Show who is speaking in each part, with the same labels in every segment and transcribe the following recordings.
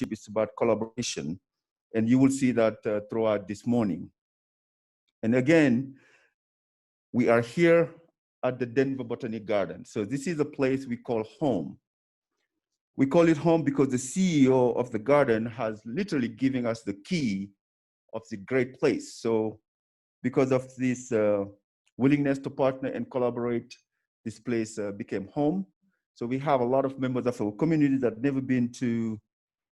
Speaker 1: it's about collaboration. And you will see that throughout this morning. And again, we are here at the Denver Botanic Garden. So this is a place we call home. We call it home because the CEO of the garden has literally given us the key of the great place. So because of this willingness to partner and collaborate, this place became home. So we have a lot of members of our community that never been to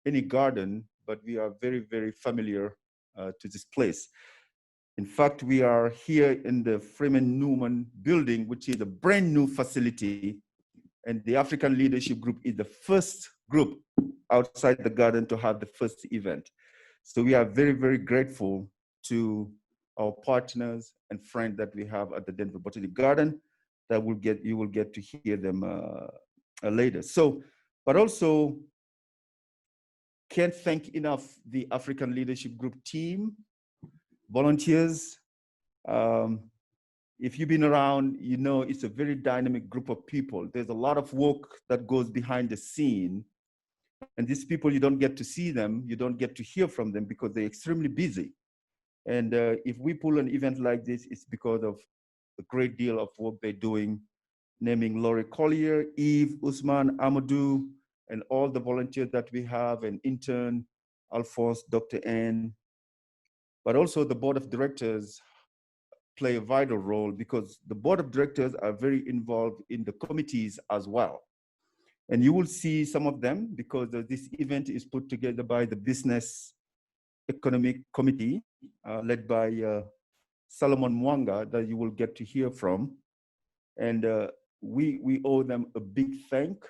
Speaker 1: any garden, but we are very, very familiar to this place. In fact, we are here in the Freeman Newman building, which is a brand new facility. And the African Leadership Group is the first group outside the garden to have the first event. So we are very, very grateful to our partners and friends that we have at the Denver Botanic Garden. That you will get to hear them later. So, but also can't thank enough the African Leadership Group team, volunteers. If you've been around, you know it's a very dynamic group of people. There's a lot of work that goes behind the scene. And these people, you don't get to see them, you don't get to hear from them because they're extremely busy. And if we pull an event like this, it's because of a great deal of work they're doing, naming Laurie Collier, Eve, Usman, Amadou, and all the volunteers that we have, and intern, Alphonse, Dr. Ann. But also the board of directors play a vital role because the board of directors are very involved in the committees as well. And you will see some of them because this event is put together by the Business Economic Committee, led by Solomon Mwanga, that you will get to hear from. And we owe them a big thank,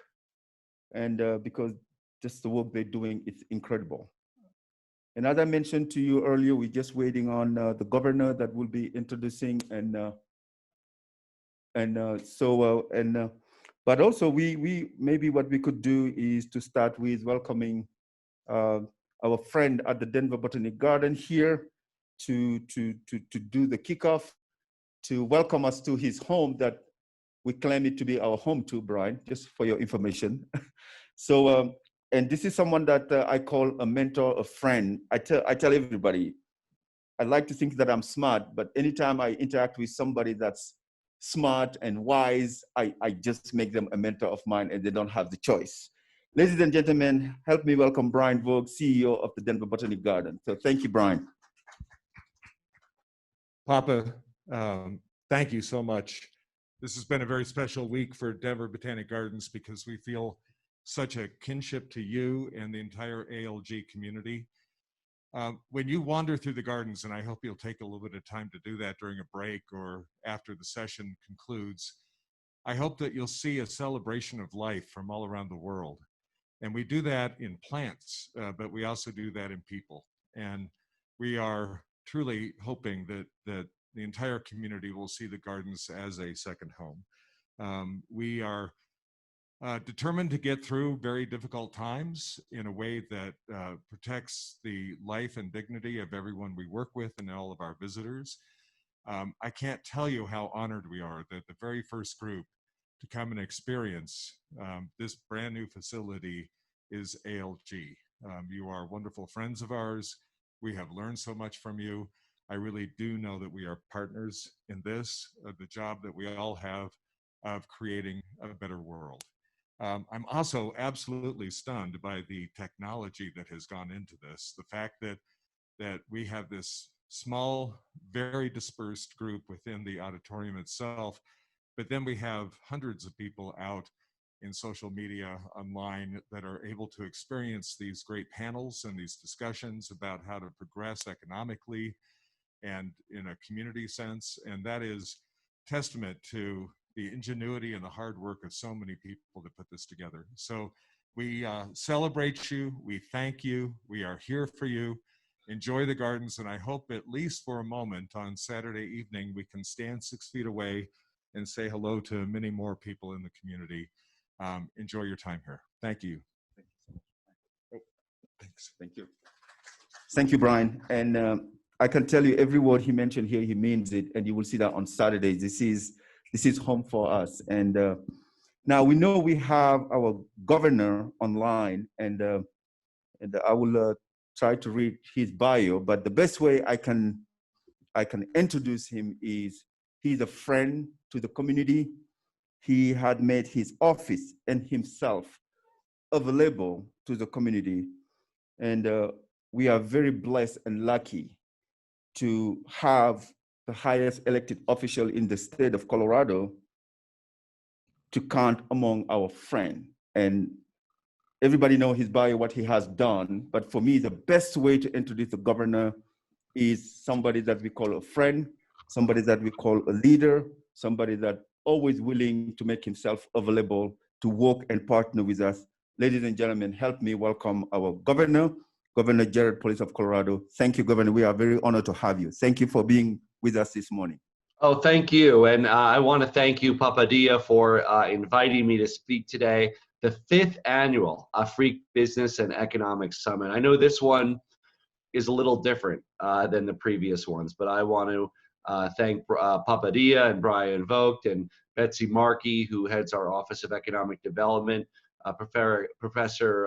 Speaker 1: and because just the work they're doing is incredible. And as I mentioned to you earlier, we're just waiting on the governor that will be introducing, but also we maybe what we could do is to start with welcoming our friend at the Denver Botanic Garden here to do the kickoff, to welcome us to his home that we claim it to be our home too, Brian, just for your information. So, and this is someone that I call a mentor, a friend. I tell everybody, I like to think that I'm smart, but anytime I interact with somebody that's smart and wise, I just make them a mentor of mine, and they don't have the choice. Ladies and gentlemen, help me welcome Brian Vogt, CEO of the Denver Botanic Garden. So thank you, Brian.
Speaker 2: Papa, thank you so much. This has been a very special week for Denver Botanic Gardens because we feel such a kinship to you and the entire ALG community. When you wander through the gardens, and I hope you'll take a little bit of time to do that during a break or after the session concludes, I hope that you'll see a celebration of life from all around the world. And we do that in plants, but we also do that in people. And we are truly hoping that the entire community will see the gardens as a second home. We are determined to get through very difficult times in a way that protects the life and dignity of everyone we work with and all of our visitors. I can't tell you how honored we are that the very first group to come and experience this brand new facility is ALG. You are wonderful friends of ours. We have learned so much from you. I really do know that we are partners in this, the job that we all have of creating a better world. I'm also absolutely stunned by the technology that has gone into this. The fact that we have this small, very dispersed group within the auditorium itself, but then we have hundreds of people out in social media, online, that are able to experience these great panels and these discussions about how to progress economically and in a community sense. And that is testament to the ingenuity and the hard work of so many people to put this together. So we celebrate you, we thank you, we are here for you. Enjoy the gardens, and I hope at least for a moment on Saturday evening we can stand 6 feet away and say hello to many more people in the community. Enjoy your time here. Thank you.
Speaker 1: Thanks. Thank you. Thank you, Brian. And I can tell you every word he mentioned here, he means it, and you will see that on Saturday. This is home for us. And now we know we have our governor online, and and I will try to read his bio. But the best way I can introduce him is he's a friend to the community. He had made his office and himself available to the community. And we are very blessed and lucky to have the highest elected official in the state of Colorado to count among our friends. And everybody knows his bio, what he has done. But for me, the best way to introduce the governor is somebody that we call a friend, somebody that we call a leader, somebody that always willing to make himself available to work and partner with us. Ladies and gentlemen, help me welcome our governor, Governor Jared Polis of Colorado. Thank you, Governor. We are very honored to have you. Thank you for being with us this morning.
Speaker 3: Oh, thank you. And I want to thank you, Papadia, for inviting me to speak today. The 5th annual Afrik Business and Economic Summit. I know this one is a little different than the previous ones, but I want to thank Papadia and Brian Vogt and Betsy Markey, who heads our Office of Economic Development, Professor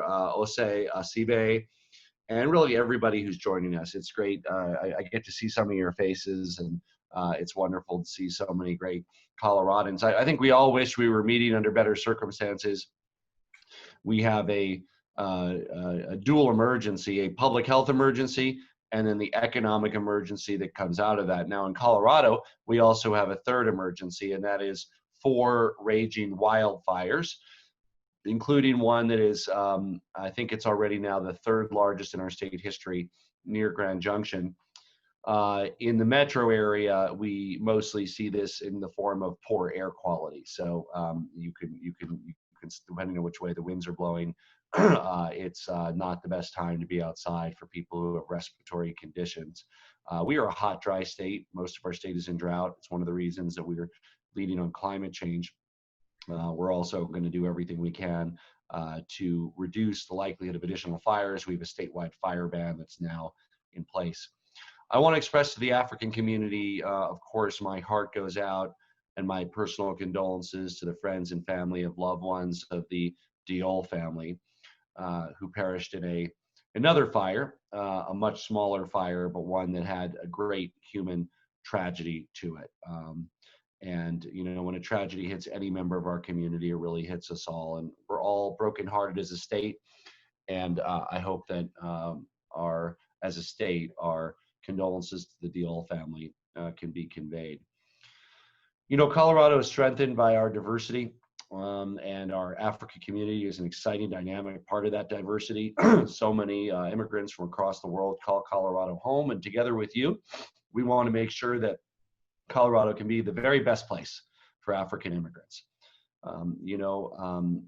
Speaker 3: Osei Asibe, and really everybody who's joining us. It's great. I get to see some of your faces, and it's wonderful to see so many great Coloradans. I think we all wish we were meeting under better circumstances. We have a dual emergency, a public health emergency, and then the economic emergency that comes out of that. Now in Colorado, we also have a third emergency, and that is 4 raging wildfires, including one that is, I think it's already now the 3rd largest in our state history near Grand Junction. In the metro area, we mostly see this in the form of poor air quality. So you can, depending on which way the winds are blowing, it's not the best time to be outside for people who have respiratory conditions. We are a hot, dry state. Most of our state is in drought. It's one of the reasons that we're leading on climate change. We're also going to do everything we can to reduce the likelihood of additional fires. We have a statewide fire ban that's now in place. I want to express to the African community, of course, my heart goes out and my personal condolences to the friends and family of loved ones of the Diol family who perished in another fire, a much smaller fire, but one that had a great human tragedy to it. And, you know, when a tragedy hits any member of our community, it really hits us all. And we're all brokenhearted as a state. And I hope that as a state, our condolences to the Diol family can be conveyed. You know, Colorado is strengthened by our diversity, and our African community is an exciting, dynamic part of that diversity. So many immigrants from across the world call Colorado home, and together with you, we want to make sure that Colorado can be the very best place for African immigrants.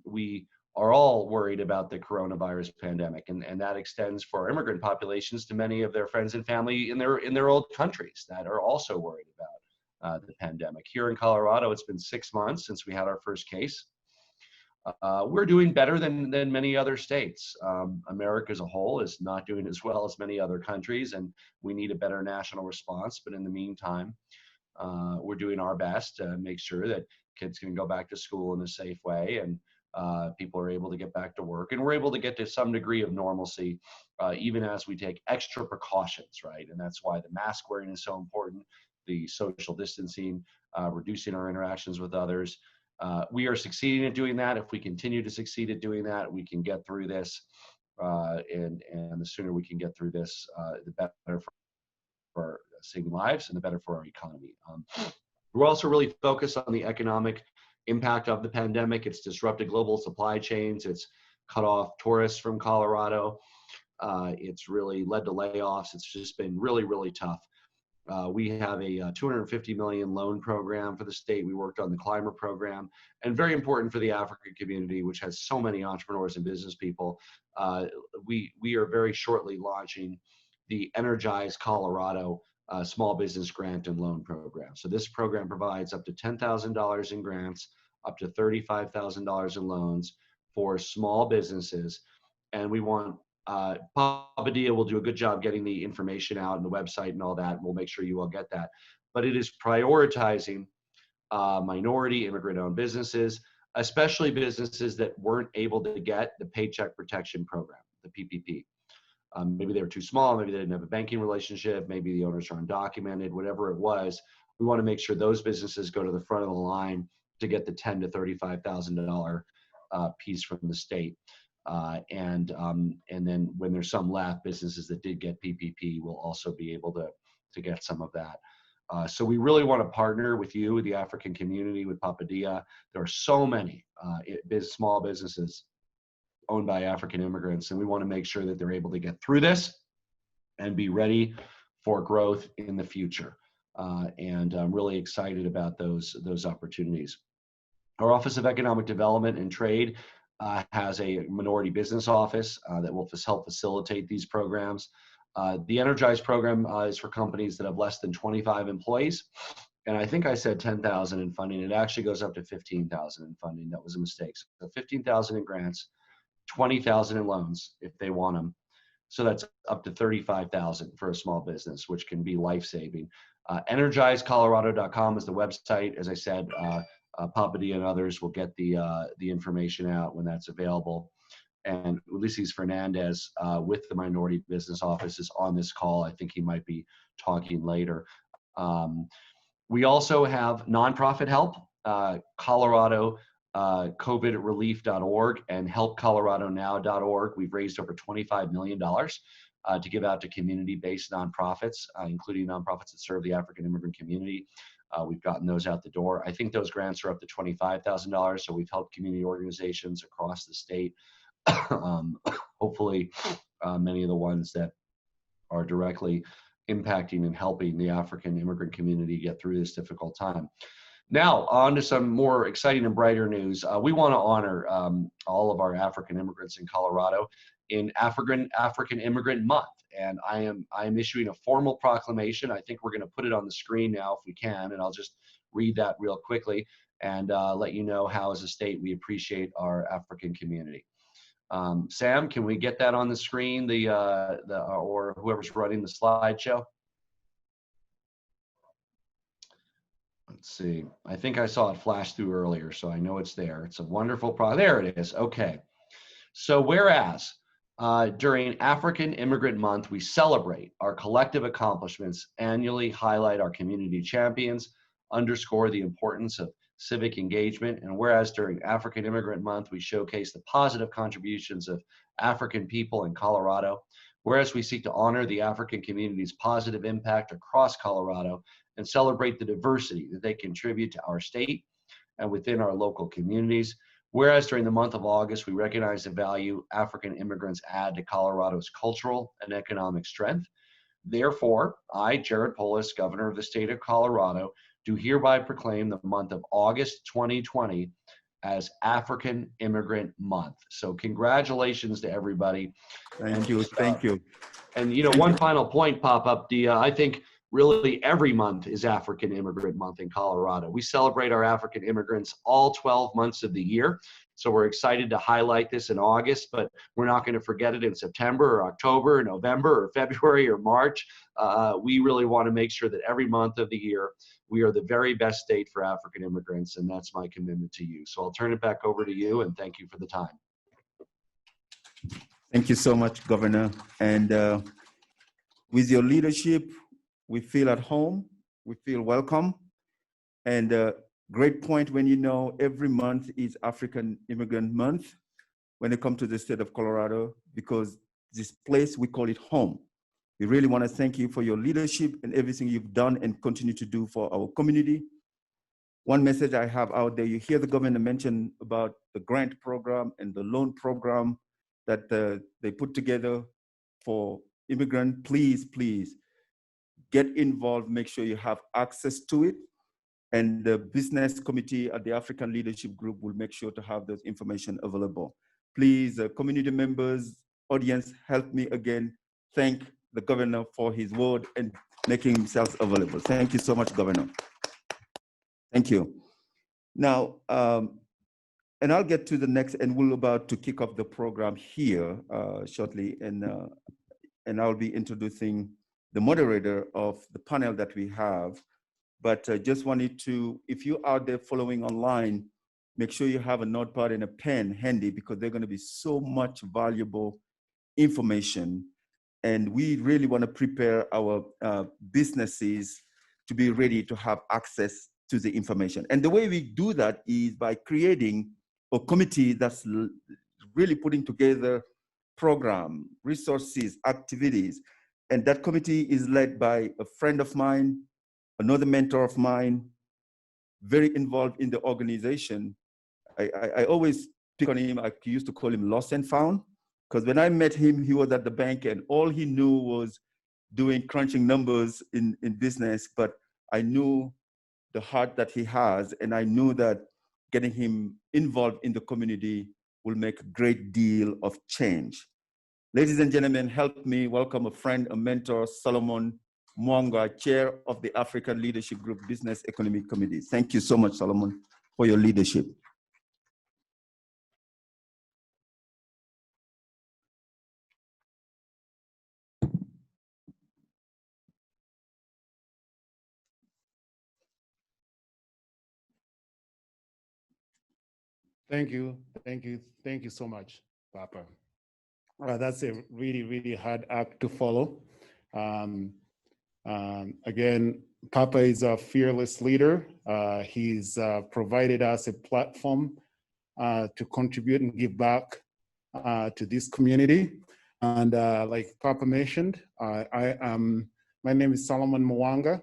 Speaker 3: We are all worried about the coronavirus pandemic, and that extends for our immigrant populations to many of their friends and family in their old countries that are also worried about the pandemic. Here in Colorado, it's been 6 months since we had our first case. We're doing better than many other states. America as a whole is not doing as well as many other countries, and we need a better national response. But in the meantime, we're doing our best to make sure that kids can go back to school in a safe way, and people are able to get back to work, and we're able to get to some degree of normalcy, even as we take extra precautions, right? And that's why the mask wearing is so important, the social distancing, reducing our interactions with others. We are succeeding at doing that. If we continue to succeed at doing that, we can get through this, and the sooner we can get through this, the better for saving lives and the better for our economy. We're also really focused on the economic impact of the pandemic. It's disrupted global supply chains. It's cut off tourists from Colorado. It's really led to layoffs. It's just been really, really tough. We have a $250 million loan program for the state. We worked on the climate program, and very important for the African community, which has so many entrepreneurs and business people. We are very shortly launching the Energize Colorado Small Business Grant and Loan Program. So this program provides up to $10,000 in grants, up to $35,000 in loans for small businesses. And we want, Papadia will do a good job getting the information out and the website and all that. We'll make sure you all get that. But it is prioritizing minority immigrant-owned businesses, especially businesses that weren't able to get the Paycheck Protection Program, the PPP. Maybe they were too small, maybe they didn't have a banking relationship, maybe the owners are undocumented, whatever it was. We want to make sure those businesses go to the front of the line to get the $10,000 to $35,000 piece from the state. And then when there's some left, businesses that did get PPP will also be able to get some of that. So we really want to partner with you, with the African community, with Papadia. There are so many small businesses owned by African immigrants, and we want to make sure that they're able to get through this and be ready for growth in the future. And I'm really excited about those opportunities. Our Office of Economic Development and Trade has a minority business office that will help facilitate these programs. The Energize program is for companies that have less than 25 employees. And I think I said 10,000 in funding. It actually goes up to 15,000 in funding. That was a mistake. So 15,000 in grants, 20,000 in loans if they want them. So that's up to 35,000 for a small business, which can be life-saving. EnergizeColorado.com is the website. As I said, Papadia and others will get the information out when that's available. And Ulysses Fernandez with the Minority Business Office is on this call. I think he might be talking later. We also have nonprofit help, Colorado COVIDrelief.org and helpcoloradonow.org. We've raised over $25 million to give out to community-based nonprofits, including nonprofits that serve the African immigrant community. We've gotten those out the door. I think those grants are up to $25,000. So we've helped community organizations across the state. Hopefully, many of the ones that are directly impacting and helping the African immigrant community get through this difficult time. Now, on to some more exciting and brighter news. We want to honor all of our African immigrants in Colorado in African Immigrant Month. And I am issuing a formal proclamation. I think we're going to put it on the screen now if we can, and I'll just read that real quickly and let you know how, as a state, we appreciate our African community. Sam, can we get that on the screen, or whoever's running the slideshow? Let's see. I think I saw it flash through earlier, so I know it's there. It's a wonderful product. There it is. Okay. So whereas during African Immigrant Month, we celebrate our collective accomplishments, annually highlight our community champions, underscore the importance of civic engagement, and whereas during African Immigrant Month, we showcase the positive contributions of African people in Colorado, whereas we seek to honor the African community's positive impact across Colorado and celebrate the diversity that they contribute to our state and within our local communities, whereas during the month of August, we recognize the value African immigrants add to Colorado's cultural and economic strength. Therefore, I, Jared Polis, Governor of the state of Colorado, do hereby proclaim the month of August 2020 as African Immigrant Month. So congratulations to everybody.
Speaker 1: Thank you. Thank you.
Speaker 3: And one final point, Pop-Up, I think really every month is African Immigrant Month in Colorado. We celebrate our African immigrants all 12 months of the year. So we're excited to highlight this in August, but we're not going to forget it in September or October or November or February or March. We really want to make sure that every month of the year, we are the very best state for African immigrants, and that's my commitment to you. So I'll turn it back over to you, and thank you for the time.
Speaker 1: Thank you so much, Governor. And with your leadership, we feel at home, we feel welcome. And great point when every month is African Immigrant Month when it comes to the state of Colorado, because this place, we call it home. We really want to thank you for your leadership and everything you've done and continue to do for our community. One message I have out there, you hear the governor mention about the grant program and the loan program that they put together for immigrants. Please, please get involved, make sure you have access to it. And the business committee at the African Leadership Group will make sure to have those information available. Please, community members, audience, help me again thank the governor for his word and making himself available. Thank you so much, Governor. Thank you. Now, and I'll get to the next, and we're about to kick off the program here shortly, and I'll be introducing the moderator of the panel that we have. But just wanted to, if you're out there following online, make sure you have a notepad and a pen handy, because there's going to be so much valuable information And we really want to prepare our businesses to be ready to have access to the information. And the way we do that is by creating a committee that's really putting together program, resources, activities. And that committee is led by a friend of mine, another mentor of mine, very involved in the organization. I always pick on him. I used to call him lost and found, because when I met him, he was at the bank and all he knew was doing crunching numbers in business. But I knew the heart that he has, and I knew that getting him involved in the community will make a great deal of change. Ladies and gentlemen, help me welcome a friend, a mentor, Solomon Mwanga, Chair of the African Leadership Group Business Economic Committee. Thank you so much, Solomon, for your leadership.
Speaker 4: Thank you so much, Papa. That's a really, really hard act to follow. Again, Papa is a fearless leader. He's provided us a platform to contribute and give back to this community. And like Papa mentioned, my name is Solomon Mwanga,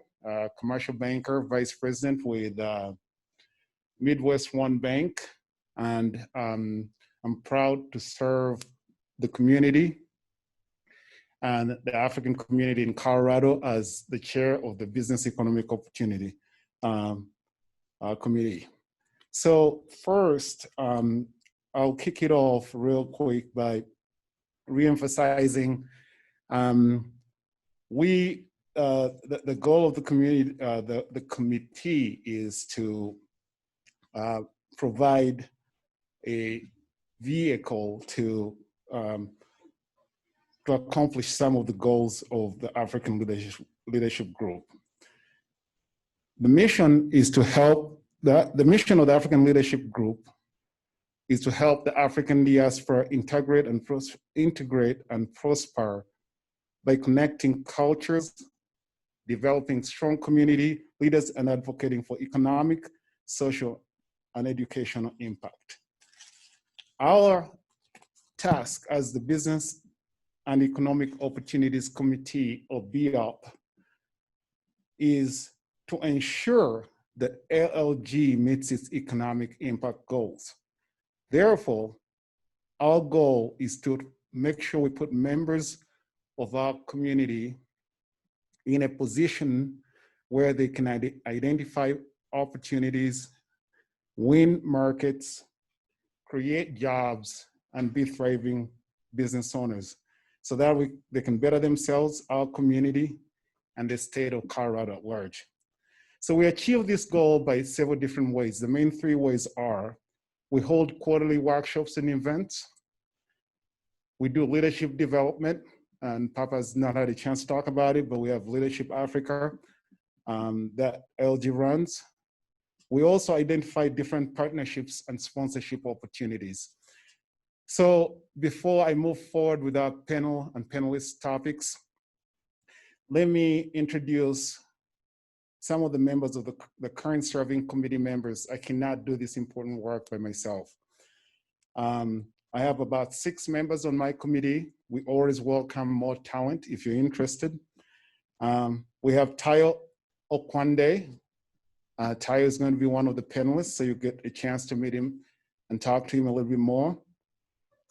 Speaker 4: commercial banker, vice president with Midwest One Bank. And I'm proud to serve the community and the African community in Colorado as the chair of the Business Economic Opportunity Committee. So first, I'll kick it off real quick by reemphasizing the goal of the community, the committee is to provide a vehicle to accomplish some of the goals of the African Leadership Group. The mission is to help, the mission of the African Leadership Group is to help the African diaspora integrate and prosper by connecting cultures, developing strong community leaders, and advocating for economic, social, and educational impact. Our task as the Business and Economic Opportunities Committee, or BEOP, is to ensure that ALG meets its economic impact goals. Therefore, our goal is to make sure we put members of our community in a position where they can identify opportunities, win markets, create jobs, and be thriving business owners so that they can better themselves, our community, and the state of Colorado at large. So we achieve this goal by several different ways. The main three ways are: we hold quarterly workshops and events, we do leadership development, and Papa's not had a chance to talk about it, but we have Leadership Africa that ALG runs. We also identify different partnerships and sponsorship opportunities. So before I move forward with our panel and panelist topics, let me introduce some of the members of the current serving committee members. I cannot do this important work by myself. I have about 6 members on my committee. We always welcome more talent if you're interested. We have Tayo Okwande. Tayo is going to be one of the panelists, so you get a chance to meet him and talk to him a little bit more.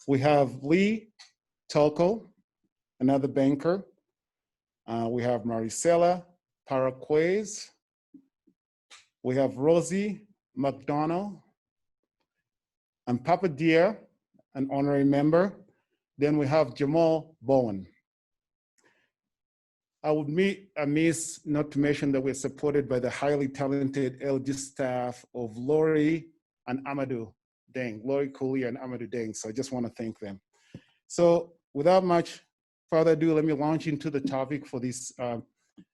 Speaker 4: We have Lee Tolko, another banker. We have Maricela Paraquez. We have Rosie McDonald. And Papa Dia, an honorary member. Then we have Jamal Bowen. I would be amiss not to mention that we're supported by the highly talented ALG staff of Lori and Amadou Deng, Lori Cooley and Amadou Deng. So I just want to thank them. So without much further ado, let me launch into the topic for this,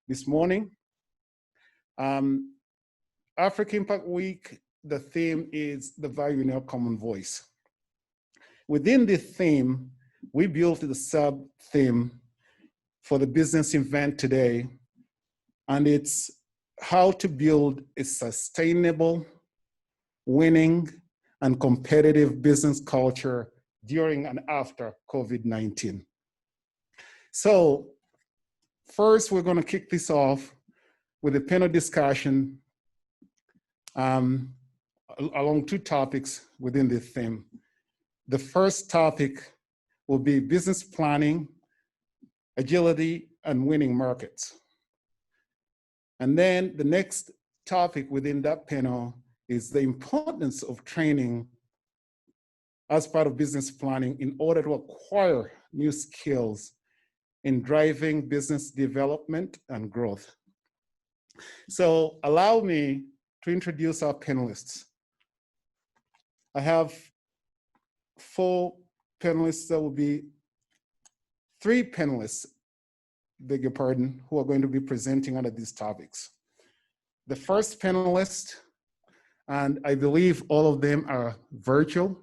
Speaker 4: this morning. Africa Impact Week, the theme is the value in our common voice. Within this theme, we built the sub-theme, for the business event today, and it's how to build a sustainable, winning, and competitive business culture during and after COVID-19. So first, we're going to kick this off with a panel discussion along two topics within this theme. The first topic will be business planning, agility, and winning markets. And then the next topic within that panel is the importance of training as part of business planning in order to acquire new skills in driving business development and growth. So allow me to introduce our panelists. I have 4 panelists. There will be 3 panelists, beg your pardon, who are going to be presenting under these topics. The first panelist, and I believe all of them are virtual,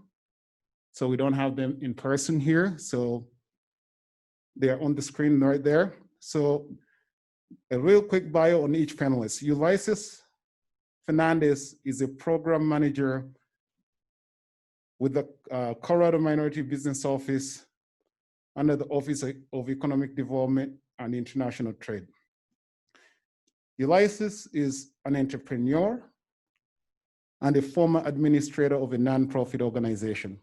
Speaker 4: so we don't have them in person here. So they're on the screen right there. So a real quick bio on each panelist. Ulysses Fernandez is a program manager with the Colorado Minority Business Office under the Office of Economic Development and International Trade. Ulysses is an entrepreneur and a former administrator of a nonprofit organization.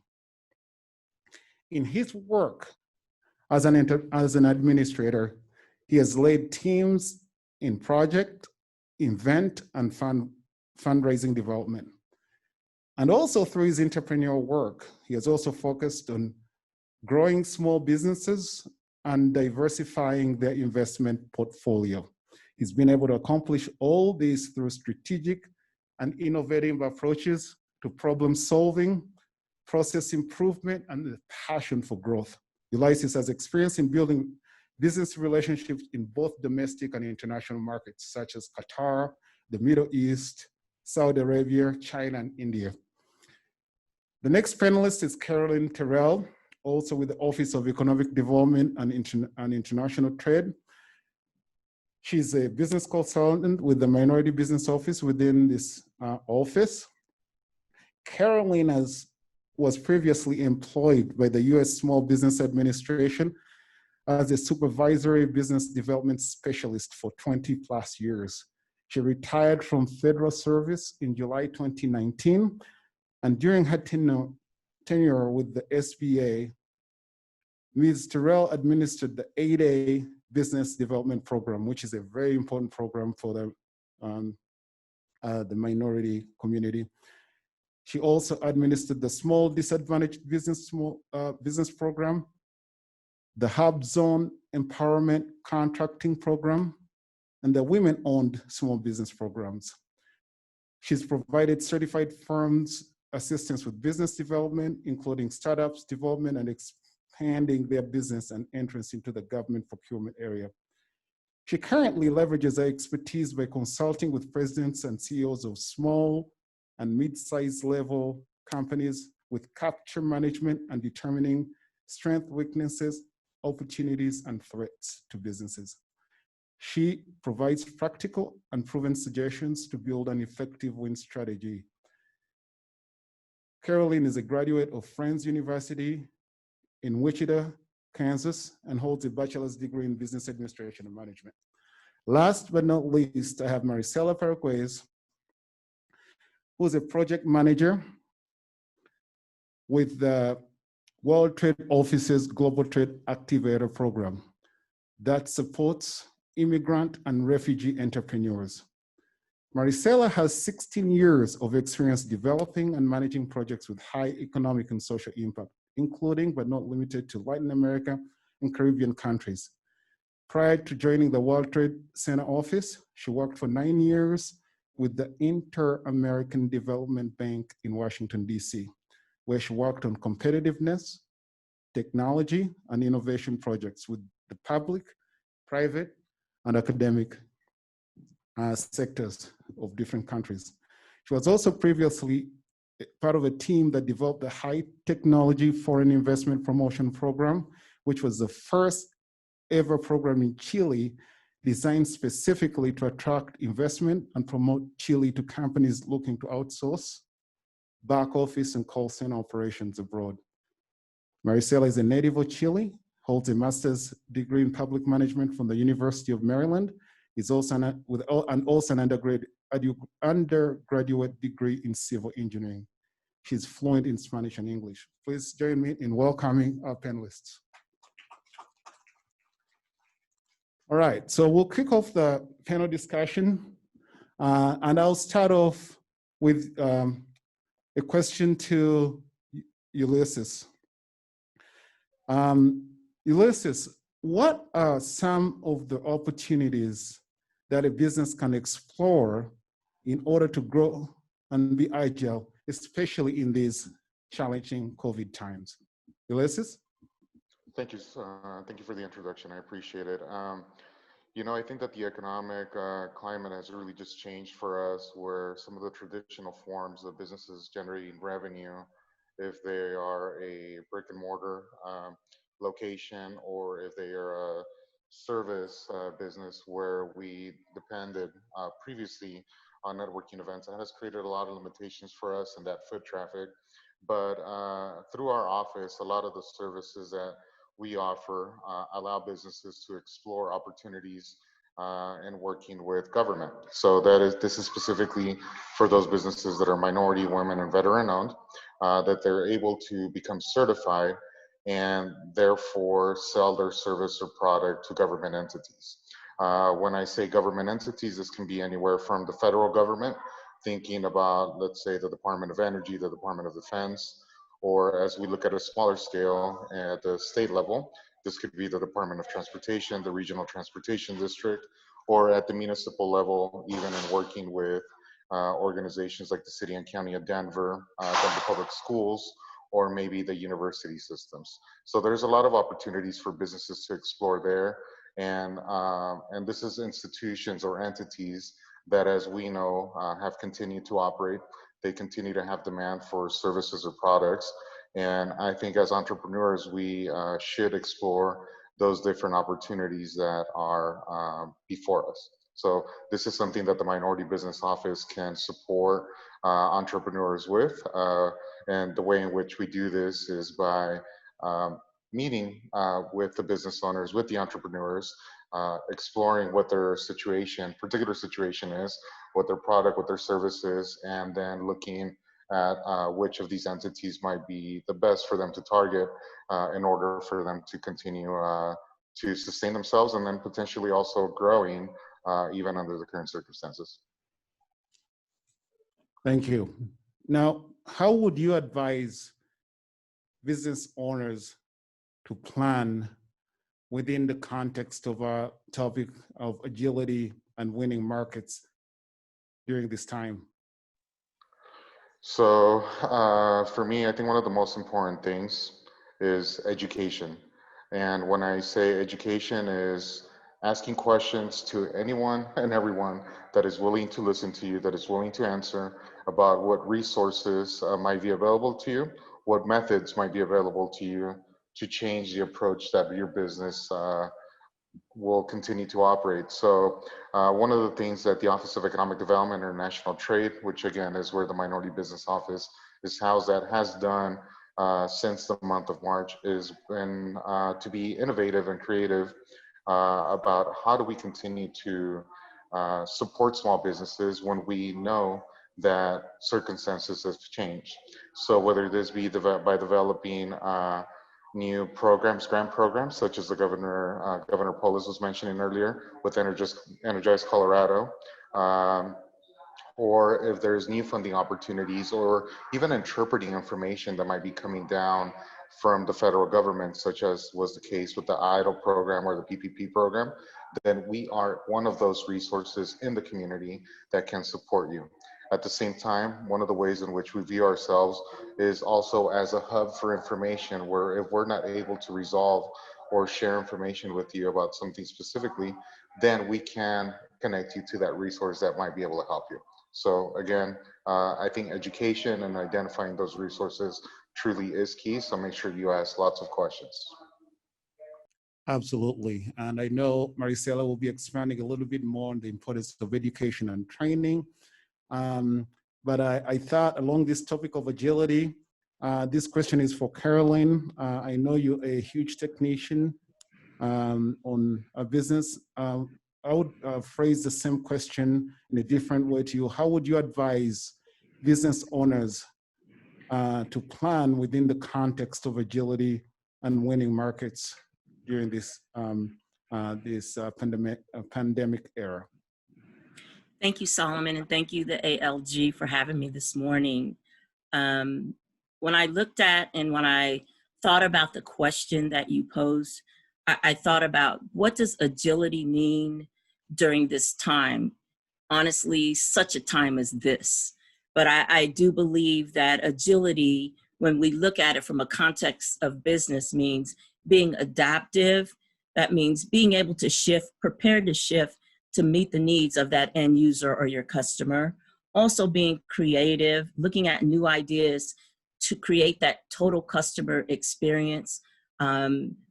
Speaker 4: In his work as an administrator, he has led teams in project, event, and fundraising development. And also through his entrepreneurial work, he has also focused on growing small businesses and diversifying their investment portfolio. He's been able to accomplish all this through strategic and innovative approaches to problem solving, process improvement, and the passion for growth. Ulysses has experience in building business relationships in both domestic and international markets, such as Qatar, the Middle East, Saudi Arabia, China, and India. The next panelist is Caroline Terrell, also with the Office of Economic Development and International Trade. She's a business consultant with the Minority Business Office within this office. Caroline was previously employed by the U.S. Small Business Administration as a supervisory business development specialist for 20 plus years. She retired from federal service in July 2019, and during her tenure with the SBA, Ms. Terrell administered the 8A Business Development Program, which is a very important program for the minority community. She also administered the Small Disadvantaged Business Program, the Hub Zone Empowerment Contracting Program, and the Women-Owned Small Business Programs. She's provided certified firms assistance with business development, including startups, development, and expanding their business and entrance into the government procurement area. She currently leverages her expertise by consulting with presidents and CEOs of small and mid-sized level companies with capture management and determining strengths, weaknesses, opportunities, and threats to businesses. She provides practical and proven suggestions to build an effective win strategy. Caroline is a graduate of Friends University in Wichita, Kansas, and holds a bachelor's degree in business administration and management. Last but not least, I have Maricela Paraquez, who's a project manager with the World Trade Office's Global Trade Activator Program that supports immigrant and refugee entrepreneurs. Maricela has 16 years of experience developing and managing projects with high economic and social impact, including but not limited to Latin America and Caribbean countries. Prior to joining the World Trade Center office, she worked for 9 years with the Inter-American Development Bank in Washington, D.C., where she worked on competitiveness, technology, and innovation projects with the public, private, and academic sectors of different countries. She was also previously part of a team that developed the High Technology Foreign Investment Promotion Program, which was the first ever program in Chile designed specifically to attract investment and promote Chile to companies looking to outsource back office and call center operations abroad. Maricela is a native of Chile, holds a master's degree in public management from the University of Maryland, is also an undergraduate degree in civil engineering. She's fluent in Spanish and English. Please join me in welcoming our panelists. All right, so we'll kick off the panel discussion, and I'll start off with a question to Ulysses. Ulysses, what are some of the opportunities that a business can explore in order to grow and be agile, especially in these challenging COVID times? Ulysses?
Speaker 5: Thank you. Thank you for the introduction. I appreciate it. I think that the economic climate has really just changed for us, where some of the traditional forms of businesses generating revenue, if they are a brick and mortar location, or if they are a service business where we depended previously on networking events, that has created a lot of limitations for us and that foot traffic. But through our office, a lot of the services that we offer allow businesses to explore opportunities in working with government. So this is specifically for those businesses that are minority, women, and veteran owned, that they're able to become certified and therefore sell their service or product to government entities. When I say government entities, this can be anywhere from the federal government, thinking about, let's say, the Department of Energy, the Department of Defense, or as we look at a smaller scale at the state level, this could be the Department of Transportation, the Regional Transportation District, or at the municipal level, even in working with organizations like the City and County of Denver, Denver Public Schools, or maybe the university systems. So there's a lot of opportunities for businesses to explore there. And this is institutions or entities that, as we know, have continued to operate. They continue to have demand for services or products. And I think as entrepreneurs, we should explore those different opportunities that are before us. So this is something that the Minority Business Office can support entrepreneurs with. And the way in which we do this is by meeting with the business owners, with the entrepreneurs, exploring what their particular situation is, what their product, what their service is, and then looking at which of these entities might be the best for them to target in order for them to continue to sustain themselves, and then potentially also growing even under the current circumstances.
Speaker 4: Thank you. Now, how would you advise business owners to plan within the context of our topic of agility and winning markets during this time?
Speaker 5: So for me, I think one of the most important things is education. And when I say education, is asking questions to anyone and everyone that is willing to listen to you, that is willing to answer about what resources might be available to you, what methods might be available to you to change the approach that your business will continue to operate. So one of the things that the Office of Economic Development and International Trade, which again is where the Minority Business Office is housed at, has done since the month of March is been to be innovative and creative about how do we continue to support small businesses when we know that circumstances have changed. So whether this be by developing new programs, grant programs, such as the Governor Polis was mentioning earlier with Energize Colorado, or if there's new funding opportunities, or even interpreting information that might be coming down from the federal government, such as was the case with the EIDL program or the PPP program, then we are one of those resources in the community that can support you. At the same time, one of the ways in which we view ourselves is also as a hub for information, where if we're not able to resolve or share information with you about something specifically, then we can connect you to that resource that might be able to help you. So again, I think education and identifying those resources truly is key. So make sure you ask lots of questions.
Speaker 4: Absolutely. And I know Maricela will be expanding a little bit more on the importance of education and training. But I thought along this topic of agility, this question is for Caroline. I know you're a huge technician on a business. I would phrase the same question in a different way to you. How would you advise business owners to plan within the context of agility and winning markets during this pandemic era?
Speaker 6: Thank you, Solomon, and thank you, the ALG, for having me this morning. When I looked at and when I thought about the question that you posed, I thought about, what does agility mean during this time? Honestly, such a time as this. But I do believe that agility, when we look at it from a context of business, means being adaptive. That means being able to shift, prepared to shift to meet the needs of that end user or your customer. Also being creative, looking at new ideas to create that total customer experience,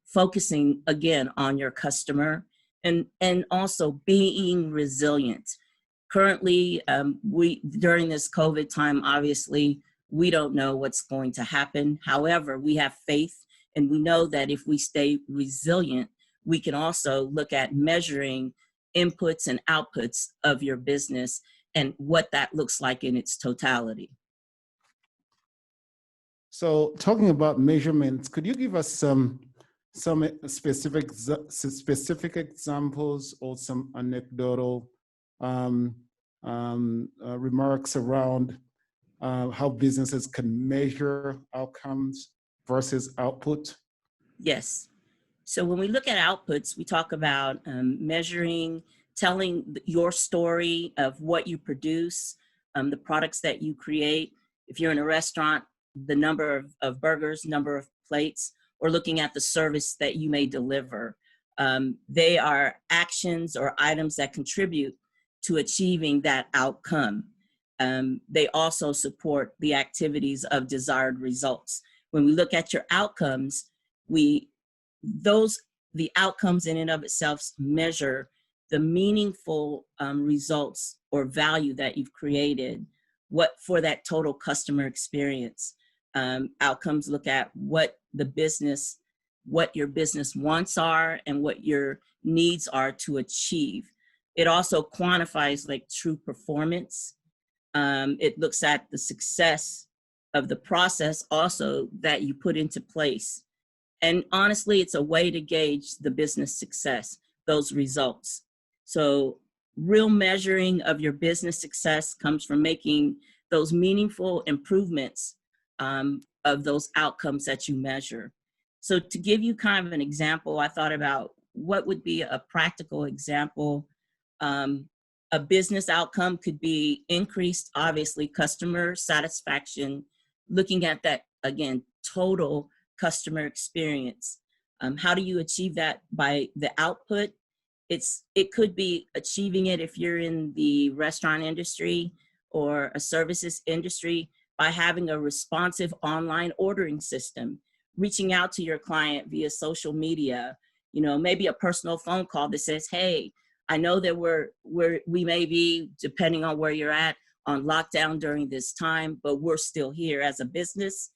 Speaker 6: focusing again on your customer, and also being resilient. Currently, during this COVID time, obviously, we don't know what's going to happen. However, we have faith, and we know that if we stay resilient, we can also look at measuring inputs and outputs of your business and what that looks like in its totality.
Speaker 4: So talking about measurements, could you give us some specific examples or some anecdotal remarks around how businesses can measure outcomes versus output?
Speaker 6: Yes. So when we look at outputs, we talk about measuring, telling your story of what you produce, the products that you create. If you're in a restaurant, the number of burgers, number of plates, or looking at the service that you may deliver. They are actions or items that contribute to achieving that outcome. They also support the activities of desired results. When we look at your outcomes, the outcomes in and of itself measure the meaningful results or value that you've created for that total customer experience. Outcomes look at what your business wants are and what your needs are to achieve. It also quantifies like true performance. It looks at the success of the process also that you put into place. And honestly, it's a way to gauge the business success, those results. So real measuring of your business success comes from making those meaningful improvements of those outcomes that you measure. So to give you kind of an example, I thought about what would be a practical example. A business outcome could be increased, obviously, customer satisfaction, looking at that, again, total customer experience. How do you achieve that? By the output. It could be achieving it if you're in the restaurant industry or a services industry by having a responsive online ordering system, reaching out to your client via social media, maybe a personal phone call that says, hey, I know that we may be, depending on where you're at, on lockdown during this time, but we're still here as a business.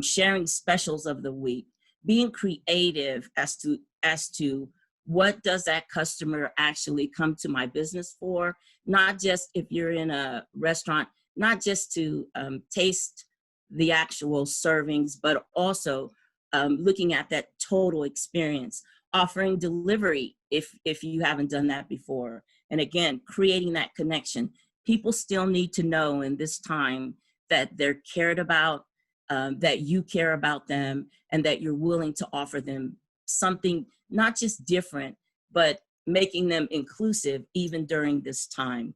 Speaker 6: Sharing specials of the week, being creative as to what does that customer actually come to my business for, not just if you're in a restaurant, not just to taste the actual servings, but also looking at that total experience, offering delivery if you haven't done that before. And again, creating that connection. People still need to know in this time that they're cared about, that you care about them, and that you're willing to offer them something not just different, but making them inclusive even during this time.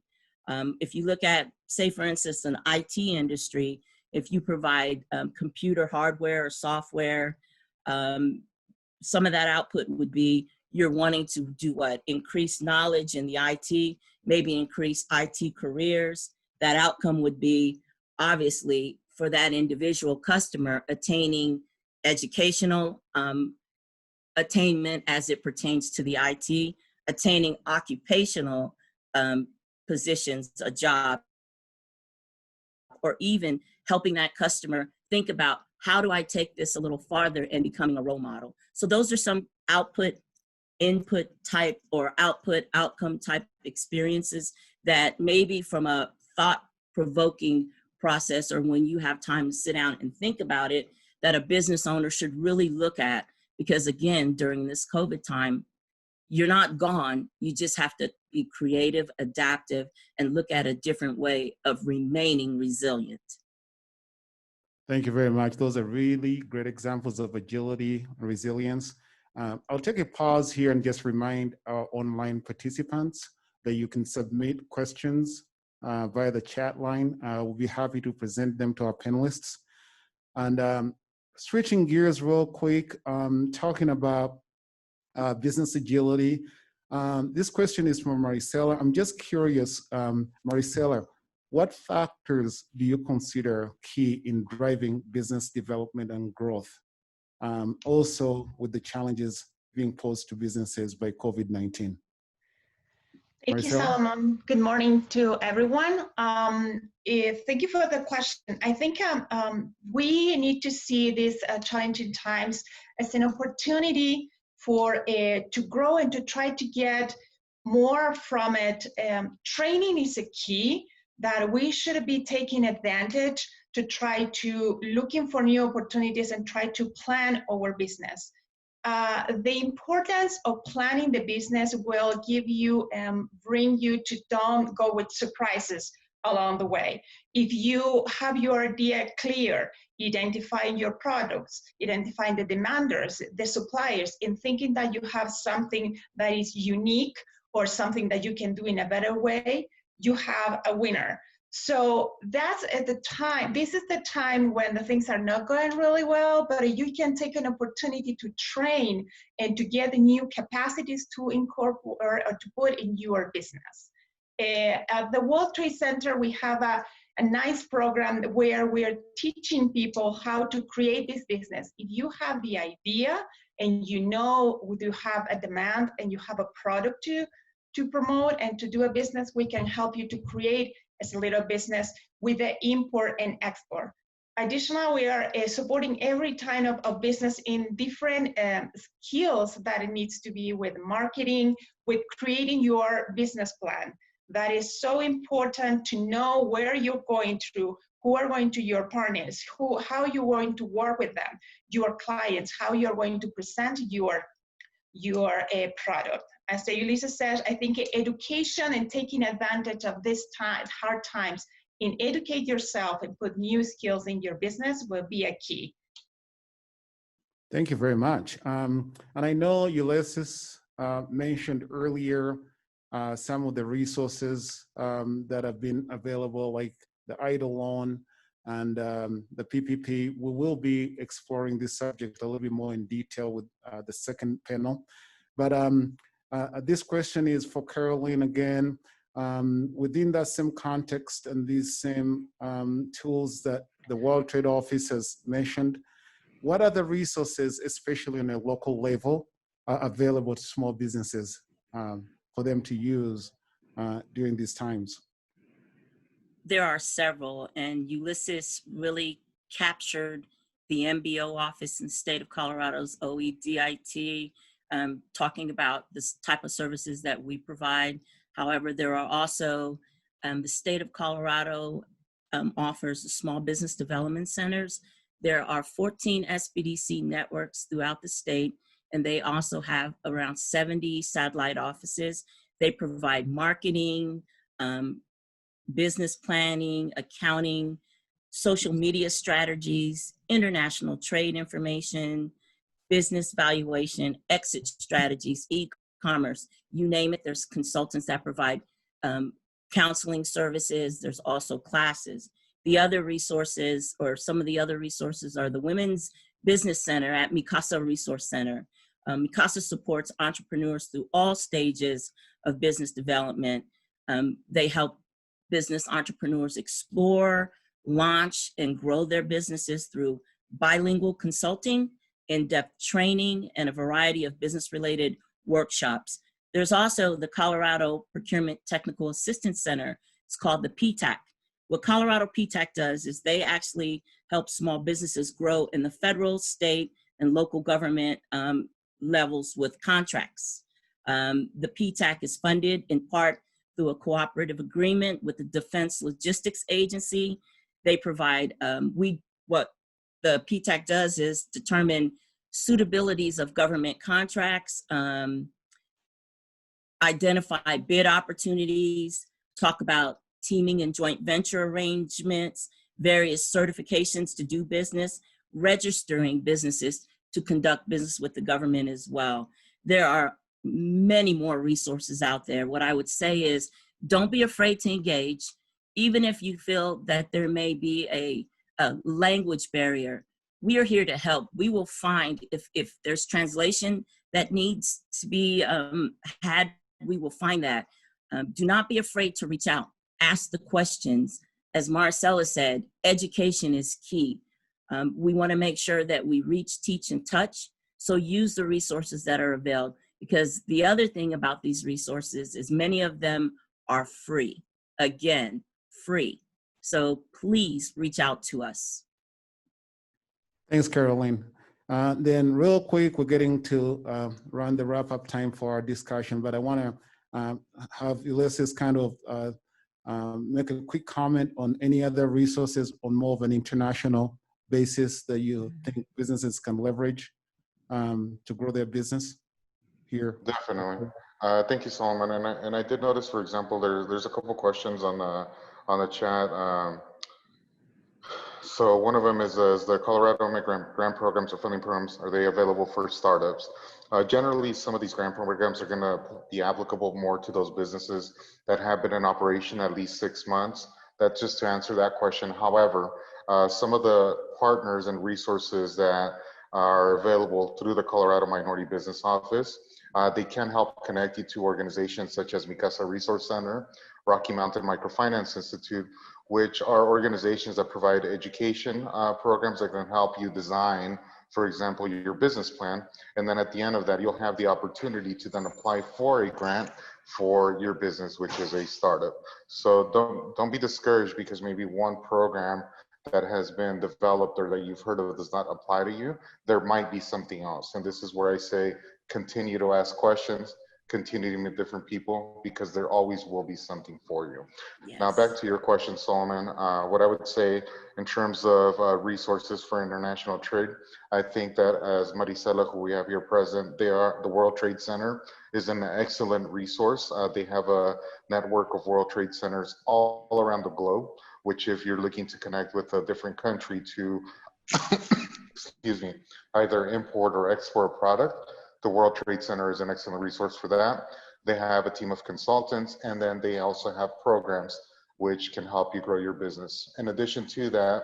Speaker 6: If you look at, say, for instance, an IT industry, if you provide computer hardware or software, some of that output would be you're wanting to do what? Increase knowledge in the IT, maybe increase IT careers. That outcome would be, obviously, for that individual customer, attaining educational attainment as it pertains to the IT, attaining occupational positions, a job, or even helping that customer think about how do I take this a little farther and becoming a role model. So those are some output, input type or output, outcome type experiences that maybe from a thought-provoking process or when you have time to sit down and think about it, that a business owner should really look at. Because again, during this COVID time, you're not gone. You just have to be creative, adaptive, and look at a different way of remaining resilient.
Speaker 4: Thank you very much. Those are really great examples of agility and resilience. I'll take a pause here and just remind our online participants that you can submit questions via the chat line. We'll be happy to present them to our panelists. And switching gears real quick, talking about business agility. This question is from Maricela. I'm just curious, Maricela, what factors do you consider key in driving business development and growth? Also with the challenges being posed to businesses by COVID-19.
Speaker 7: Thank you, Solomon. Good morning to everyone. Thank you for the question. I think we need to see these challenging times as an opportunity for to grow and to try to get more from it. Training is a key that we should be taking advantage to try to looking for new opportunities and try to plan our business. The importance of planning the business will give you bring you to don't go with surprises along the way. If you have your idea clear, identifying your products, identifying the demanders, the suppliers, and thinking that you have something that is unique or something that you can do in a better way, you have a winner. So that's at the time, this is the time when the things are not going really well, but you can take an opportunity to train and to get the new capacities to incorporate or to put in your business. At the World Trade Center, we have a nice program where we're teaching people how to create this business. If you have the idea and you know you have a demand and you have a product to promote and to do a business, we can help you to create a little business with the import and export. Additionally, we are supporting every kind of business in different skills that it needs to be with marketing, with creating your business plan. That is so important to know where you're going to, who are going to your partners, how you're going to work with them, your clients, how you're going to present your product. As Ulysses says, I think education and taking advantage of this time, hard times, in educate yourself and put new skills in your business will be a key.
Speaker 4: Thank you very much. And I know Ulysses mentioned earlier some of the resources that have been available, like the idle loan and the PPP. We will be exploring this subject a little bit more in detail with the second panel. But this question is for Caroline again. Within that same context and these same tools that the World Trade Office has mentioned, what are the resources, especially on a local level, are available to small businesses for them to use during these times?
Speaker 6: There are several, and Ulysses really captured the MBO office in the state of Colorado's OEDIT, talking about this type of services that we provide. However, there are also, the state of Colorado offers small business development centers. There are 14 SBDC networks throughout the state, and they also have around 70 satellite offices. They provide marketing, business planning, accounting, social media strategies, international trade information, business valuation, exit strategies, e-commerce, you name it. There's consultants that provide counseling services. There's also classes. The other resources, or some of the other resources, are the Women's Business Center at Mikasa Resource Center. Mikasa supports entrepreneurs through all stages of business development. They help business entrepreneurs explore, launch, and grow their businesses through bilingual consulting, in-depth training, and a variety of business-related workshops. There's also the Colorado Procurement Technical Assistance Center. It's called the PTAC. What Colorado PTAC does is they actually help small businesses grow in the federal, state, and local government levels with contracts. The PTAC is funded in part through a cooperative agreement with the Defense Logistics Agency. They provide, what the PTAC does is determine suitabilities of government contracts, identify bid opportunities, talk about teaming and joint venture arrangements, various certifications to do business, registering businesses to conduct business with the government as well. There are many more resources out there. What I would say is, don't be afraid to engage, even if you feel that there may be a language barrier. We are here to help. We will find, if there's translation that needs to be had, we will find that. Do not be afraid to reach out. Ask the questions. As Marcella said, education is key. We want to make sure that we reach, teach, and touch. So use the resources that are available, because the other thing about these resources is many of them are free. Again, free. So please reach out to us.
Speaker 4: Thanks, Caroline. Then real quick, we're getting to run the wrap-up time for our discussion, but I want to have Ulysses kind of make a quick comment on any other resources on more of an international basis that you think businesses can leverage to grow their business here.
Speaker 5: Definitely. Thank you, Solomon. And I did notice, for example, there's a couple questions on the chat. So one of them is the Colorado grant programs or funding programs, are they available for startups? Generally, some of these grant programs are going to be applicable more to those businesses that have been in operation at least 6 months. That's just to answer that question. However, some of the partners and resources that are available through the Colorado Minority Business Office, they can help connect you to organizations such as Mi Casa Resource Center, Rocky Mountain Microfinance Institute, which are organizations that provide education programs that can help you design, for example, your business plan. And then at the end of that, you'll have the opportunity to then apply for a grant for your business, which is a startup. So don't be discouraged because maybe one program that has been developed or that you've heard of does not apply to you. There might be something else. And this is where I say, continue to ask questions, continue to meet different people, because there always will be something for you. Yes. Now back to your question, Solomon. What I would say in terms of resources for international trade, I think that as Maricela, who we have here present, the World Trade Center is an excellent resource. They have a network of World Trade Centers all around the globe, which if you're looking to connect with a different country to, excuse me, either import or export a product, the World Trade Center is an excellent resource for that. They have a team of consultants, and then they also have programs which can help you grow your business. In addition to that,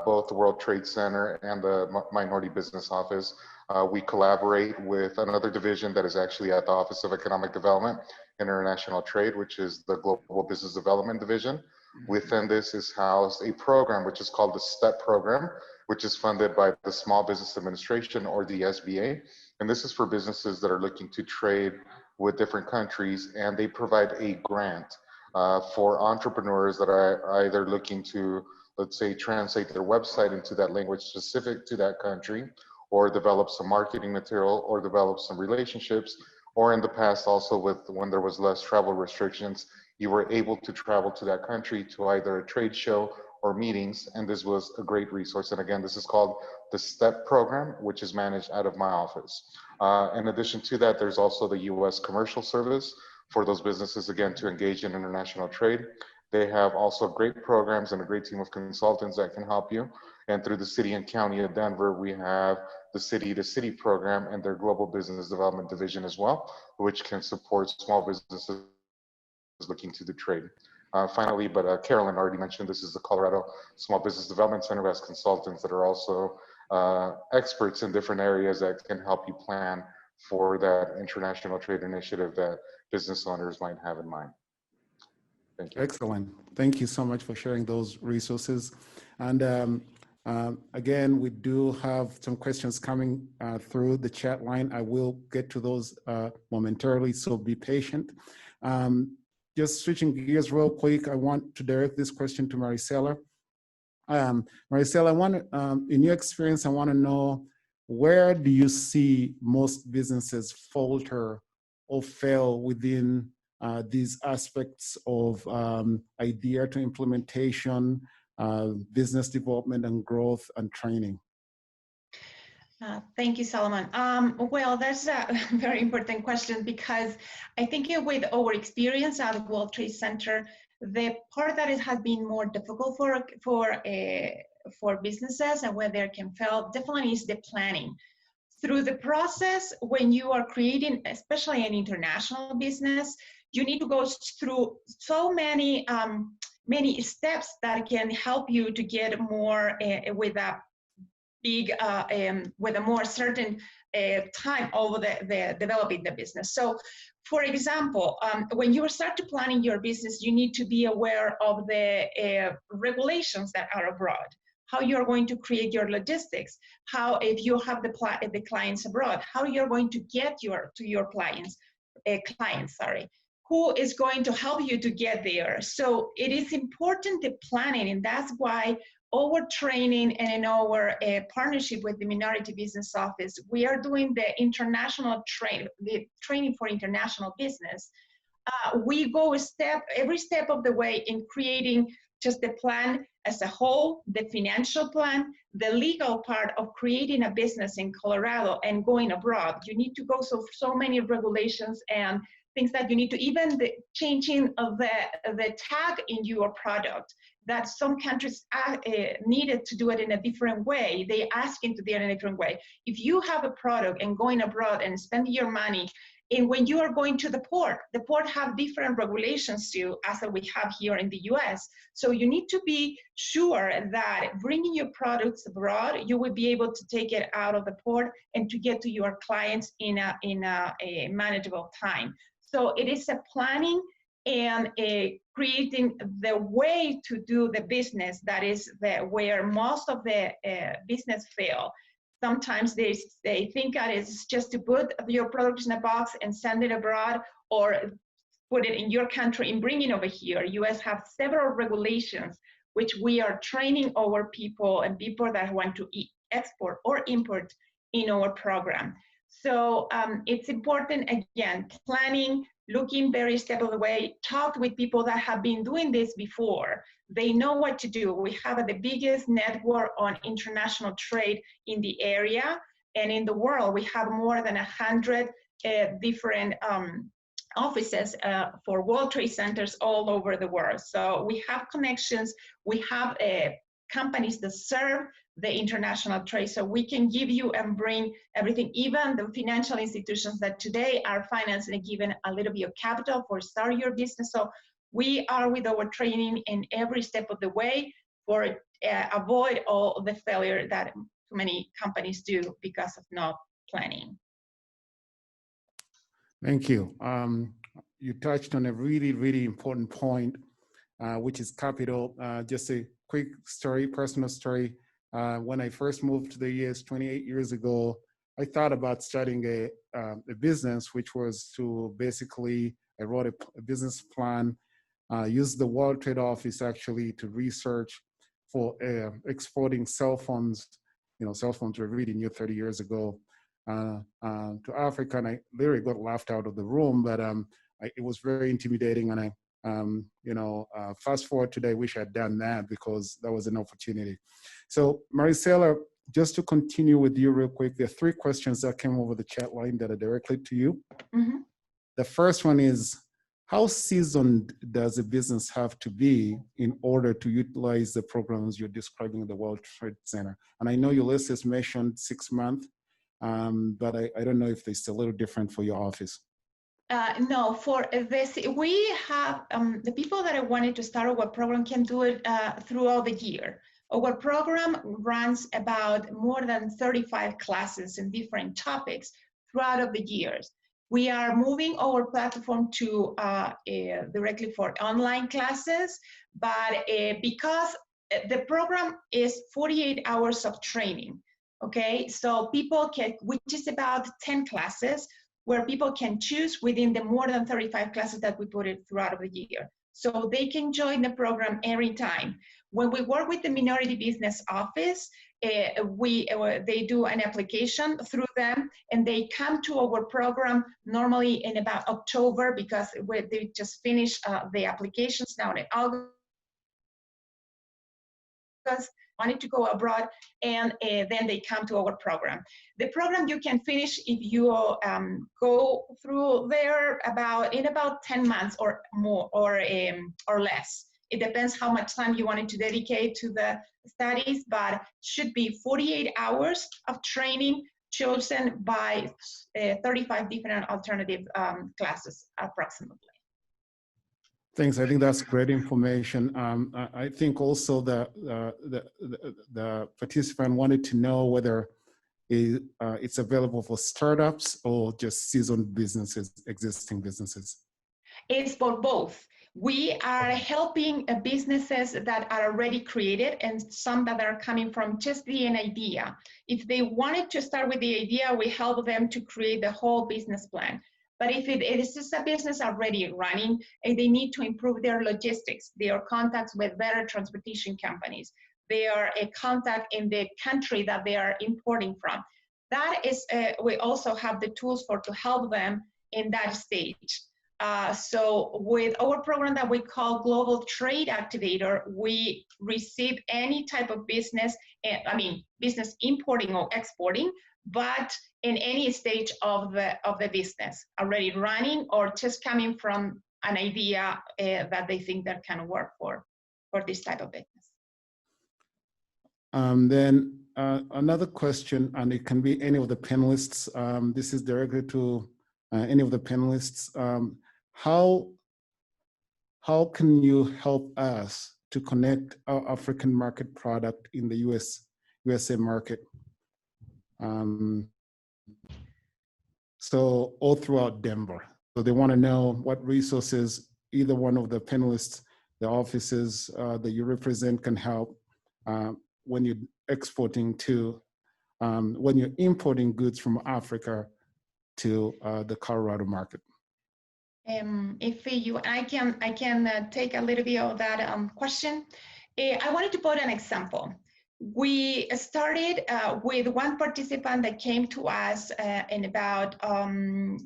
Speaker 5: both the World Trade Center and the Minority Business Office, we collaborate with another division that is actually at the Office of Economic Development and International Trade, which is the Global Business Development Division. Within this is housed a program which is called the STEP program, which is funded by the Small Business Administration, or the SBA. And this is for businesses that are looking to trade with different countries, and they provide a grant for entrepreneurs that are either looking to, let's say, translate their website into that language specific to that country, or develop some marketing material, or develop some relationships, or in the past also when there was less travel restrictions, you were able to travel to that country to either a trade show or meetings, and this was a great resource. And again, this is called the STEP program, which is managed out of my office. In addition to that, there's also the U.S. Commercial Service for those businesses, again, to engage in international trade. They have also great programs and a great team of consultants that can help you. And through the city and county of Denver, we have the City to City program and their Global Business Development Division as well, which can support small businesses looking to do trade. Finally, but Carolyn already mentioned, this is the Colorado Small Business Development Center, as consultants that are also experts in different areas that can help you plan for that international trade initiative that business owners might have in mind. Thank you.
Speaker 4: Excellent. Thank you so much for sharing those resources. And Again, we do have some questions coming through the chat line. I will get to those momentarily, so be patient. Just switching gears real quick, I want to direct this question to Maricela. Maricela, I want to, in your experience, I want to know, where do you see most businesses falter or fail within these aspects of idea to implementation, business development and growth and training?
Speaker 7: Thank you, Solomon. Well, that's a very important question, because I think with our experience at the World Trade Center, the part that has been more difficult for businesses and where they can fail definitely is the planning. Through the process, when you are creating, especially an international business, you need to go through so many many steps that can help you to get more with a more certain time over the developing the business. So, for example, when you start to planning your business, you need to be aware of the regulations that are abroad, how you're going to create your logistics, how, if you have the clients abroad, how you're going to get to your clients, who is going to help you to get there. So it is important, the planning, and that's why our training and in our partnership with the Minority Business Office, we are doing the international training for international business. We go every step of the way in creating just the plan as a whole, the financial plan, the legal part of creating a business in Colorado and going abroad. You need to go so many regulations and things that you need to, even the changing of the tag in your product, that some countries needed to do it in a different way. They asking to do it in a different way. If you have a product and going abroad and spending your money, and when you are going to the port have different regulations too, as we have here in the US. So you need to be sure that bringing your products abroad, you will be able to take it out of the port and to get to your clients in a manageable time. So it is a planning and creating the way to do the business. That is where most of the business fail. Sometimes they think that it's just to put your products in a box and send it abroad, or put it in your country and bring it over here. US have several regulations which we are training our people and people that want to export or import in our program. So it's important, again, planning, looking very step of the way, talk with people that have been doing this before. They know what to do. We have the biggest network on international trade in the area and in the world. We have more than 100 different offices for World Trade Centers all over the world. So we have connections. We have companies that serve the international trade, so we can give you and bring everything, even the financial institutions that today are financing and given a little bit of capital for start your business. So we are with our training in every step of the way for avoid all the failure that many companies do because of not planning.
Speaker 4: Thank you. You touched on a really, really important point, which is capital. Just a quick story, personal story. When I first moved to the US 28 years ago, I thought about starting a business, which was to basically, I wrote a business plan, used the World Trade Office actually to research for exporting cell phones. You know, cell phones were really new 30 years ago to Africa, and I literally got laughed out of the room, but it was very intimidating, and I fast forward today, I wish I'd done that because that was an opportunity. So Maricela, just to continue with you real quick, there are 3 questions that came over the chat line that are directly to you. Mm-hmm. The first one is, how seasoned does a business have to be in order to utilize the programs you're describing at the World Trade Center? And I know your list has mentioned 6 months, but I don't know if it's a little different for your office.
Speaker 7: No, for this, we have the people that are wanting to start our program can do it throughout the year. Our program runs about more than 35 classes in different topics throughout of the years. We are moving our platform to directly for online classes, but because the program is 48 hours of training. Okay, so people can, which is about 10 classes, where people can choose within the more than 35 classes that we put it throughout the year. So they can join the program every time. When we work with the Minority Business Office, they do an application through them, and they come to our program normally in about October, because they just finished the applications now in August. Wanted to go abroad, and then they come to our program. The program you can finish if you go through there in about 10 months or more, or less. It depends how much time you wanted to dedicate to the studies, but should be 48 hours of training chosen by 35 different alternative classes approximately.
Speaker 4: Thanks. I think that's great information. I think also the participant wanted to know whether it's available for startups or just seasoned businesses, existing businesses.
Speaker 7: It's for both. We are helping businesses that are already created and some that are coming from just an idea. If they wanted to start with the idea, we help them to create the whole business plan. But if it is just a business already running and they need to improve their logistics, their contacts with better transportation companies, they are a contact in the country that they are importing from. That is, we also have the tools to help them in that stage. So with our program that we call Global Trade Activator, we receive any type of business, business importing or exporting, but in any stage of the business, already running or just coming from an idea that they think that can work for this type of business.
Speaker 4: Then another question, and it can be any of the panelists. This is directed to any of the panelists. How can you help us to connect our African market product in the USA market? So all throughout Denver. So they want to know what resources either one of the panelists, the offices that you represent can help when you're exporting to, when you're importing goods from Africa to the Colorado market.
Speaker 7: I can take a little bit of that question. I wanted to put an example. We started with one participant that came to us in about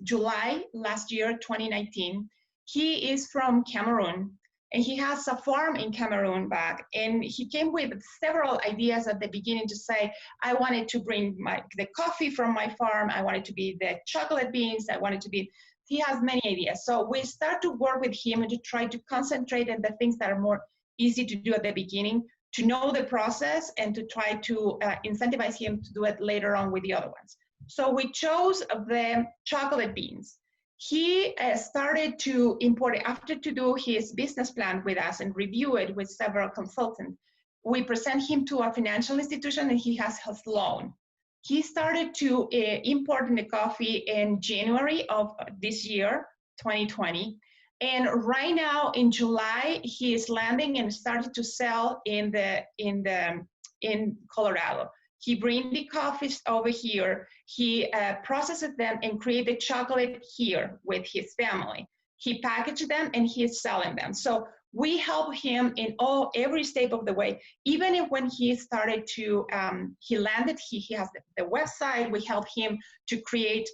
Speaker 7: July last year, 2019. He is from Cameroon, and he has a farm in Cameroon back. And he came with several ideas at the beginning to say, I wanted to bring the coffee from my farm. I wanted to be the chocolate beans. I wanted to be. He has many ideas. So we start to work with him and to try to concentrate on the things that are more easy to do at the beginning, to know the process and to try to incentivize him to do it later on with the other ones. So we chose the chocolate beans. He started to import it after to do his business plan with us and review it with several consultants. We present him to a financial institution and he has his loan. He started to import the coffee in January of this year, 2020. And right now in July, he is landing and started to sell in Colorado. He brings the coffees over here. He processes them and creates the chocolate here with his family. He packaged them and he's selling them. So we help him in every step of the way. Even if when he started to, he landed, he has the website. We help him to create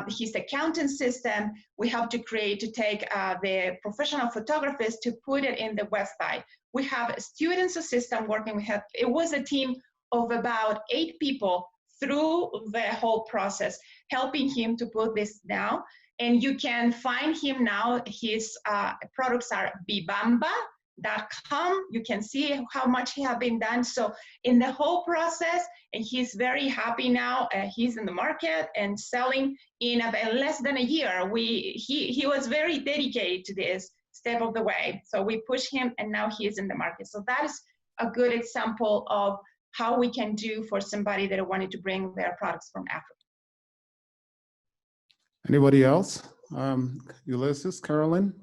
Speaker 7: his accounting system. We help to take the professional photographers to put it in the website. We have a students assistant working. It was a team of about 8 people through the whole process, helping him to put this down. And you can find him now. His products are bibamba.com. You can see how much he has been done. So in the whole process, and he's very happy now. He's in the market and selling in less than a year. He was very dedicated to this step of the way. So we push him and now he is in the market. So that is a good example of how we can do for somebody that wanted to bring their products from Africa.
Speaker 4: Anybody else? Ulysses, Carolyn?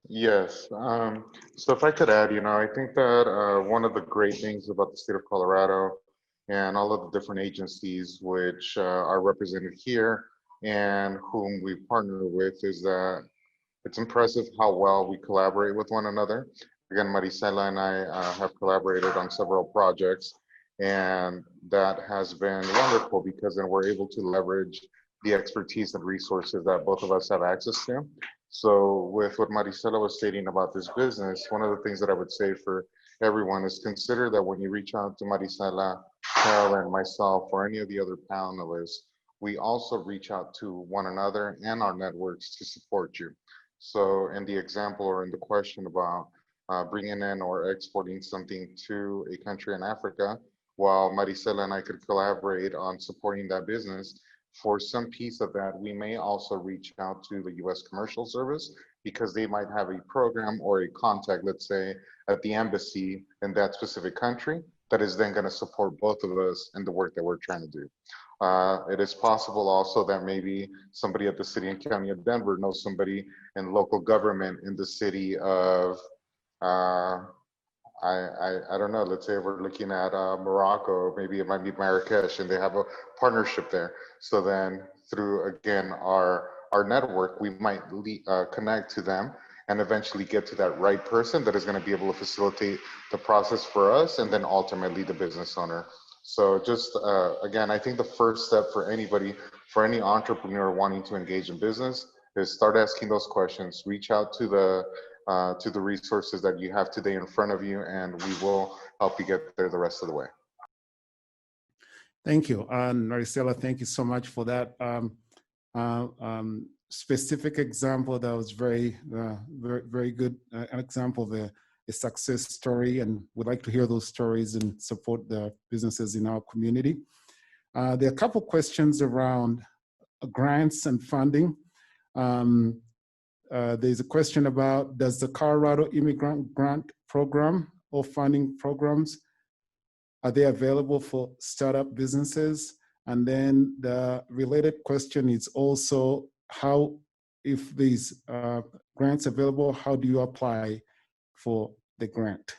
Speaker 5: Yes. So if I could add, I think that one of the great things about the state of Colorado and all of the different agencies which are represented here and whom we partner with is that it's impressive how well we collaborate with one another. Again, Maricela and I have collaborated on several projects, and that has been wonderful because then we're able to leverage the expertise and resources that both of us have access to. So, with what Maricela was stating about this business, one of the things that I would say for everyone is consider that when you reach out to Maricela, Carol, and myself, or any of the other panelists, we also reach out to one another and our networks to support you. So in the example or in the question about bringing in or exporting something to a country in Africa, while Maricela and I could collaborate on supporting that business, for some piece of that, we may also reach out to the US Commercial Service because they might have a program or a contact, let's say, at the embassy in that specific country that is then going to support both of us in the work that we're trying to do. It is possible also that maybe somebody at the city and county of Denver knows somebody in local government in the city of, I don't know, let's say we're looking at Morocco, maybe it might be Marrakesh, and they have a partnership there. So then through, again, our network, we might connect to them and eventually get to that right person that is going to be able to facilitate the process for us and then ultimately the business owner. So just, again, I think the first step for anybody, for any entrepreneur wanting to engage in business is start asking those questions, reach out to the resources that you have today in front of you, and we will help you get there the rest of the way.
Speaker 4: Thank you. Maricela, thank you so much for that specific example. That was very good, an example of a success story, and we'd like to hear those stories and support the businesses in our community. There are a couple questions around grants and funding. There's a question about, does the Colorado Immigrant Grant Program or funding programs, are they available for startup businesses? And then the related question is also, how, if these grants available, how do you apply for the grant?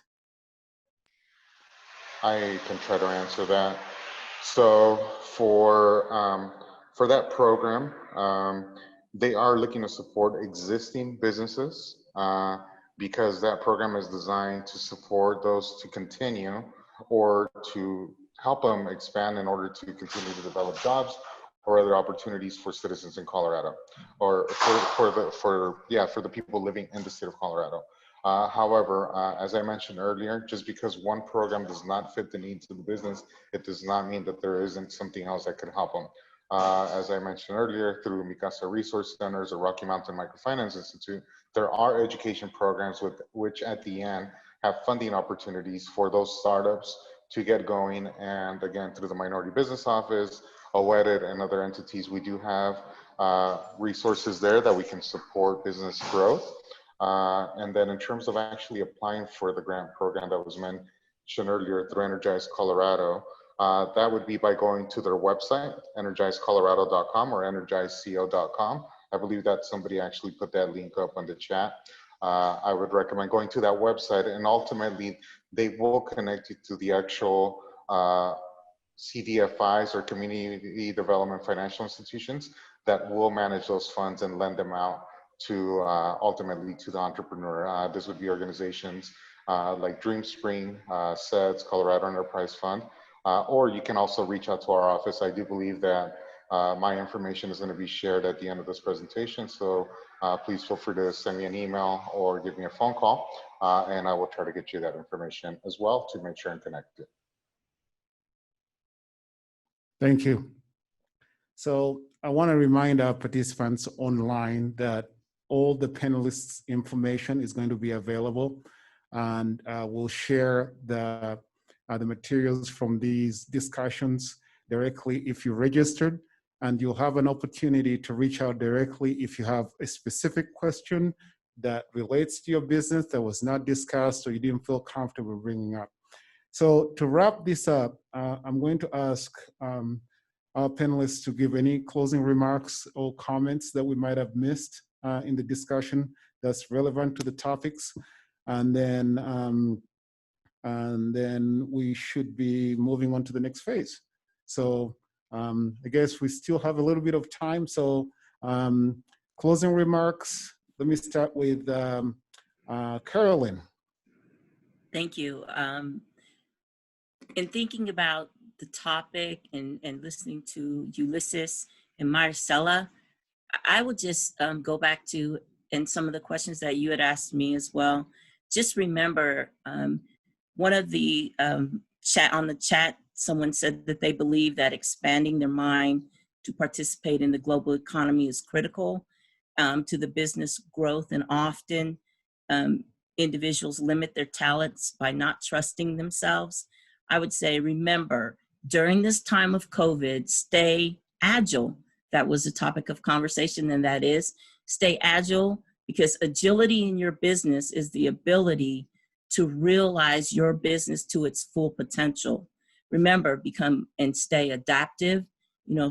Speaker 5: I can try to answer that. So for that program, they are looking to support existing businesses because that program is designed to support those to continue or to help them expand in order to continue to develop jobs or other opportunities for citizens in Colorado, or for the people living in the state of Colorado. However, as I mentioned earlier, just because one program does not fit the needs of the business, it does not mean that there isn't something else that could help them. As I mentioned earlier, through Mikasa Resource Centers or Rocky Mountain Microfinance Institute, there are education programs which at the end have funding opportunities for those startups to get going. And again, through the Minority Business Office, OEDIT, and other entities, we do have resources there that we can support business growth. And then in terms of actually applying for the grant program that was mentioned earlier through Energize Colorado, that would be by going to their website, energizecolorado.com or energizeco.com. I believe that somebody actually put that link up on the chat. I would recommend going to that website, and ultimately they will connect you to the actual CDFIs or community development financial institutions that will manage those funds and lend them out to ultimately to the entrepreneur. This would be organizations like DreamSpring, SEDS, Colorado Enterprise Fund, or you can also reach out to our office. I do believe that my information is going to be shared at the end of this presentation, so please feel free to send me an email or give me a phone call, and I will try to get you that information as well to make sure I'm connected.
Speaker 4: Thank you. So I want to remind our participants online that all the panelists' information is going to be available, and we'll share the materials from these discussions directly if you registered, and you'll have an opportunity to reach out directly if you have a specific question that relates to your business that was not discussed or you didn't feel comfortable bringing up. So to wrap this up, I'm going to ask our panelists to give any closing remarks or comments that we might have missed in the discussion that's relevant to the topics. And then we should be moving on to the next phase. So I guess we still have a little bit of time. So closing remarks, let me start with Carolyn.
Speaker 6: Thank you. In thinking about the topic and listening to Ulysses and Marcella, I would just go back to, and some of the questions that you had asked me as well. Just remember, one of the on the chat, someone said that they believe that expanding their mind to participate in the global economy is critical to the business growth, and often individuals limit their talents by not trusting themselves. I would say, remember, during this time of COVID, stay agile. That was a topic of conversation, and that is stay agile, because agility in your business is the ability to realize your business to its full potential. Remember, become and stay adaptive,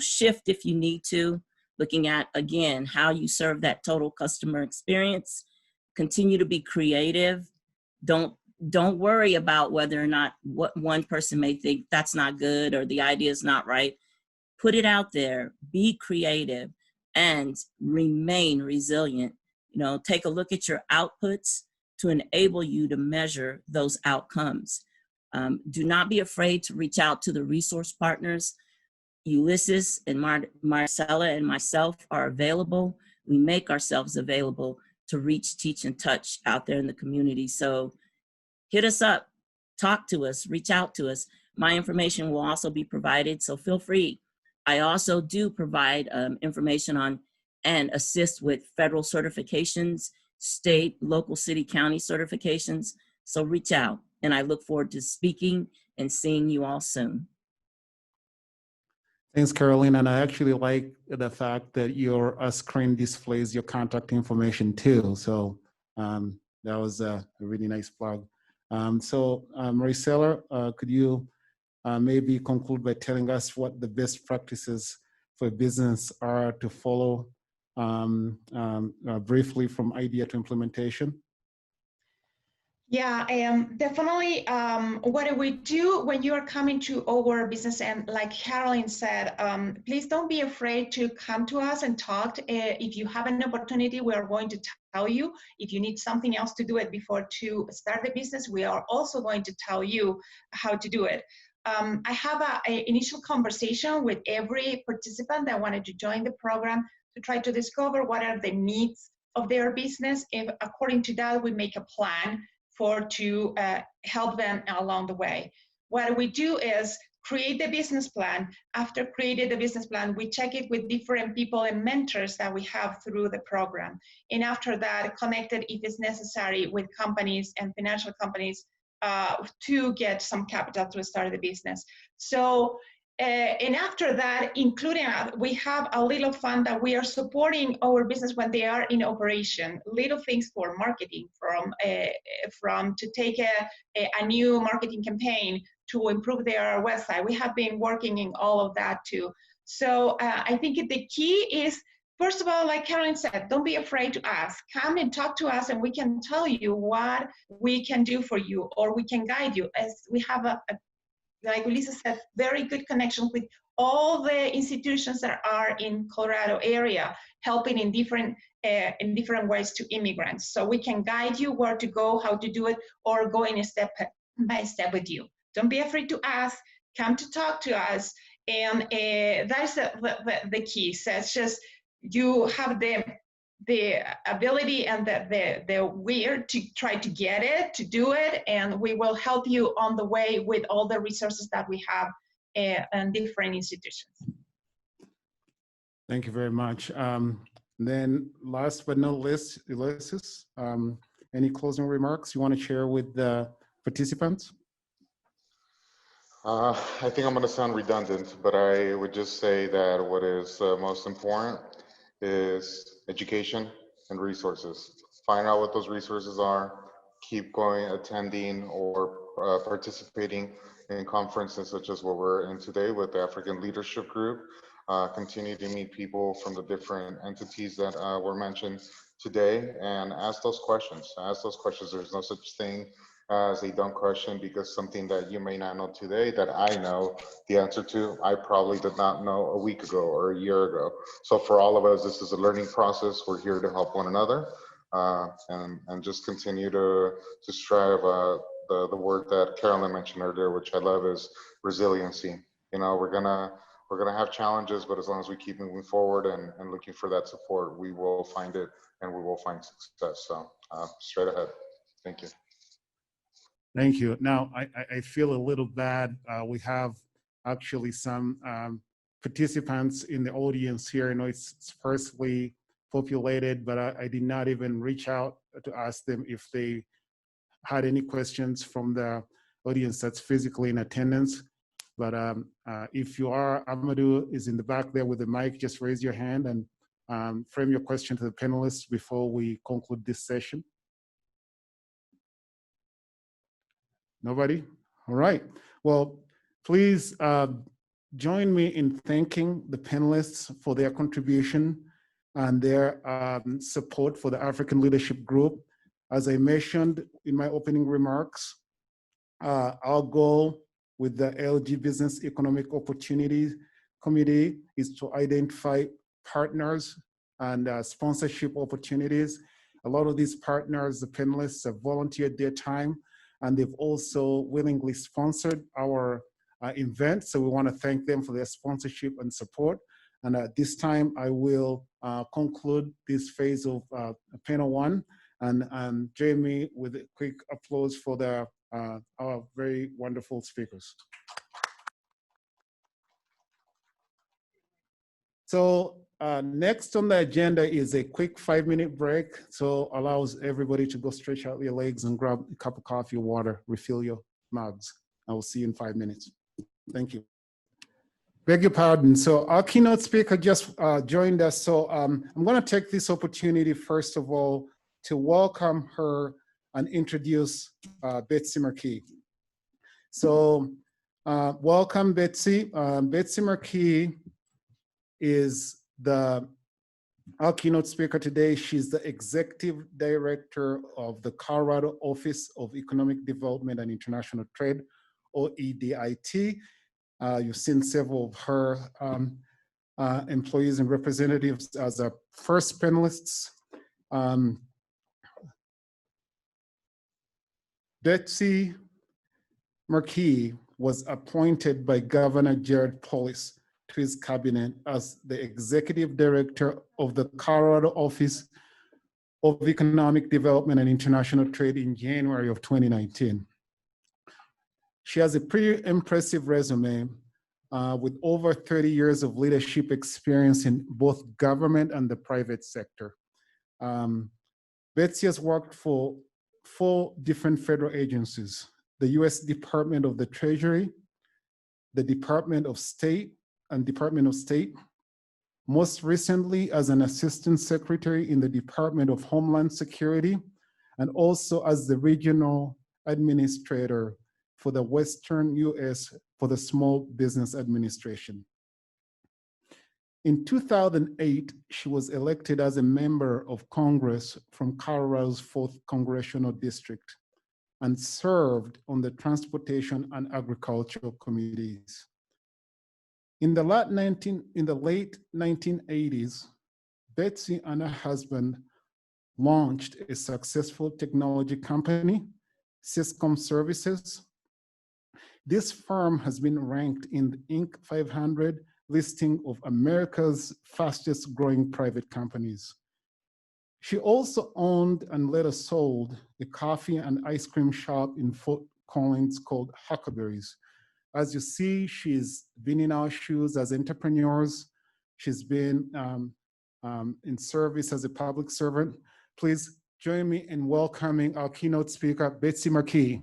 Speaker 6: shift if you need to, looking at, again, how you serve that total customer experience. Continue to be creative. Don't worry about whether or not what one person may think that's not good or the idea is not right. Put it out there, be creative, and remain resilient. Take a look at your outputs to enable you to measure those outcomes. Do not be afraid to reach out to the resource partners. Ulysses and Marcella and myself are available. We make ourselves available to reach, teach, and touch out there in the community. So hit us up, talk to us, reach out to us. My information will also be provided, so feel free. I also do provide information on and assist with federal certifications, state, local, city, county certifications. So reach out, and I look forward to speaking and seeing you all soon.
Speaker 4: Thanks, Caroline. And I actually like the fact that your screen displays your contact information too. So that was a really nice plug. Maricela, could you maybe conclude by telling us what the best practices for business are to follow briefly from idea to implementation?
Speaker 7: Yeah, definitely. What do we do when you are coming to our business? And like Caroline said, please don't be afraid to come to us and talk. If you have an opportunity, we are going to tell you. If you need something else to do it before to start the business, we are also going to tell you how to do it. I have an initial conversation with every participant that wanted to join the program to try to discover what are the needs of their business. If according to that, we make a plan to help them along the way. What we do is create the business plan. After creating the business plan, we check it with different people and mentors that we have through the program. And after that, connected if it's necessary with companies and financial companies to get some capital to start the business. So, and after that, including we have a little fund that we are supporting our business when they are in operation. Little things for marketing, from to take a new marketing campaign to improve their website. We have been working in all of that too. So I think the key is, first of all, like Caroline said, don't be afraid to ask. Come and talk to us, and we can tell you what we can do for you, or we can guide you. As we have like Lisa said, very good connection with all the institutions that are in Colorado area, helping in different ways to immigrants. So we can guide you where to go, how to do it, or go in a step by step with you. Don't be afraid to ask. Come to talk to us, and that's the key. So it's just you have the ability and the will to try to get it, to do it, and we will help you on the way with all the resources that we have in different institutions.
Speaker 4: Thank you very much. Then last but not least, Ulysses, any closing remarks you want to share with the participants?
Speaker 5: I think I'm going to sound redundant, but I would just say that what is most important is education and resources. Find out what those resources are, keep going, attending or participating in conferences such as what we're in today with the African Leadership Group. Continue to meet people from the different entities that were mentioned, today and ask those questions. Ask those questions. There's no such thing as a dumb question, because something that you may not know today that I know the answer to, I probably did not know a week ago or a year ago. So for all of us, this is a learning process. We're here to help one another, and just continue to strive. The word that Carolyn mentioned earlier, which I love, is resiliency. You know, we're gonna have challenges, but as long as we keep moving forward and looking for that support, we will find it and we will find success. So straight ahead. Thank you.
Speaker 4: Thank you. Now, I feel a little bad. We have actually some participants in the audience here. I know it's sparsely populated, but I did not even reach out to ask them if they had any questions from the audience that's physically in attendance. But if you are, Amadou is in the back there with the mic. Just raise your hand and frame your question to the panelists before we conclude this session. Nobody? All right. Well, please join me in thanking the panelists for their contribution and their support for the African Leadership Group. As I mentioned in my opening remarks, our goal with the ALG Business Economic Opportunities Committee is to identify partners and sponsorship opportunities. A lot of these partners, the panelists, have volunteered their time, and they've also willingly sponsored our event. So we want to thank them for their sponsorship and support. And at this time, I will conclude this phase of panel one, and join me with a quick applause for our very wonderful speakers. So next on the agenda is a quick 5-minute break. So allows everybody to go stretch out their legs and grab a cup of coffee or water, refill your mugs. I will see you in 5 minutes. Thank you. Beg your pardon. So our keynote speaker just joined us. So I'm going to take this opportunity, first of all, to welcome her and introduce Betsy Marquis. So welcome, Betsy. Betsy Marquis is our keynote speaker today. She's the Executive Director of the Colorado Office of Economic Development and International Trade, or EDIT. You've seen several of her employees and representatives as our first panelists. Betsy Marquis was appointed by Governor Jared Polis to his cabinet as the Executive Director of the Colorado Office of Economic Development and International Trade in January of 2019. She has a pretty impressive resume with over 30 years of leadership experience in both government and the private sector. Betsy has worked for 4 different federal agencies: the US Department of the Treasury, the Department of State, and Department of State. Most recently as an Assistant Secretary in the Department of Homeland Security, and also as the Regional Administrator for the Western US for the Small Business Administration. In 2008, she was elected as a member of Congress from Colorado's 4th Congressional District and served on the Transportation and Agricultural Committees. In the late 1980s, Betsy and her husband launched a successful technology company, Syscom Services. This firm has been ranked in the Inc. 500 listing of America's fastest growing private companies. She also owned and later sold a coffee and ice cream shop in Fort Collins called Huckleberries. As you see, she's been in our shoes as entrepreneurs. She's been in service as a public servant. Please join me in welcoming our keynote speaker, Betsy Marquis.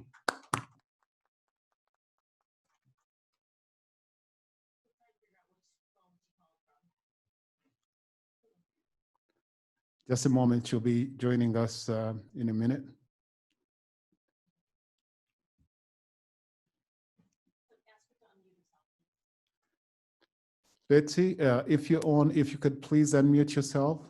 Speaker 4: Just a moment, she'll be joining us in a minute. Betsy, if you could please unmute yourself.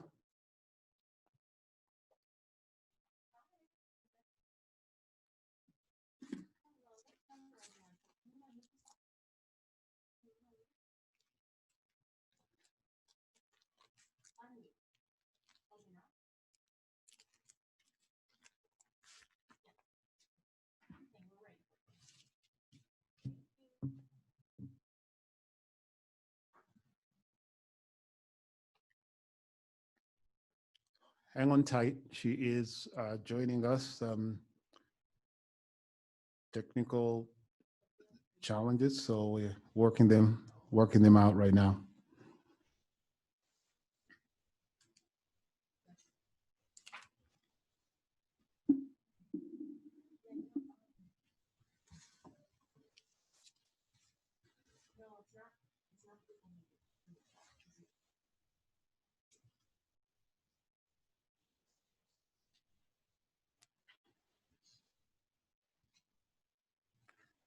Speaker 4: hang on tight. She is joining us. Technical challenges, so we're working them out right now.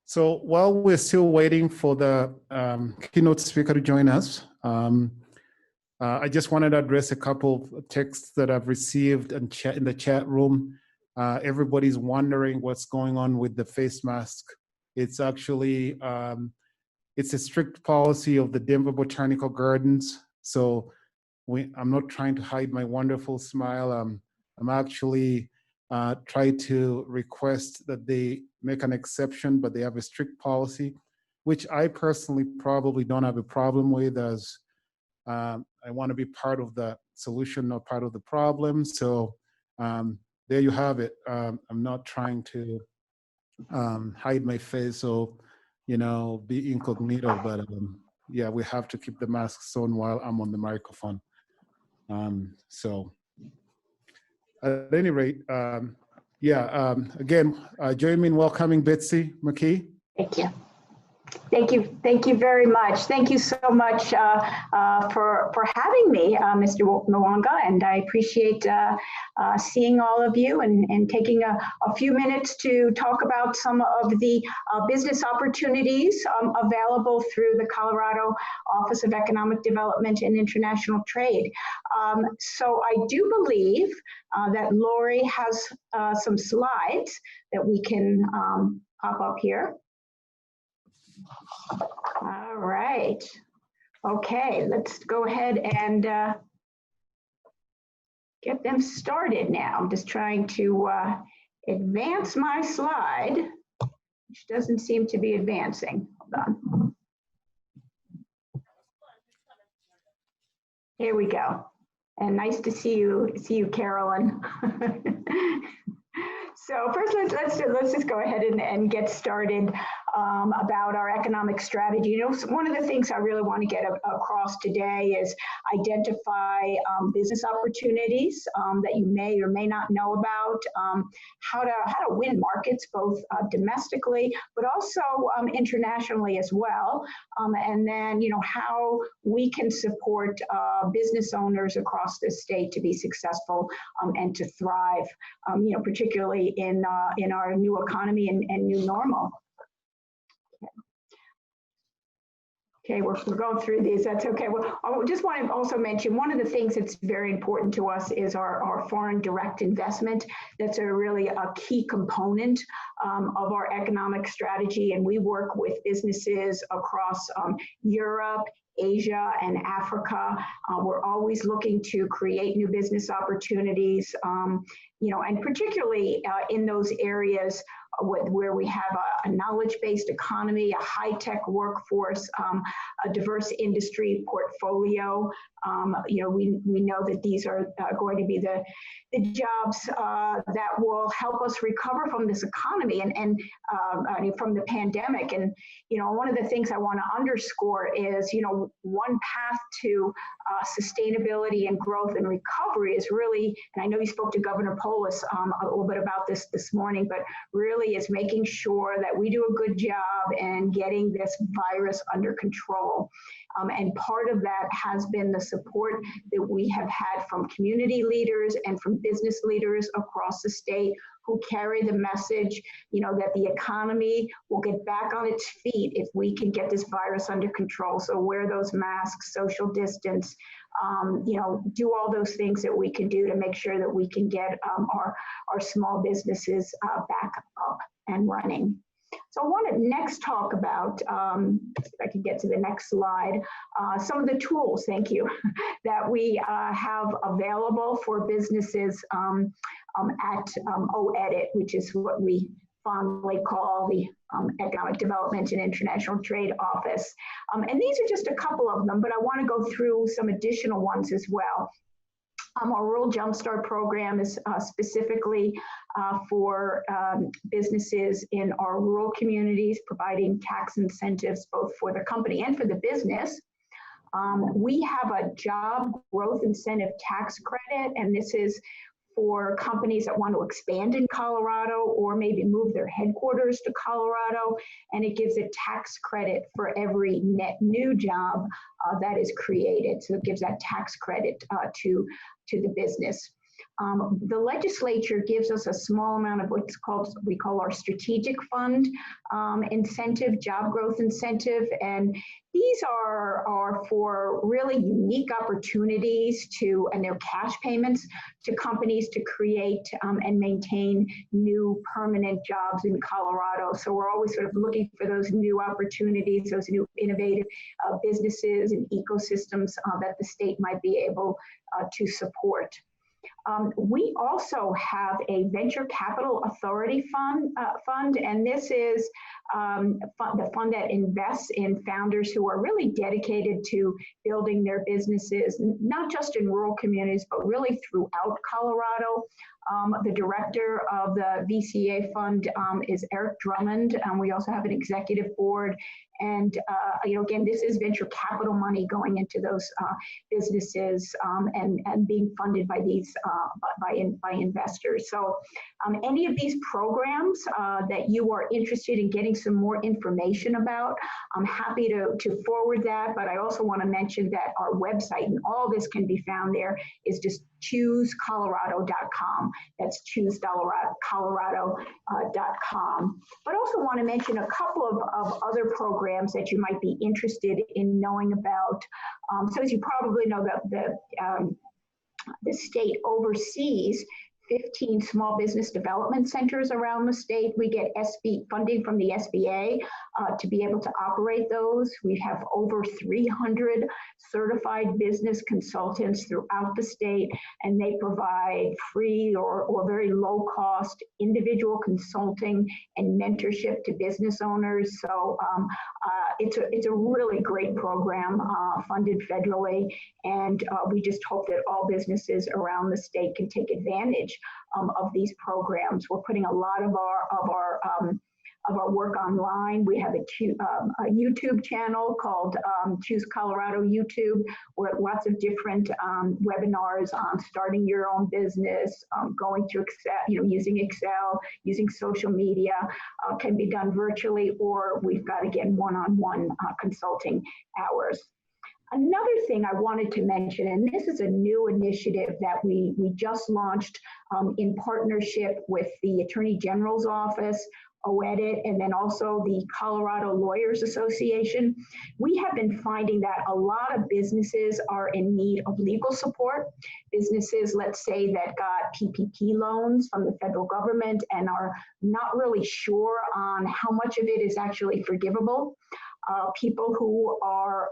Speaker 4: So while we're still waiting for the keynote speaker to join us, I just wanted to address a couple of texts that I've received in the chat room. Everybody's wondering what's going on with the face mask. It's actually, it's a strict policy of the Denver Botanical Gardens. So I'm not trying to hide my wonderful smile. I'm actually trying to request that they make an exception, but they have a strict policy, which I personally probably don't have a problem with, as I want to be part of the solution, not part of the problem. So there you have it. I'm not trying to hide my face or, be incognito, but yeah, we have to keep the masks on while I'm on the microphone. So at any rate, again, join me in welcoming Betsy McKee.
Speaker 8: Thank you. Thank you very much. Thank you so much for having me, Mr. Mwanga, and I appreciate seeing all of you and taking a few minutes to talk about some of the business opportunities available through the Colorado Office of Economic Development and International Trade. So I do believe that Lori has some slides that we can pop up here. All right. Okay, let's go ahead and get them started now. I'm just trying to advance my slide, which doesn't seem to be advancing. Hold on. Here we go. And nice to see you, Carolyn. So first, let's just go ahead and get started about our economic strategy. One of the things I really want to get across today is identify business opportunities that you may or may not know about, how to win markets both domestically but also internationally as well, and then how we can support business owners across the state to be successful and to thrive, particularly in our new economy and new normal. Okay, we're going through these. That's okay. Well, I just want to also mention one of the things that's very important to us is our foreign direct investment. That's really a key component of our economic strategy, and we work with businesses across Europe, Asia, and Africa. We're always looking to create new business opportunities, and particularly in those areas where we have a knowledge-based economy, a high-tech workforce, a diverse industry portfolio. We know that these are going to be the jobs that will help us recover from this economy and from the pandemic. And one of the things I want to underscore is one path to sustainability and growth and recovery is really, and I know you spoke to Governor Polis a little bit about this morning, but really is making sure that we do a good job in getting this virus under control. And part of that has been the support that we have had from community leaders and from business leaders across the state who carry the message, that the economy will get back on its feet if we can get this virus under control. So wear those masks, social distance, do all those things that we can do to make sure that we can get our small businesses back up and running. So I want to next talk about, if I can get to the next slide, some of the tools, thank you, that we have available for businesses at OEDIT, which is what we fondly call the Economic Development and International Trade Office. And these are just a couple of them, but I want to go through some additional ones as well. Our Rural Jumpstart program is specifically for businesses in our rural communities, providing tax incentives both for the company and for the business. We have a job growth incentive tax credit, and this is for companies that want to expand in Colorado or maybe move their headquarters to Colorado, and it gives a tax credit for every net new job that is created. So it gives that tax credit to the business. The legislature gives us a small amount of what's called, we call our strategic fund incentive, job growth incentive, and these are for really unique opportunities to, and they're cash payments to companies to create and maintain new permanent jobs in Colorado. So we're always sort of looking for those new opportunities, those new innovative businesses and ecosystems that the state might be able to support. We also have a venture capital authority fund, and this is the fund that invests in founders who are really dedicated to building their businesses, not just in rural communities, but really throughout Colorado. The director of the VCA fund is Eric Drummond. We also have an executive board. And again, this is venture capital money going into those businesses and being funded by these by investors. So any of these programs that you are interested in getting some more information about, I'm happy to forward that. But I also want to mention that our website, and all this can be found there, is just choosecolorado.com. That's choosecolorado.com. But also want to mention a couple of other programs that you might be interested in knowing about. So as you probably know, the state oversees 15 small business development centers around the state. We get funding from the SBA to be able to operate those. We have over 300 certified business consultants throughout the state, and they provide free or very low cost individual consulting and mentorship to business owners. So it's a really great program funded federally, and we just hope that all businesses around the state can take advantage of these programs. We're putting a lot of our work online. We have a YouTube channel called Choose Colorado YouTube, where lots of different webinars on starting your own business, going to Excel, using Excel, using social media can be done virtually, or we've got, again, one-on-one consulting hours. Another thing I wanted to mention, and this is a new initiative that we just launched in partnership with the Attorney General's Office, OEDIT, and then also the Colorado Lawyers Association. We have been finding that a lot of businesses are in need of legal support. Businesses, let's say, that got PPP loans from the federal government and are not really sure on how much of it is actually forgivable. People who are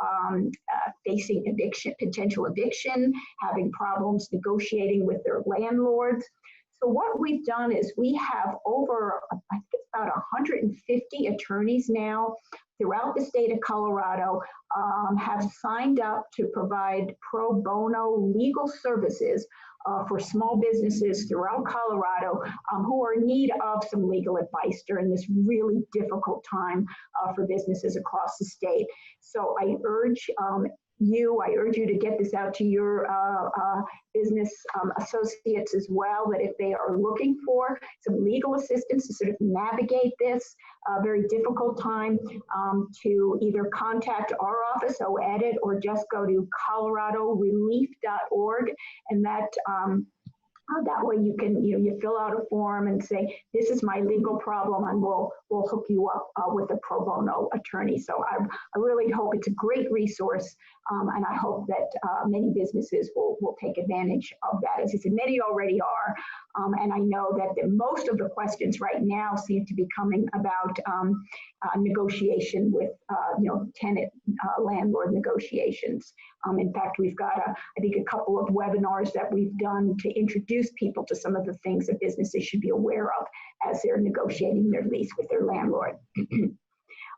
Speaker 8: facing eviction, potential eviction, having problems negotiating with their landlords. So what we've done is we have over, I think it's about 150 attorneys now throughout the state of Colorado have signed up to provide pro bono legal services for small businesses throughout Colorado who are in need of some legal advice during this really difficult time for businesses across the state. So I urge you to get this out to your business associates as well, that if they are looking for some legal assistance to sort of navigate this very difficult time, to either contact our office, OEDIT, or just go to coloradorelief.org, and that way you can, you fill out a form and say, this is my legal problem, and we'll hook you up with a pro bono attorney. So I really hope it's a great resource, and I hope that many businesses will take advantage of that. As I said, many already are, and I know that most of the questions right now seem to be coming about negotiation with, tenant landlord negotiations. In fact, we've got I think a couple of webinars that we've done to introduce people to some of the things that businesses should be aware of as they're negotiating their lease with their landlord.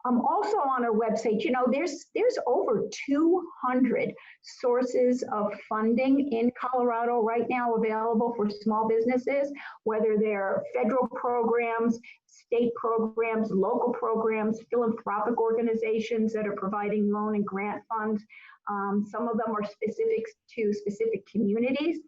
Speaker 8: Also on our website, you know, there's over 200 sources of funding in Colorado right now available for small businesses, whether they're federal programs, state programs, local programs, philanthropic organizations that are providing loan and grant funds. Some of them are specific to specific communities.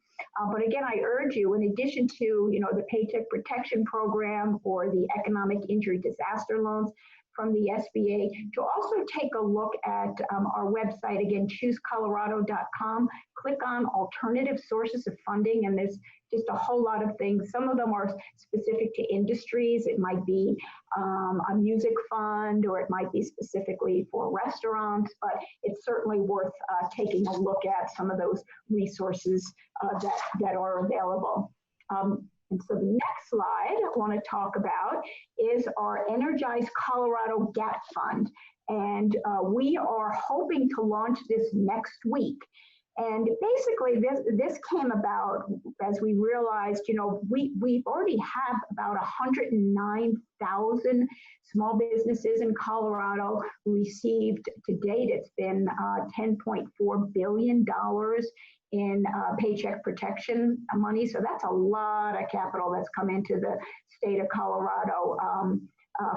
Speaker 8: But again, I urge you, in addition to, you know, the Paycheck Protection Program or the Economic Injury Disaster Loans from the SBA, to also take a look at our website, again, choosecolorado.com. Click on alternative sources of funding, and there's just a whole lot of things. Some of them are specific to industries. It might be a music fund, or it might be specifically for restaurants, but it's certainly worth taking a look at some of those resources that are available. And so the next slide I want to talk about is our Energize Colorado Gap Fund. And we are hoping to launch this next week. And basically this came about as we realized, you know, we already have about 109,000 small businesses in Colorado received to date. It's been $10.4 billion in paycheck protection money. So that's a lot of capital that's come into the state of Colorado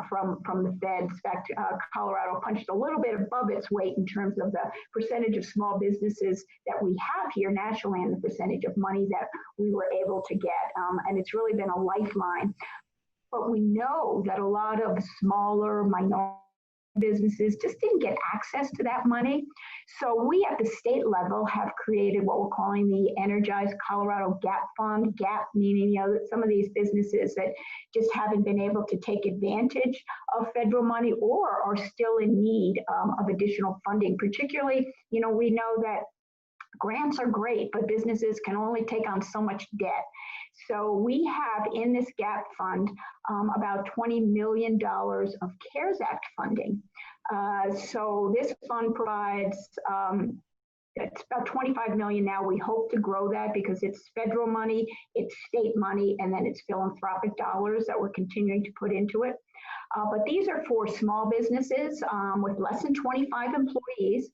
Speaker 8: from the feds. In fact, Colorado punched a little bit above its weight in terms of the percentage of small businesses that we have here nationally and the percentage of money that we were able to get. And it's really been a lifeline. But we know that a lot of smaller minority businesses just didn't get access to that money. So we at the state level have created what we're calling the Energize Colorado Gap Fund. Gap meaning, you know, that some of these businesses that just haven't been able to take advantage of federal money or are still in need of additional funding. Particularly, you know, we know that grants are great, but businesses can only take on so much debt. So we have in this GAP fund about $20 million of CARES Act funding. So this fund provides, it's about 25 million now. We hope to grow that because it's federal money, it's state money, and then it's philanthropic dollars that we're continuing to put into it. But these are for small businesses with less than 25 employees.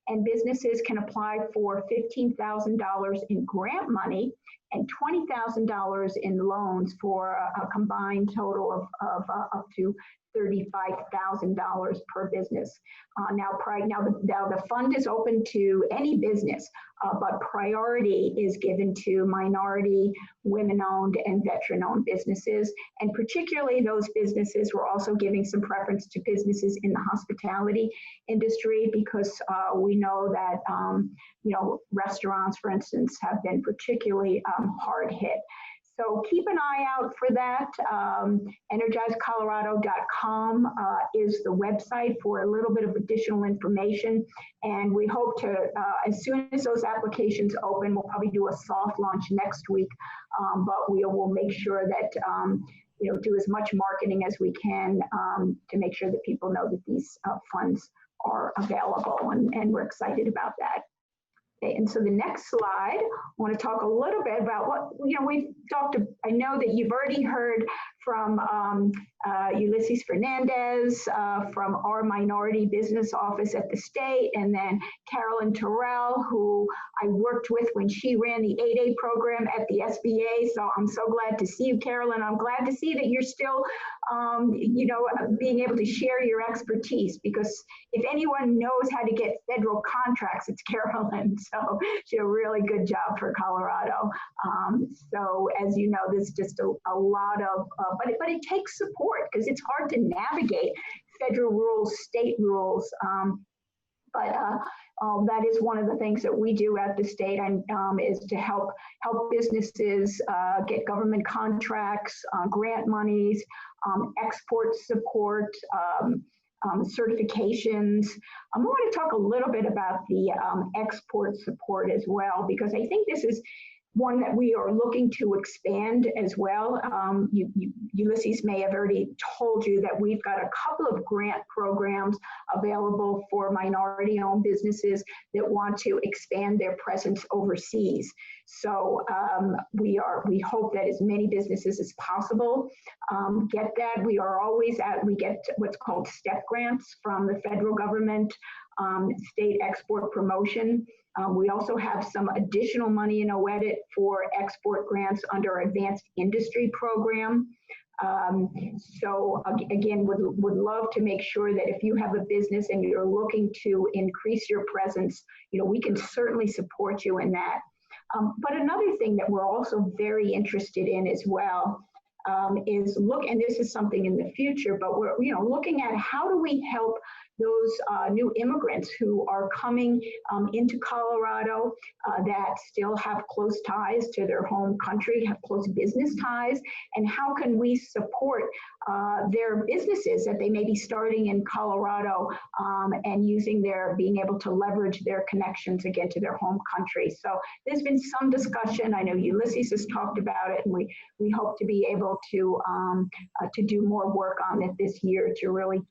Speaker 8: And businesses can apply for $15,000 in grant money and $20,000 in loans for a combined total of up to $35,000 per business. Now the fund is open to any business, but priority is given to minority, women-owned, and veteran-owned businesses. And particularly those businesses, we're also giving some preference to businesses in the hospitality industry because we know that you know, restaurants, for instance, have been particularly hard hit. So keep an eye out for that. EnergizeColorado.com is the website for a little bit of additional information. And we hope to, as soon as those applications open, we'll probably do a soft launch next week. But we will make sure that, you know, do as much marketing as we can to make sure that people know that these funds are available. And we're excited about that. Okay, and so the next slide, I want to talk a little bit about what, you know, we've talked to, I know that you've already heard from Ulysses Fernandez from our minority business office at the state, and then Carolyn Terrell, who I worked with when she ran the 8A program at the SBA. So I'm so glad to see you, Carolyn. I'm glad to see that you're still, you know, being able to share your expertise, because if anyone knows how to get federal contracts, it's Carolyn. So she did a really good job for Colorado. So as you know, there's just a lot of, but it takes support because it's hard to navigate federal rules, state rules. That is one of the things that we do at the state, and is to help businesses get government contracts, grant monies, export support, certifications. I want to talk a little bit about the export support as well, because I think this is one that we are looking to expand as well. Ulysses may have already told you that we've got a couple of grant programs available for minority-owned businesses that want to expand their presence overseas. So we hope that as many businesses as possible get that. We get what's called STEP grants from the federal government, state export promotion. We also have some additional money in OEDIT for export grants under our advanced industry program. So again, would love to make sure that if you have a business and you're looking to increase your presence, we can certainly support you in that. But another thing that we're also very interested in as well is and this is something in the future, but we're looking at how do we help those new immigrants who are coming into Colorado that still have close ties to their home country, have close business ties, and how can we support their businesses that they may be starting in Colorado and being able to leverage their connections again to their home country. So there's been some discussion. I know Ulysses has talked about it, and we hope to be able to do more work on it this year to really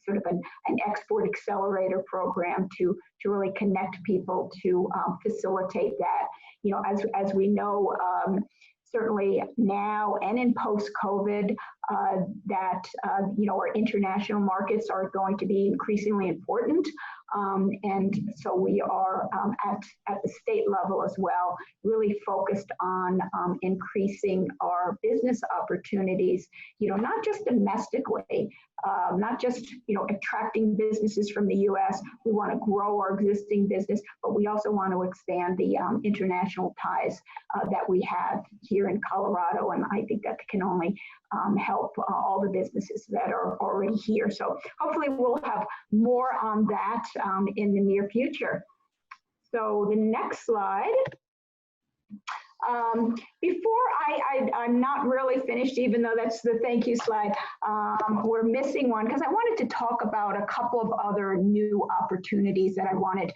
Speaker 8: sort of an export accelerator program to really connect people to facilitate that. As we know, certainly now and in post-COVID, that our international markets are going to be increasingly important. And so we are at the state level as well, really focused on increasing our business opportunities, not just domestically, not just, attracting businesses from the US. We want to grow our existing business, but we also want to expand the international ties that we have here in Colorado. And I think that can only help all the businesses that are already here. So hopefully we'll have more on that in the near future. So the next slide. Before I'm not really finished, even though that's the thank you slide, we're missing one because I wanted to talk about a couple of other new opportunities that I wanted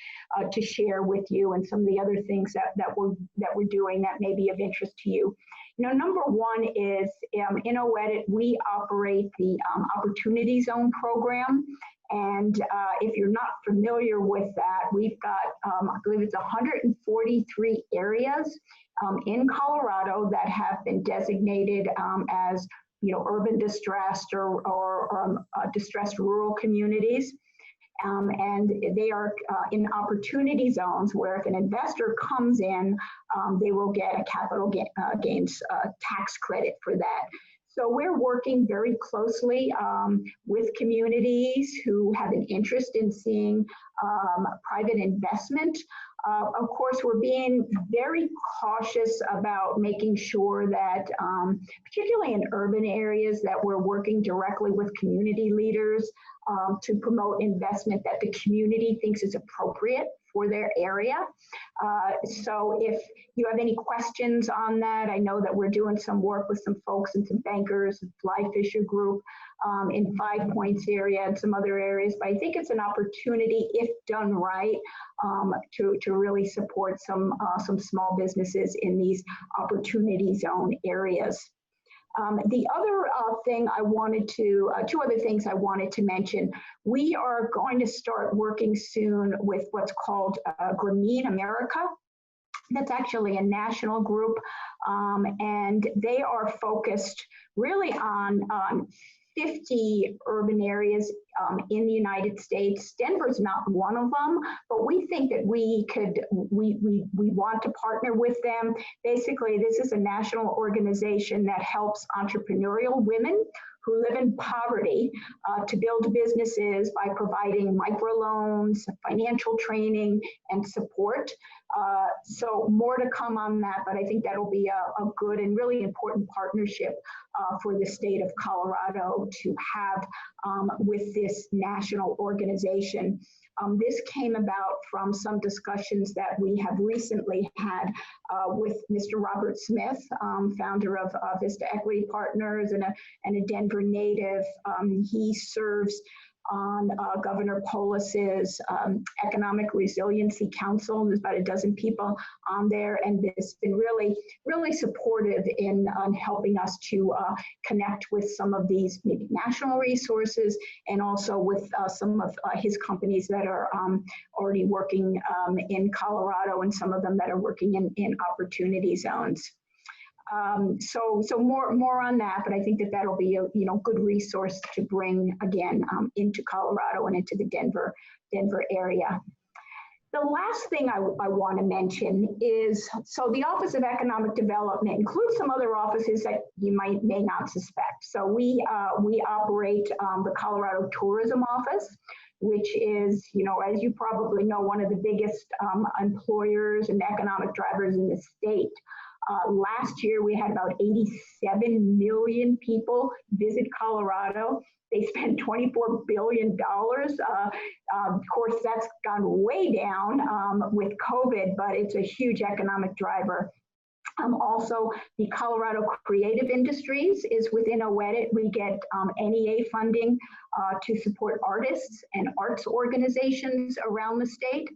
Speaker 8: to share with you, and some of the other things that we're doing that may be of interest to you. Number one is in OEDIT, we operate the Opportunity Zone program. And if you're not familiar with that, we've got, I believe it's 143 areas in Colorado that have been designated as, urban distressed or distressed rural communities. And they are in opportunity zones where if an investor comes in, they will get a capital gains tax credit for that. So we're working very closely with communities who have an interest in seeing private investment. Of course, we're being very cautious about making sure that, particularly in urban areas, that we're working directly with community leaders to promote investment that the community thinks is appropriate for their area. So if you have any questions on that, I know that we're doing some work with some folks and some bankers, Fly Fisher Group in 5 Points area and some other areas, but I think it's an opportunity, if done right, to really support some small businesses in these opportunity zone areas. The other thing I wanted to, two other things I wanted to mention. We are going to start working soon with what's called Grameen America. That's actually a national group, and they are focused really on 50 urban areas in the United States. Denver's not one of them, but we think that we want to partner with them. Basically, this is a national organization that helps entrepreneurial women who live in poverty to build businesses by providing microloans, financial training, and support. So more to come on that, but I think that'll be a good and really important partnership for the state of Colorado to have with this national organization. This came about from some discussions that we have recently had with Mr. Robert Smith, founder of Vista Equity Partners and a Denver native. He serves on Governor Polis's Economic Resiliency Council. There's about a dozen people on there, and it's been really, really supportive in helping us to connect with some of these maybe national resources, and also with some of his companies that are already working in Colorado, and some of them that are working in opportunity zones. So more on that, but I think that that'll be a good resource to bring again into Colorado and into the Denver area. The last thing I want to mention is, so the Office of Economic Development includes some other offices that you may not suspect. So we operate the Colorado Tourism Office, which is, as you probably know, one of the biggest employers and economic drivers in the state. Last year, we had about 87 million people visit Colorado. They spent $24 billion. Of course, that's gone way down with COVID, but it's a huge economic driver. Also, the Colorado Creative Industries is within OEDIT. We get NEA funding to support artists and arts organizations around the state.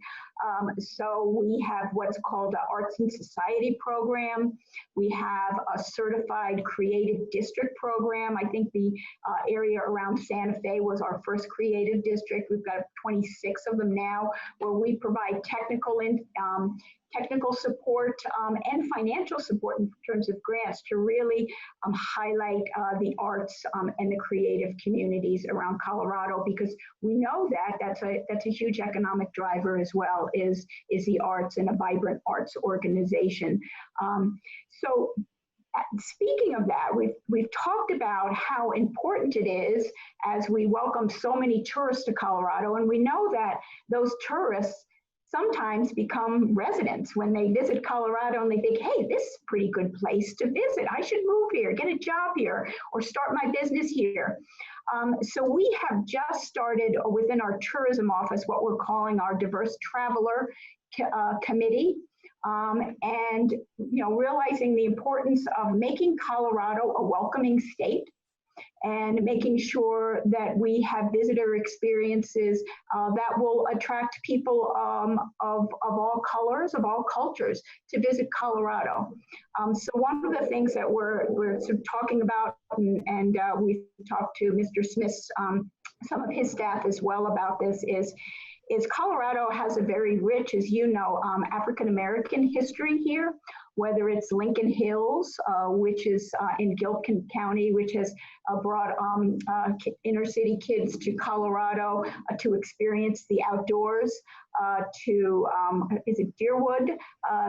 Speaker 8: So we have what's called the Arts and Society program. We have a certified creative district program. I think the area around Santa Fe was our first creative district. We've got 26 of them now, where we provide technical support and financial support in terms of grants to really highlight the arts and the creative communities around Colorado, because we know that that's a huge economic driver as well, is the arts and a vibrant arts organization. So speaking of that, we've talked about how important it is as we welcome so many tourists to Colorado, and we know that those tourists sometimes become residents when they visit Colorado and they think, hey, this is a pretty good place to visit. I should move here, get a job here, or start my business here. So we have just started within our tourism office what we're calling our Diverse Traveler Committee. And realizing the importance of making Colorado a welcoming state, and making sure that we have visitor experiences that will attract people of all colors, of all cultures, to visit Colorado. So one of the things that we're sort of talking about, and we've talked to Mr. Smith's, some of his staff as well about this, is Colorado has a very rich, as you know, African-American history here, whether it's Lincoln Hills, which is in Gilpin County, which has brought inner city kids to Colorado to experience the outdoors, to, is it Deerwood,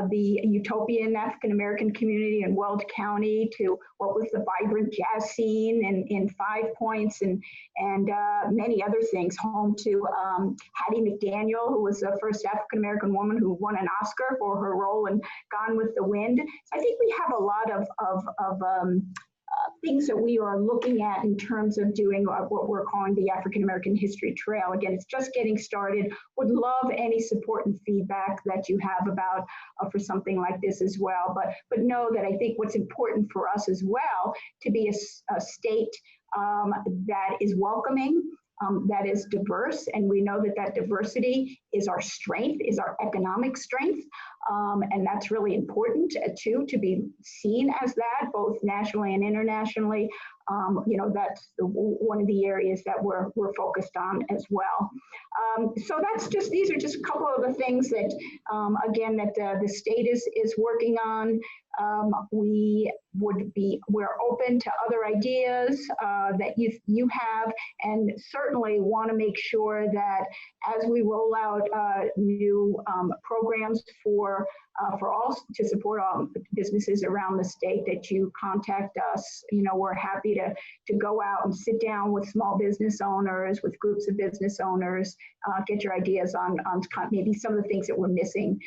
Speaker 8: the utopian African-American community in Weld County, to what was the vibrant jazz scene in Five Points, and many other things, home to Hattie McDaniel, who was the first African-American woman who won an Oscar for her role in Gone with the Wind. I think we have a lot of things that we are looking at in terms of doing what we're calling the African-American History Trail. Again, it's just getting started. Would love any support and feedback that you have about for something like this as well. But know that I think what's important for us as well, to be a state that is welcoming, that is diverse, and we know that diversity is our strength, is our economic strength, and that's really important too, to be seen as that, both nationally and internationally. That's one of the areas that we're focused on as well. So these are just a couple of the things that, again, that the state is working on. We're open to other ideas that you have, and certainly want to make sure that as we roll out new programs for all to support all businesses around the state, that you contact us. We're happy to go out and sit down with small business owners, with groups of business owners, get your ideas on maybe some of the things that we're missing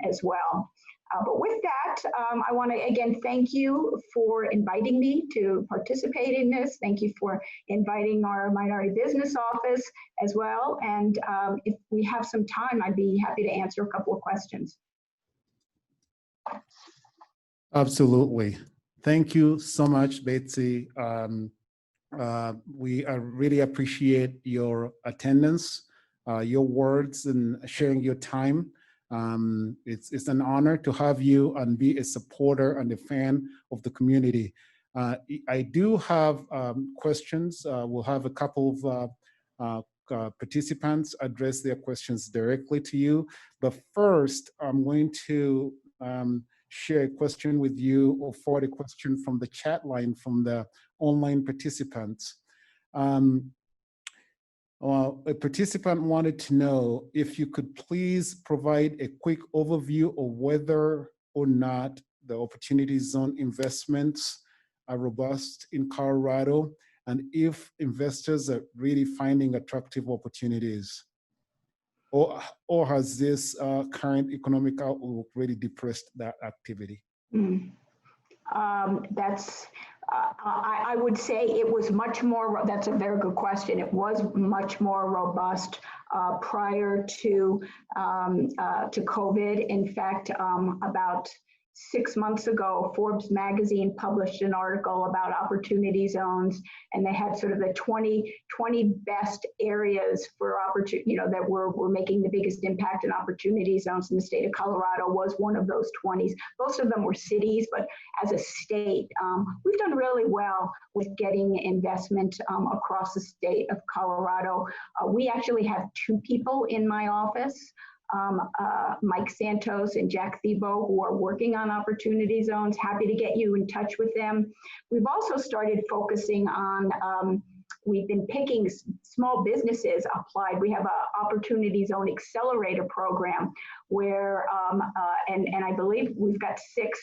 Speaker 8: as well. But with that, I want to again thank you for inviting me to participate in this. Thank you for inviting our Minority Business Office as well. And if we have some time, I'd be happy to answer a couple of questions.
Speaker 4: Absolutely. Thank you so much, Betsy. We really appreciate your attendance, your words, and sharing your time. It's an honor to have you and be a supporter and a fan of the community. I do have questions. We'll have a couple of participants address their questions directly to you. But first, I'm going to share a question with you or forward a question from the chat line from the online participants. A participant wanted to know if you could please provide a quick overview of whether or not the Opportunity Zone investments are robust in Colorado, and if investors are really finding attractive opportunities. Or has this current economic outlook really depressed that activity?
Speaker 8: I would say it was much more, that's a very good question. It was much more robust prior to COVID. In fact, about 6 months ago, Forbes magazine published an article about opportunity zones, and they had sort of the 20 best areas for opportunity, that were making the biggest impact in opportunity zones in the state of Colorado was one of those 20s. Most of them were cities, but as a state, we've done really well with getting investment across the state of Colorado. We actually have 2 people in my office, Mike Santos and Jack Thiebaud, who are working on opportunity zones. Happy to get you in touch with them. We've also started focusing on, we've been picking small businesses applied. We have an opportunity zone accelerator program where, and I believe we've got 5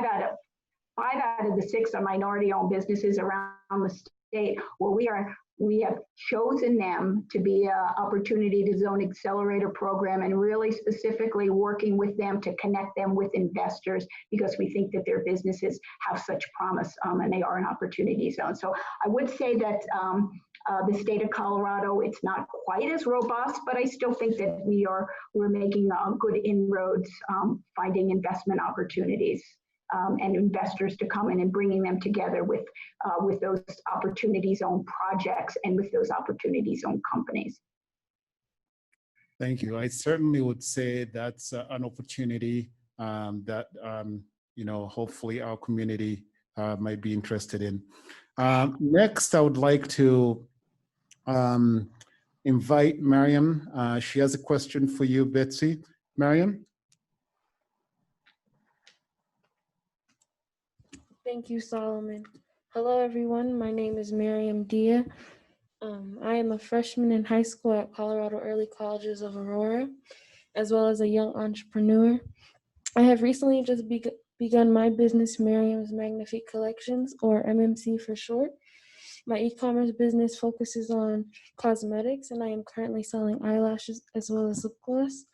Speaker 8: out of the 6 are minority-owned businesses around the state where we have chosen them to be an opportunity to zone accelerator program, and really specifically working with them to connect them with investors because we think that their businesses have such promise and they are an opportunity zone. So I would say that the state of Colorado, it's not quite as robust, but I still think that we're making good inroads finding investment opportunities. And investors to come in and bringing them together with those opportunity zone projects and with those opportunity zone companies.
Speaker 4: Thank you. I certainly would say that's an opportunity that hopefully our community might be interested in. Next, I would like to invite Miriam. She has a question for you, Betsy. Miriam?
Speaker 9: Thank you, Solomon. Hello, everyone. My name is Miriam Dia. I am a freshman in high school at Colorado Early Colleges of Aurora, as well as a young entrepreneur. I have recently just begun my business, Miriam's Magnifique Collections, or MMC for short. My e-commerce business focuses on cosmetics, and I am currently selling eyelashes as well as lip gloss.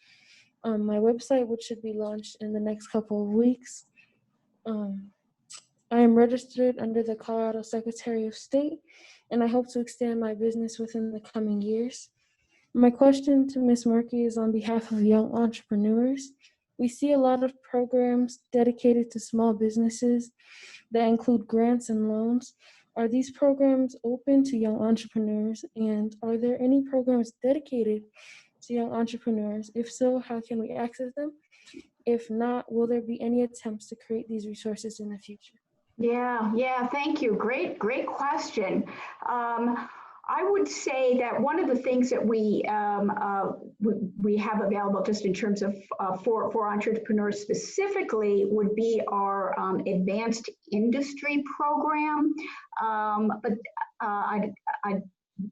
Speaker 9: My website, which should be launched in the next couple of weeks. I am registered under the Colorado Secretary of State, and I hope to extend my business within the coming years. My question to Ms. Murky is on behalf of young entrepreneurs. We see a lot of programs dedicated to small businesses that include grants and loans. Are these programs open to young entrepreneurs, and are there any programs dedicated to young entrepreneurs? If so, how can we access them? If not, will there be any attempts to create these resources in the future?
Speaker 8: Yeah, thank you. Great question. I would say that one of the things that we have available just in terms of for entrepreneurs specifically would be our advanced industry program,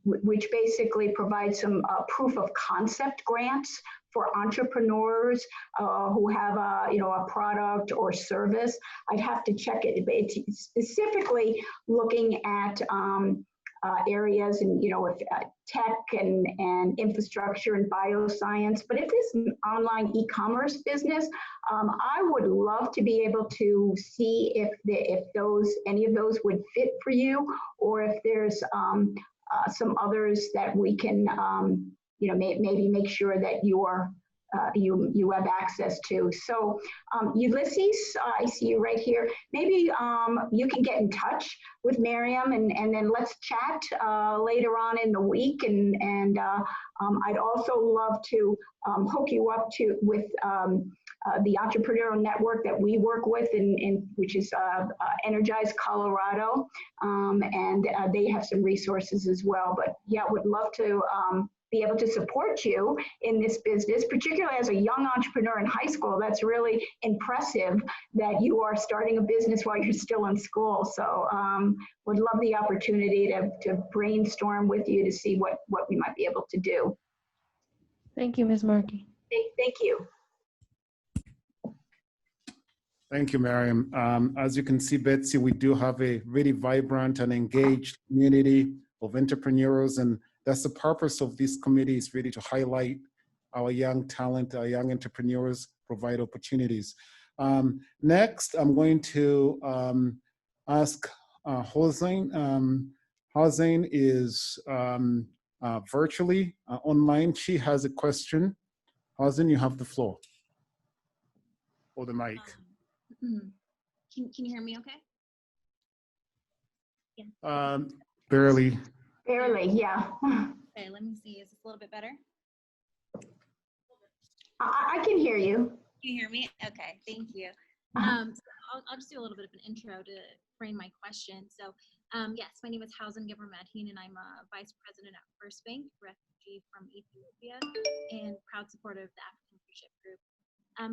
Speaker 8: which basically provides some proof of concept grants for entrepreneurs who have a product or service. I'd have to check it, but it's specifically looking at areas and with tech and infrastructure and bioscience. But if it's an online e-commerce business, I would love to be able to see if any of those would fit for you, or if there's some others that we can maybe make sure that your you have access to. So Ulysses, I see you right here. Maybe you can get in touch with Miriam and then let's chat later on in the week. And I'd also love to hook you up with the entrepreneurial network that we work with, which is Energize Colorado, and they have some resources as well. But yeah, would love to be able to support you in this business, particularly as a young entrepreneur in high school. That's really impressive that you are starting a business while you're still in school. So would love the opportunity to brainstorm with you to see what we might be able to do.
Speaker 9: Thank you, Ms. Markey.
Speaker 8: Thank you.
Speaker 4: Thank you, Miriam. As you can see, Betsy, we do have a really vibrant and engaged community of entrepreneurs, and that's the purpose of this committee, is really to highlight our young talent, our young entrepreneurs, provide opportunities. Next, I'm going to ask Hossein. Hossein is virtually online. She has a question. Hossein, you have the floor. Or the mic.
Speaker 10: Can you hear me okay? Yeah.
Speaker 4: Barely.
Speaker 8: Barely, yeah.
Speaker 10: Okay, let me see. Is this a little bit better?
Speaker 8: I can hear you.
Speaker 10: Can you hear me? Okay, thank you. So I'll just do a little bit of an intro to frame my question. So yes, my name is Housen Gebremedhin, and I'm a vice president at First Bank, refugee from Ethiopia, and proud supporter of the African Leadership Group.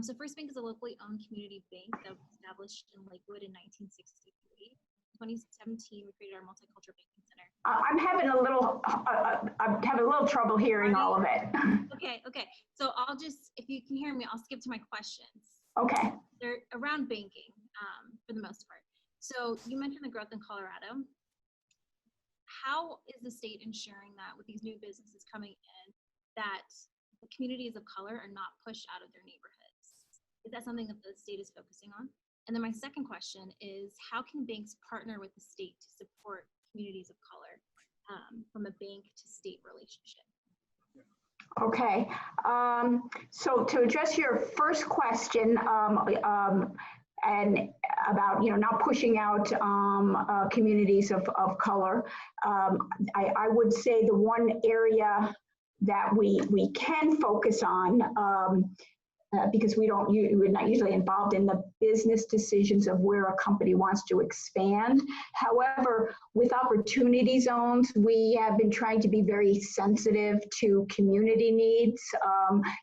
Speaker 10: So First Bank is a locally owned community bank that was established in Lakewood in 1963. In 2017, we created our multicultural banking center.
Speaker 8: I'm having a little trouble hearing all of it.
Speaker 10: Okay. So I'll just, if you can hear me, I'll skip to my questions.
Speaker 8: Okay.
Speaker 10: They're around banking for the most part. So you mentioned the growth in Colorado. How is the state ensuring that with these new businesses coming in, that the communities of color are not pushed out of their neighborhoods? Is that something that the state is focusing on? And then my second question is, how can banks partner with the state to support communities of color from a bank to state relationship?
Speaker 8: Okay, so to address your first question, and about not pushing out communities of color, I would say the one area that we can focus on, because we're not usually involved in the business decisions of where a company wants to expand. However, with opportunity zones, we have been trying to be very sensitive to community needs.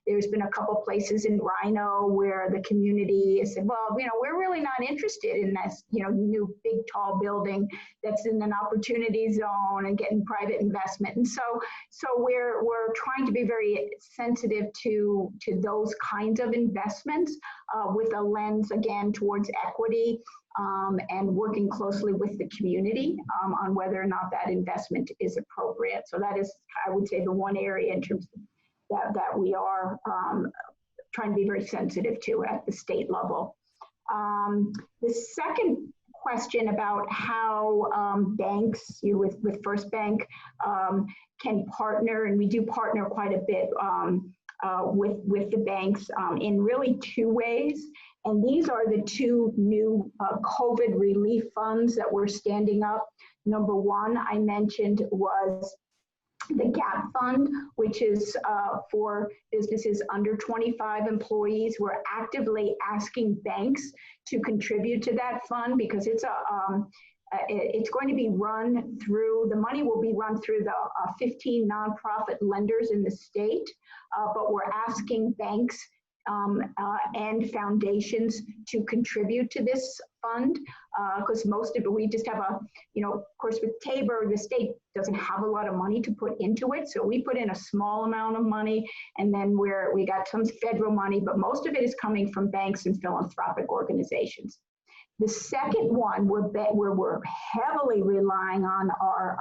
Speaker 8: There's been a couple places in Rhino where the community has said, well, we're really not interested in this, new big tall building that's in an opportunity zone and getting private investment. And so we're trying to be very sensitive to those kinds of investments with a lens, again, towards equity and working closely with the community on whether or not that investment is appropriate. So that is, I would say, the one area in terms of that we are trying to be very sensitive to at the state level. The second question about how banks, with First Bank, can partner, and we do partner quite a bit with the banks in really two ways. And these are the two new COVID relief funds that we're standing up. Number one, I mentioned, was the GAP fund, which is for businesses under 25 employees. We're actively asking banks to contribute to that fund because it's going to be run through, the money will be run through the 15 nonprofit lenders in the state, but we're asking banks and foundations to contribute to this fund, because most of it, we just have of course with Tabor, the state doesn't have a lot of money to put into it. So we put in a small amount of money, and then we got some federal money, but most of it is coming from banks and philanthropic organizations. The second one, where we're heavily relying on our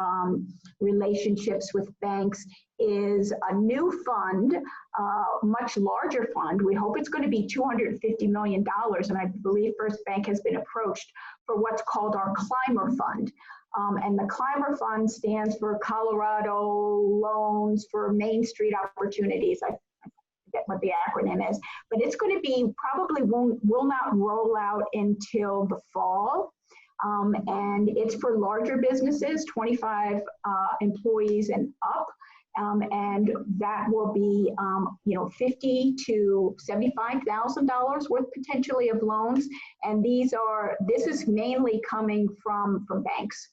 Speaker 8: relationships with banks, is a new fund, much larger fund. We hope it's going to be $250 million, and I believe First Bank has been approached for what's called our Climber Fund. And the Climber Fund stands for Colorado Loans for Main Street Opportunities. I forget what the acronym is, but it's going to be probably will not roll out until the fall. And it's for larger businesses, 25 employees and up. And that will be, $50,000 to $75,000 worth potentially of loans. And this is mainly coming from banks,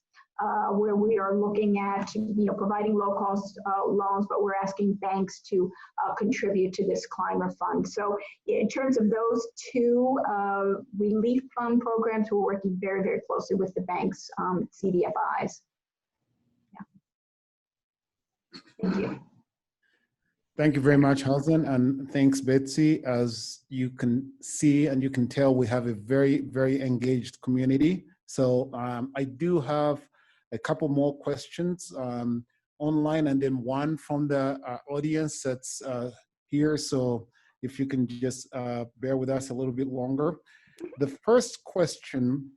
Speaker 8: where we are looking at, providing low cost loans, but we're asking banks to contribute to this climate fund. So in terms of those two relief fund programs, we're working very, very closely with the banks, CDFIs. Thank you.
Speaker 4: Thank you very much, Halsey, and thanks, Betsy. As you can see and you can tell, we have a very, very engaged community. So I do have a couple more questions online, and then one from the audience that's here. So if you can just bear with us a little bit longer. The first question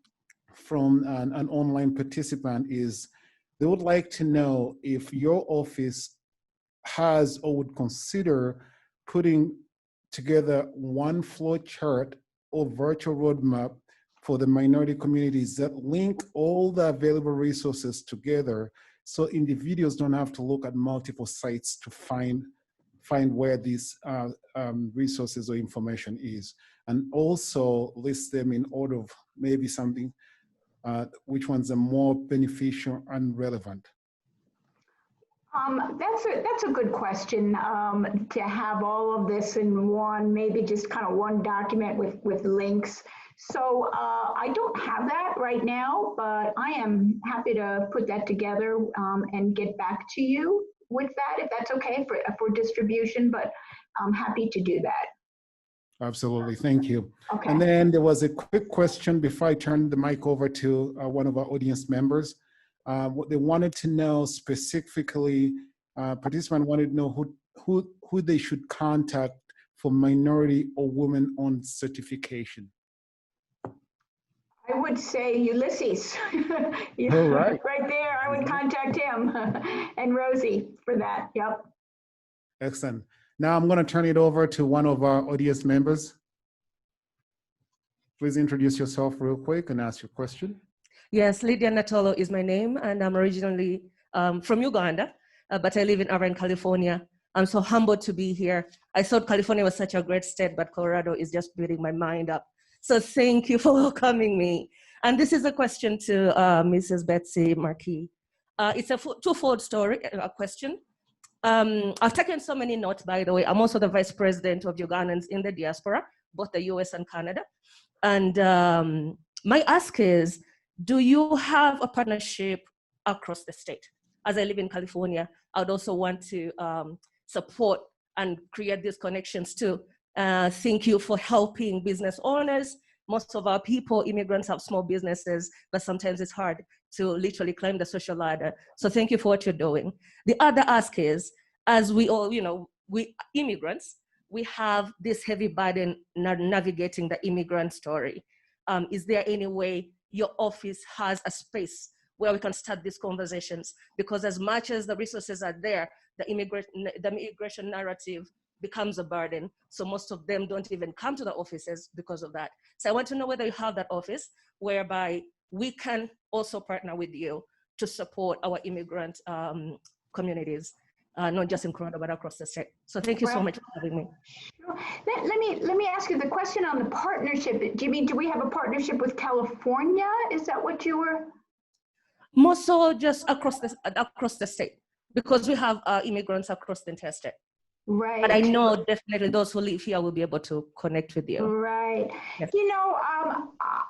Speaker 4: from an online participant is, they would like to know if your office has or would consider putting together one flow chart or virtual roadmap for the minority communities that link all the available resources together, so individuals don't have to look at multiple sites to find where these resources or information is, and also list them in order of maybe something which ones are more beneficial and relevant.
Speaker 8: That's a good question, to have all of this in one, maybe just kind of one document with links. So I don't have that right now, but I am happy to put that together and get back to you with that, if that's okay for distribution, but I'm happy to do that.
Speaker 4: Absolutely, thank you.
Speaker 8: Okay.
Speaker 4: And then there was a quick question before I turn the mic over to one of our audience members. What they wanted to know specifically, participant wanted to know who they should contact for minority or women-owned certification.
Speaker 8: I would say Ulysses.
Speaker 4: All right.
Speaker 8: Right there, I would contact him and Rosie for that. Yep.
Speaker 4: Excellent. Now I'm going to turn it over to one of our audience members. Please introduce yourself real quick and ask your question.
Speaker 11: Yes, Lydia Natolo is my name, and I'm originally from Uganda, but I live in Irvine, California. I'm so humbled to be here. I thought California was such a great state, but Colorado is just building my mind up. So thank you for welcoming me. And this is a question to Mrs. Betsy Markey. It's a twofold question. I've taken so many notes, by the way. I'm also the vice president of Ugandans in the diaspora, both the US and Canada. And my ask is, do you have a partnership across the state? As I live in California, I would also want to support and create these connections too. Thank you for helping business owners. Most of our people, immigrants, have small businesses, but sometimes it's hard to literally climb the social ladder. So thank you for what you're doing. The other ask is, as we all, we immigrants, we have this heavy burden navigating the immigrant story. Is there any way your office has a space where we can start these conversations? Because as much as the resources are there, the immigration narrative becomes a burden. So most of them don't even come to the offices because of that. So I want to know whether you have that office whereby we can also partner with you to support our immigrant communities, not just in Colorado, but across the state. So thank you so much for having me.
Speaker 8: Let me ask you the question on the partnership. Do you mean, do we have a partnership with California? Is that what you were?
Speaker 11: More so just across the state, because we have immigrants across the entire state.
Speaker 8: Right.
Speaker 11: But I know definitely those who live here will be able to connect with you.
Speaker 8: Right.
Speaker 11: Yes.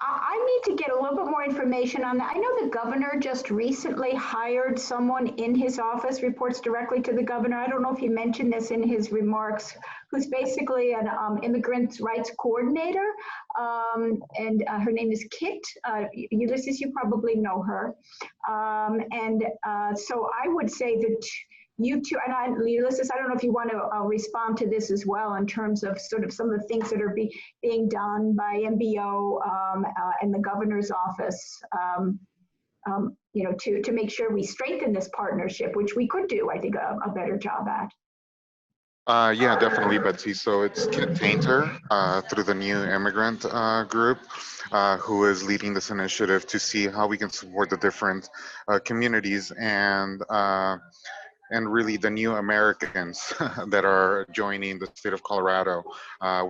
Speaker 8: I need to get a little bit more information on that. I know the governor just recently hired someone in his office, reports directly to the governor. I don't know if he mentioned this in his remarks, who's basically an immigrant rights coordinator. And her name is Kit. Ulysses, you probably know her. So I would say that you two, and Ulysses, I don't know if you want to respond to this as well in terms of sort of some of the things that are being done by MBO and the governor's office, to make sure we strengthen this partnership, which we could do, I think, a better job at.
Speaker 5: Yeah, definitely, Betsy. So it's Kit Tainter through the New Immigrant Group, who is leading this initiative to see how we can support the different communities and really the new Americans that are joining the state of Colorado.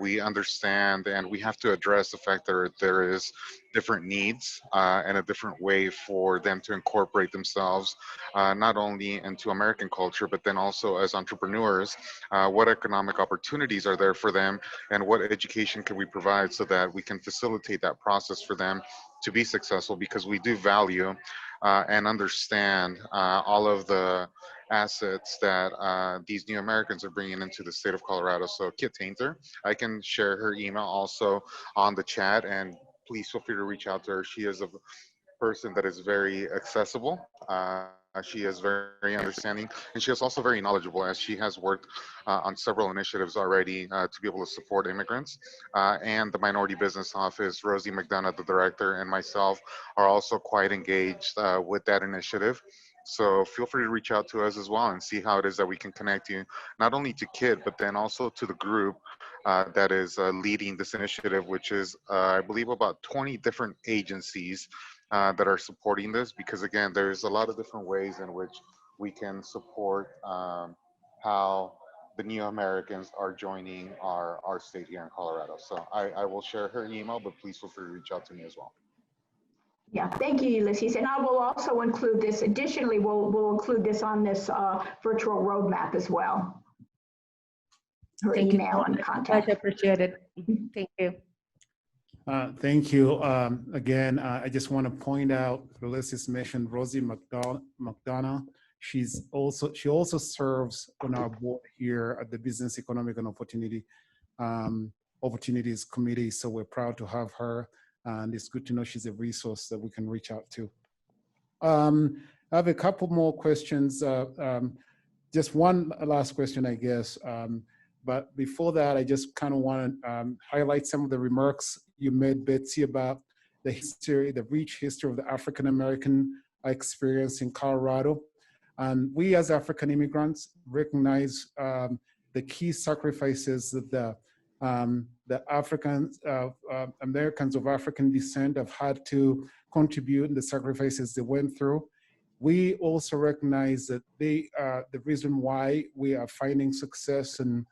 Speaker 5: We understand and we have to address the fact that there is different needs and a different way for them to incorporate themselves, not only into American culture, but then also as entrepreneurs. What economic opportunities are there for them, and what education can we provide so that we can facilitate that process for them to be successful, because we do value and understand all of the assets that these new Americans are bringing into the state of Colorado. So Kit Tainter, I can share her email also on the chat, and please feel free to reach out to her. She is a person that is very accessible. She is very understanding, and she is also very knowledgeable, as she has worked on several initiatives already to be able to support immigrants. And the Minority Business Office, Rosie McDonough, the director, and myself are also quite engaged with that initiative. So feel free to reach out to us as well and see how it is that we can connect you, not only to KID, but then also to the group that is leading this initiative, which is, I believe, about 20 different agencies that are supporting this, because again, there's a lot of different ways in which we can support how the new Americans are joining our state here in Colorado. So I will share her email, but please feel free to reach out to me as well.
Speaker 8: Yeah, thank you, Ulysses. And I will also include this. Additionally, we'll include this on this virtual roadmap as well. Her
Speaker 11: Thank you
Speaker 8: email
Speaker 11: so
Speaker 8: and
Speaker 11: much.
Speaker 8: contact.
Speaker 11: Much appreciated. Thank you.
Speaker 4: Thank you. Again, I just want to point out, Ulysses mentioned Rosie McDonough. She also serves on our board here at the Business, Economic, and Opportunities Committee. So we're proud to have her, and it's good to know she's a resource that we can reach out to. I have a couple more questions. Just one last question, I guess. But before that, I just kind of want to highlight some of the remarks you made, Betsy, about the history, the rich history of the African-American experience in Colorado. And we as African immigrants recognize the key sacrifices that the Africans, Americans of African descent have had to contribute, and the sacrifices they went through. We also recognize that they are the reason why we are finding success and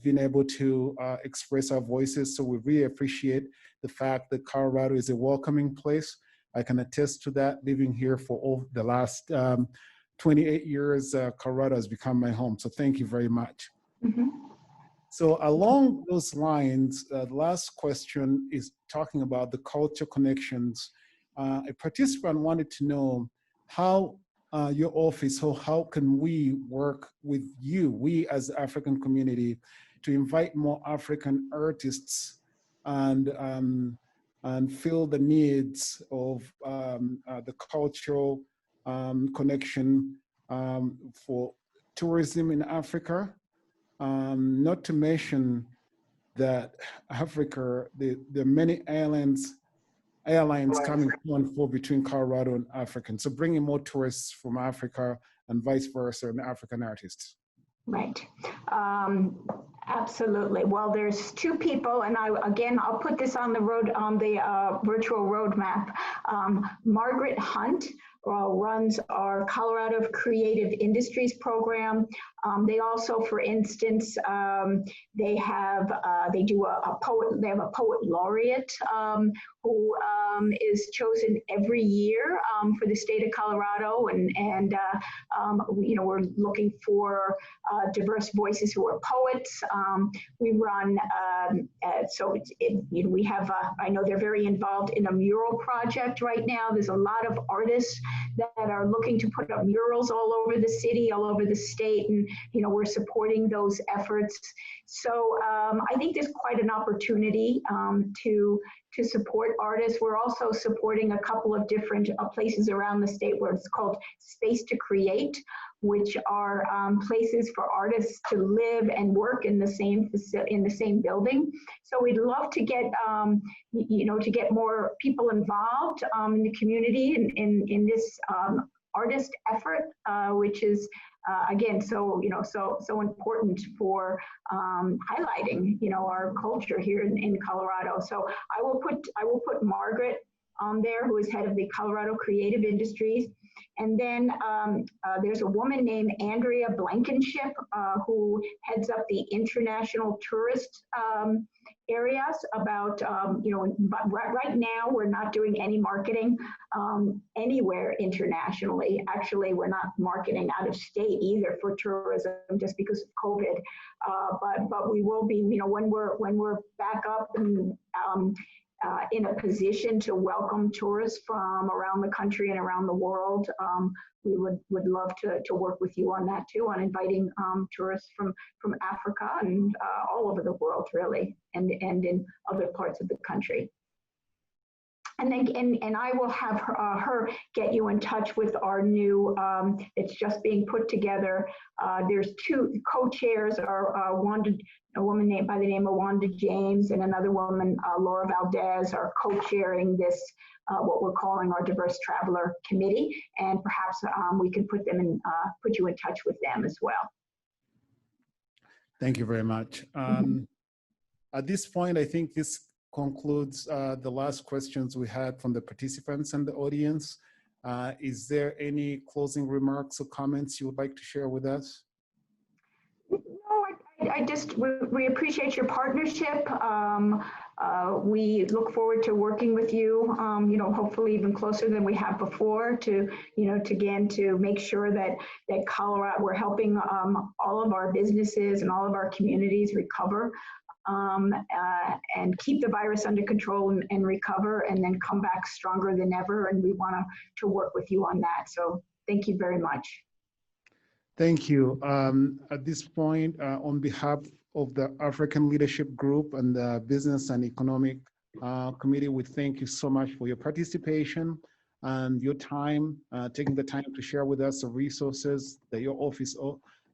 Speaker 4: being able to express our voices. So we really appreciate the fact that Colorado is a welcoming place. I can attest to that. Living here for over the last 28 years, Colorado has become my home. So thank you very much.
Speaker 8: Mm-hmm.
Speaker 4: So along those lines, the last question is talking about the culture connections. A participant wanted to know how your office, so how can we work with you, we as the African community, to invite more African artists and fill the needs of the cultural connection for tourism in Africa. Not to mention that Africa, there are many airlines coming to and fro between Colorado and African. So bringing more tourists from Africa and vice versa, and African artists.
Speaker 8: Right. Absolutely. Well, there's two people, and I'll put this on the virtual roadmap. Margaret Hunt runs our Colorado Creative Industries program. They also, for instance, they have a poet laureate who is chosen every year for the state of Colorado, and we're looking for diverse voices who are poets. We run we have I know they're very involved in a mural project right now. There's a lot of artists that are looking to put up murals all over the city, all over the state, and we're supporting those efforts. So I think there's quite an opportunity to support artists. We're also supporting a couple of different places around the state where it's called Space to Create, which are places for artists to live and work in the same building. So we'd love to get to get more people involved in the community in this artist effort, which is again, so important for highlighting, our culture here in Colorado. So I will put Margaret on there, who is head of the Colorado Creative Industries. And then there's a woman named Andrea Blankenship, who heads up the international tourist areas about, right now we're not doing any marketing anywhere internationally. Actually, we're not marketing out of state either for tourism just because of COVID. But we will be, when we're back up and in a position to welcome tourists from around the country and around the world. We would love to work with you on that too, on inviting tourists from Africa and all over the world, really, and in other parts of the country. And I will have her get you in touch with our new, it's just being put together. There's two co-chairs, are a woman named by the name of Wanda James and another woman, Laura Valdez, are co-chairing this, what we're calling our Diverse Traveler Committee. And perhaps we can put you in touch with them as well.
Speaker 4: Thank you very much. At this point, I think this concludes the last questions we had from the participants and the audience. Is there any closing remarks or comments you would like to share with us?
Speaker 8: No, we appreciate your partnership. We look forward to working with you, hopefully even closer than we have before to make sure that Colorado, we're helping all of our businesses and all of our communities recover. And keep the virus under control and recover, and then come back stronger than ever. And we want to work with you on that. So thank you very much.
Speaker 4: Thank you. At this point, on behalf of the African Leadership Group and the Business and Economic Committee, we thank you so much for your participation and your time, taking the time to share with us the resources that your office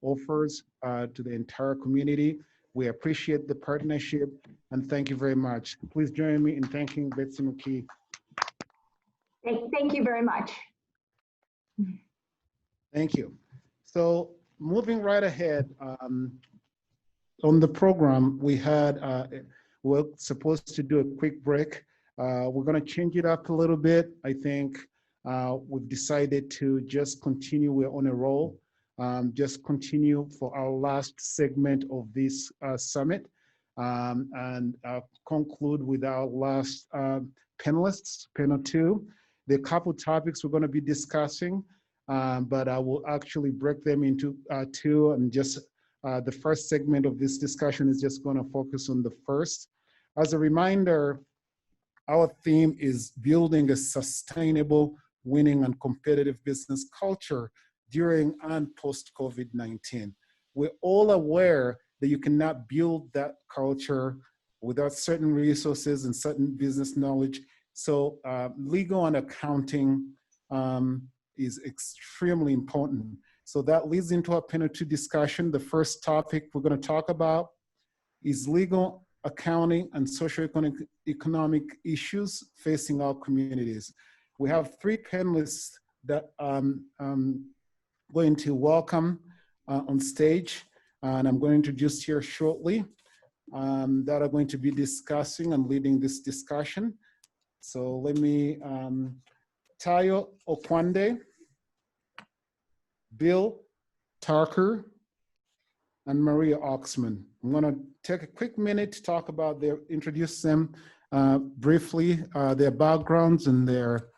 Speaker 4: offers to the entire community. We appreciate the partnership and thank you very much. Please join me in thanking Betsy McKee.
Speaker 8: Thank you very much.
Speaker 4: Thank you. So moving right ahead, on the program, we're supposed to do a quick break. We're gonna change it up a little bit. I think we've decided to just continue, we're on a roll. Just continue for our last segment of this summit and conclude with our last panelists, panel 2. There are a couple topics we're going to be discussing, but I will actually break them into 2, and just the first segment of this discussion is just going to focus on the first. As a reminder, our theme is building a sustainable, winning and competitive business culture during and post-COVID-19. We're all aware that you cannot build that culture without certain resources and certain business knowledge. So legal and accounting is extremely important. So that leads into our panel 2 discussion. The first topic we're going to talk about is legal, accounting, and socioeconomic issues facing our communities. We have 3 panelists that going to welcome on stage, and I'm going to introduce here shortly, that are going to be discussing and leading this discussion. So let me, Tayo Okwande, Bill Tarker, and Maria Oxman. I'm gonna take a quick minute to talk about introduce them briefly, their backgrounds and their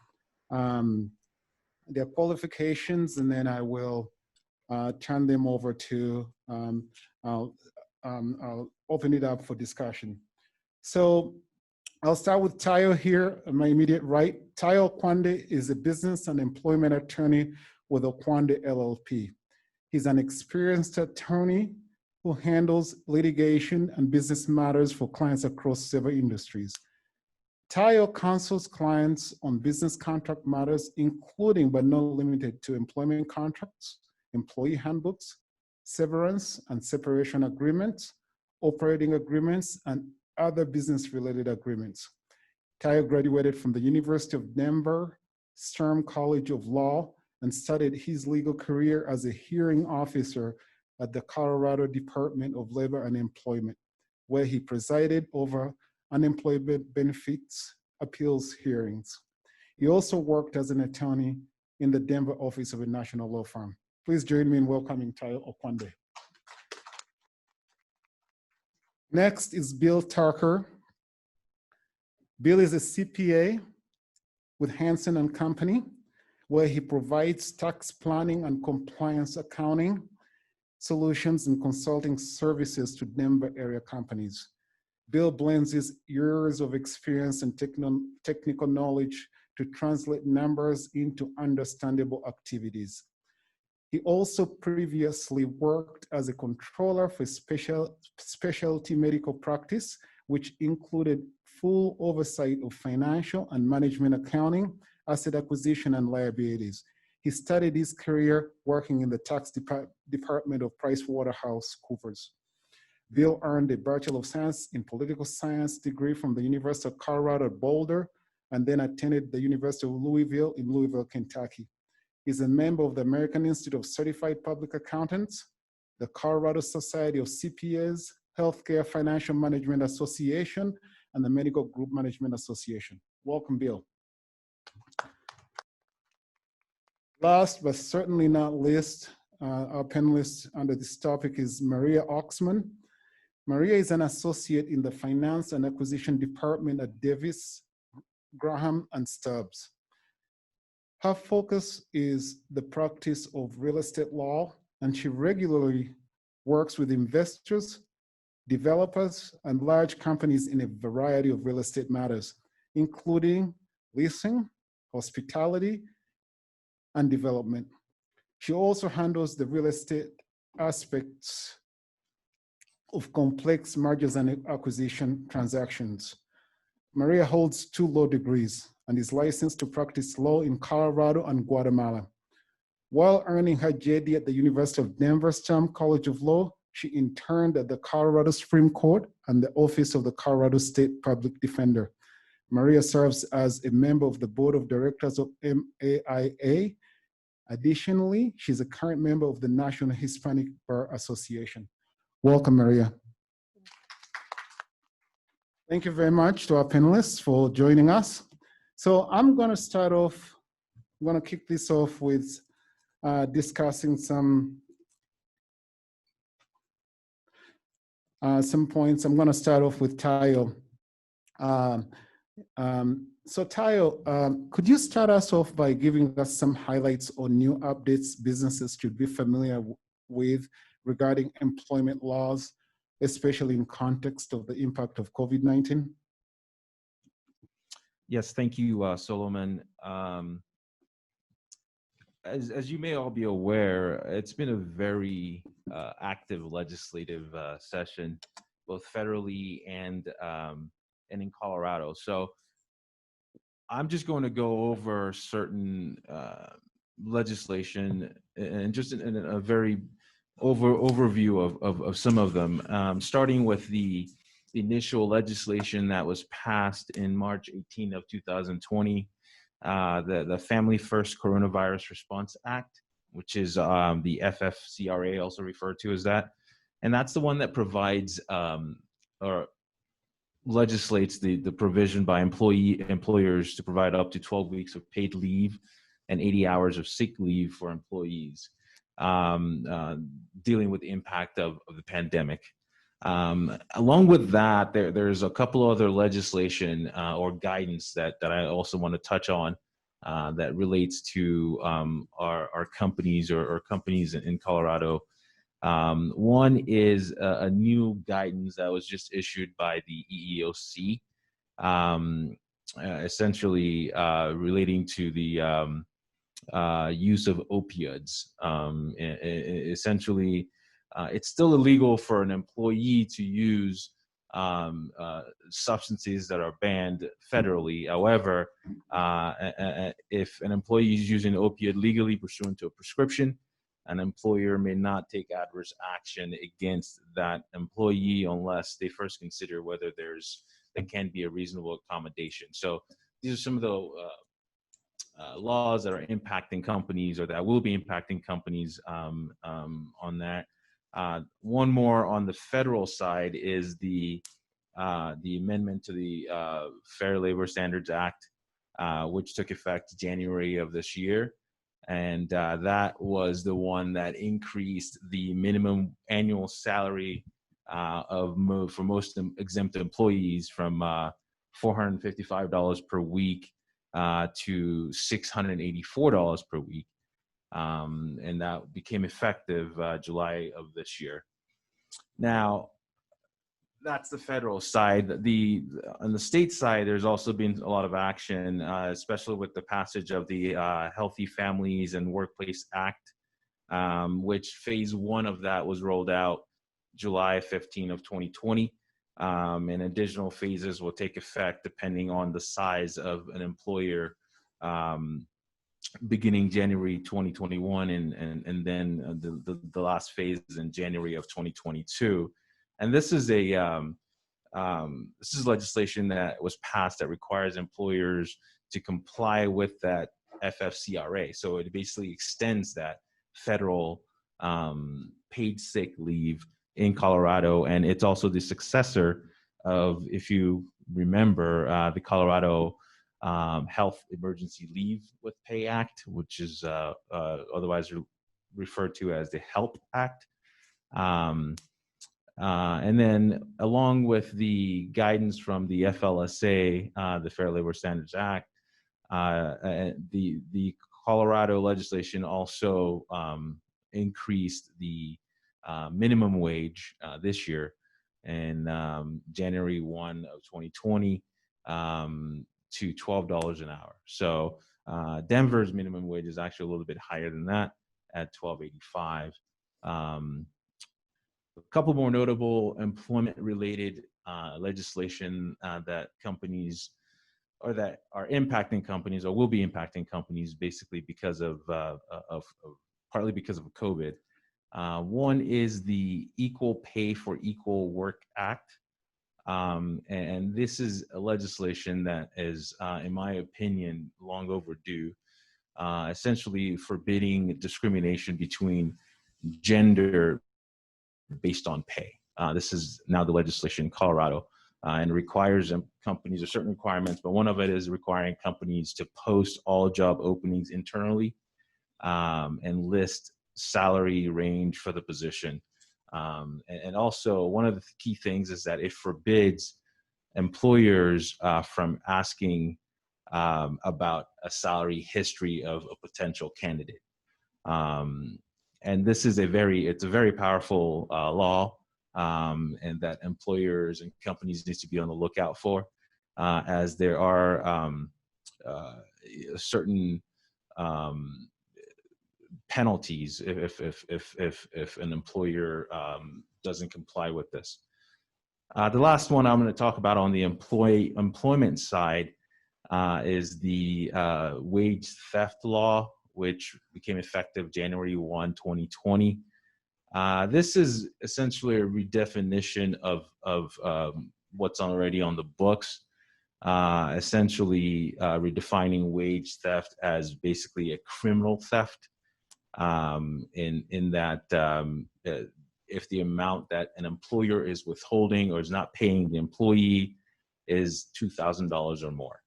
Speaker 4: qualifications, and then I will turn them over to, I'll open it up for discussion. So I'll start with Tayo here on my immediate right. Tayo Okwande is a business and employment attorney with Okwande LLP. He's an experienced attorney who handles litigation and business matters for clients across several industries. Tayo counsels clients on business contract matters, including but not limited to employment contracts, employee handbooks, severance and separation agreements, operating agreements, and other business-related agreements. Tayo graduated from the University of Denver, Sturm College of Law, and started his legal career as a hearing officer at the Colorado Department of Labor and Employment, where he presided over unemployment benefits appeals hearings. He also worked as an attorney in the Denver office of a national law firm. Please join me in welcoming Tayo Okwande. Next is Bill Tucker. Bill is a CPA with Hansen and Company, where he provides tax planning and compliance accounting solutions and consulting services to Denver area companies. Bill blends his years of experience and technical knowledge to translate numbers into understandable activities. He also previously worked as a controller for specialty medical practice, which included full oversight of financial and management accounting, asset acquisition, and liabilities. He started his career working in the tax department of PricewaterhouseCoopers. Bill earned a Bachelor of Science in Political Science degree from the University of Colorado at Boulder, and then attended the University of Louisville in Louisville, Kentucky. He's a member of the American Institute of Certified Public Accountants, the Colorado Society of CPAs, Healthcare Financial Management Association, and the Medical Group Management Association. Welcome, Bill. Last but certainly not least, our panelist under this topic is Maria Oxman. Maria is an associate in the Finance and Acquisition Department at Davis, Graham, and Stubbs. Her focus is the practice of real estate law, and she regularly works with investors, developers, and large companies in a variety of real estate matters, including leasing, hospitality, and development. She also handles the real estate aspects of complex mergers and acquisition transactions. Maria holds 2 law degrees and is licensed to practice law in Colorado and Guatemala. While earning her JD at the University of Denver Stern College of Law, she interned at the Colorado Supreme Court and the Office of the Colorado State Public Defender. Maria serves as a member of the Board of Directors of MAIA. Additionally, she's a current member of the National Hispanic Bar Association. Welcome, Maria. Thank you very much to our panelists for joining us. So I'm going to kick this off with discussing some points. I'm going to start off with Tayo. So Tayo, could you start us off by giving us some highlights on new updates businesses should be familiar with regarding employment laws, especially in context of the impact of COVID-19?
Speaker 12: Yes, thank you, Solomon. As you may all be aware, it's been a very active legislative session, both federally and in Colorado. So I'm just going to go over certain legislation and just in a very overview of some of them, starting with the initial legislation that was passed in March 18 of 2020, the Family First Coronavirus Response Act, which is the FFCRA, also referred to as that. And that's the one that provides or legislates the provision by employers to provide up to 12 weeks of paid leave and 80 hours of sick leave for employees dealing with the impact of the pandemic. Along with that, there's a couple other legislation or guidance that I also want to touch on that relates to our companies or companies in Colorado. One is a new guidance that was just issued by the EEOC, essentially relating to the use of opioids. Essentially, it's still illegal for an employee to use substances that are banned federally. However, if an employee is using opioid legally pursuant to a prescription, an employer may not take adverse action against that employee unless they first consider whether there can be a reasonable accommodation. So these are some of the laws that are impacting companies or that will be impacting companies on that. One more on the federal side is the amendment to the Fair Labor Standards Act, which took effect January of this year. And that was the one that increased the minimum annual salary for most exempt employees from $455 per week to $684 per week. And that became effective July of this year. Now, that's the federal side. On the state side, there's also been a lot of action, especially with the passage of the Healthy Families and Workplace Act, which phase 1 of that was rolled out July 15 of 2020. And additional phases will take effect depending on the size of an employer, beginning January 2021, and then the last phase is in January of 2022. And this is legislation that was passed that requires employers to comply with that FFCRA. So it basically extends that federal paid sick leave in Colorado, and it's also the successor of, if you remember, the Colorado Health Emergency Leave with Pay Act, which is otherwise referred to as the HELP Act. And then along with the guidance from the FLSA, the Fair Labor Standards Act, the Colorado legislation also increased the minimum wage this year in January 1 of 2020 to $12 an hour. So Denver's minimum wage is actually a little bit higher than that at $12.85. A couple more notable employment-related legislation that companies, or that are impacting companies, or will be impacting companies, basically because of partly because of COVID. One is the Equal Pay for Equal Work Act, and this is a legislation that is, in my opinion, long overdue. Essentially forbidding discrimination between gender based on pay. This is now the legislation in Colorado, and requires companies, or certain requirements, but one of it is requiring companies to post all job openings internally and list salary range for the position. And also, one of the key things is that it forbids employers from asking about a salary history of a potential candidate. And this is it's a very powerful law, and that employers and companies need to be on the lookout for, as there are certain penalties if an employer doesn't comply with this. The last one I'm going to talk about on the employment side is the wage theft law, which became effective January 1, 2020. This is essentially a redefinition of what's already on the books, essentially redefining wage theft as basically a criminal theft, in that if the amount that an employer is withholding or is not paying the employee is $2,000 or more.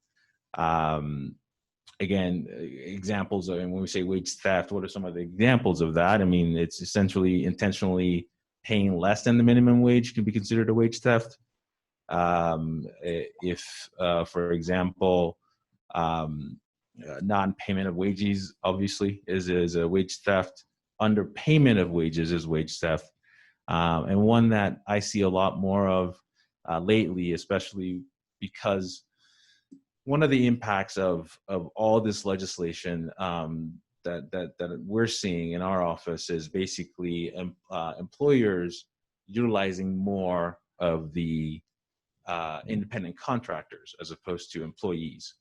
Speaker 12: Again, examples of, and when we say wage theft, what are some of the examples of that? I mean, it's essentially intentionally paying less than the minimum wage can be considered a wage theft. If, for example, non-payment of wages, obviously, is a wage theft. Underpayment of wages is wage theft. And one that I see a lot more of lately, especially because one of the impacts of all this legislation that we're seeing in our office is basically employers utilizing more of the independent contractors as opposed to employees.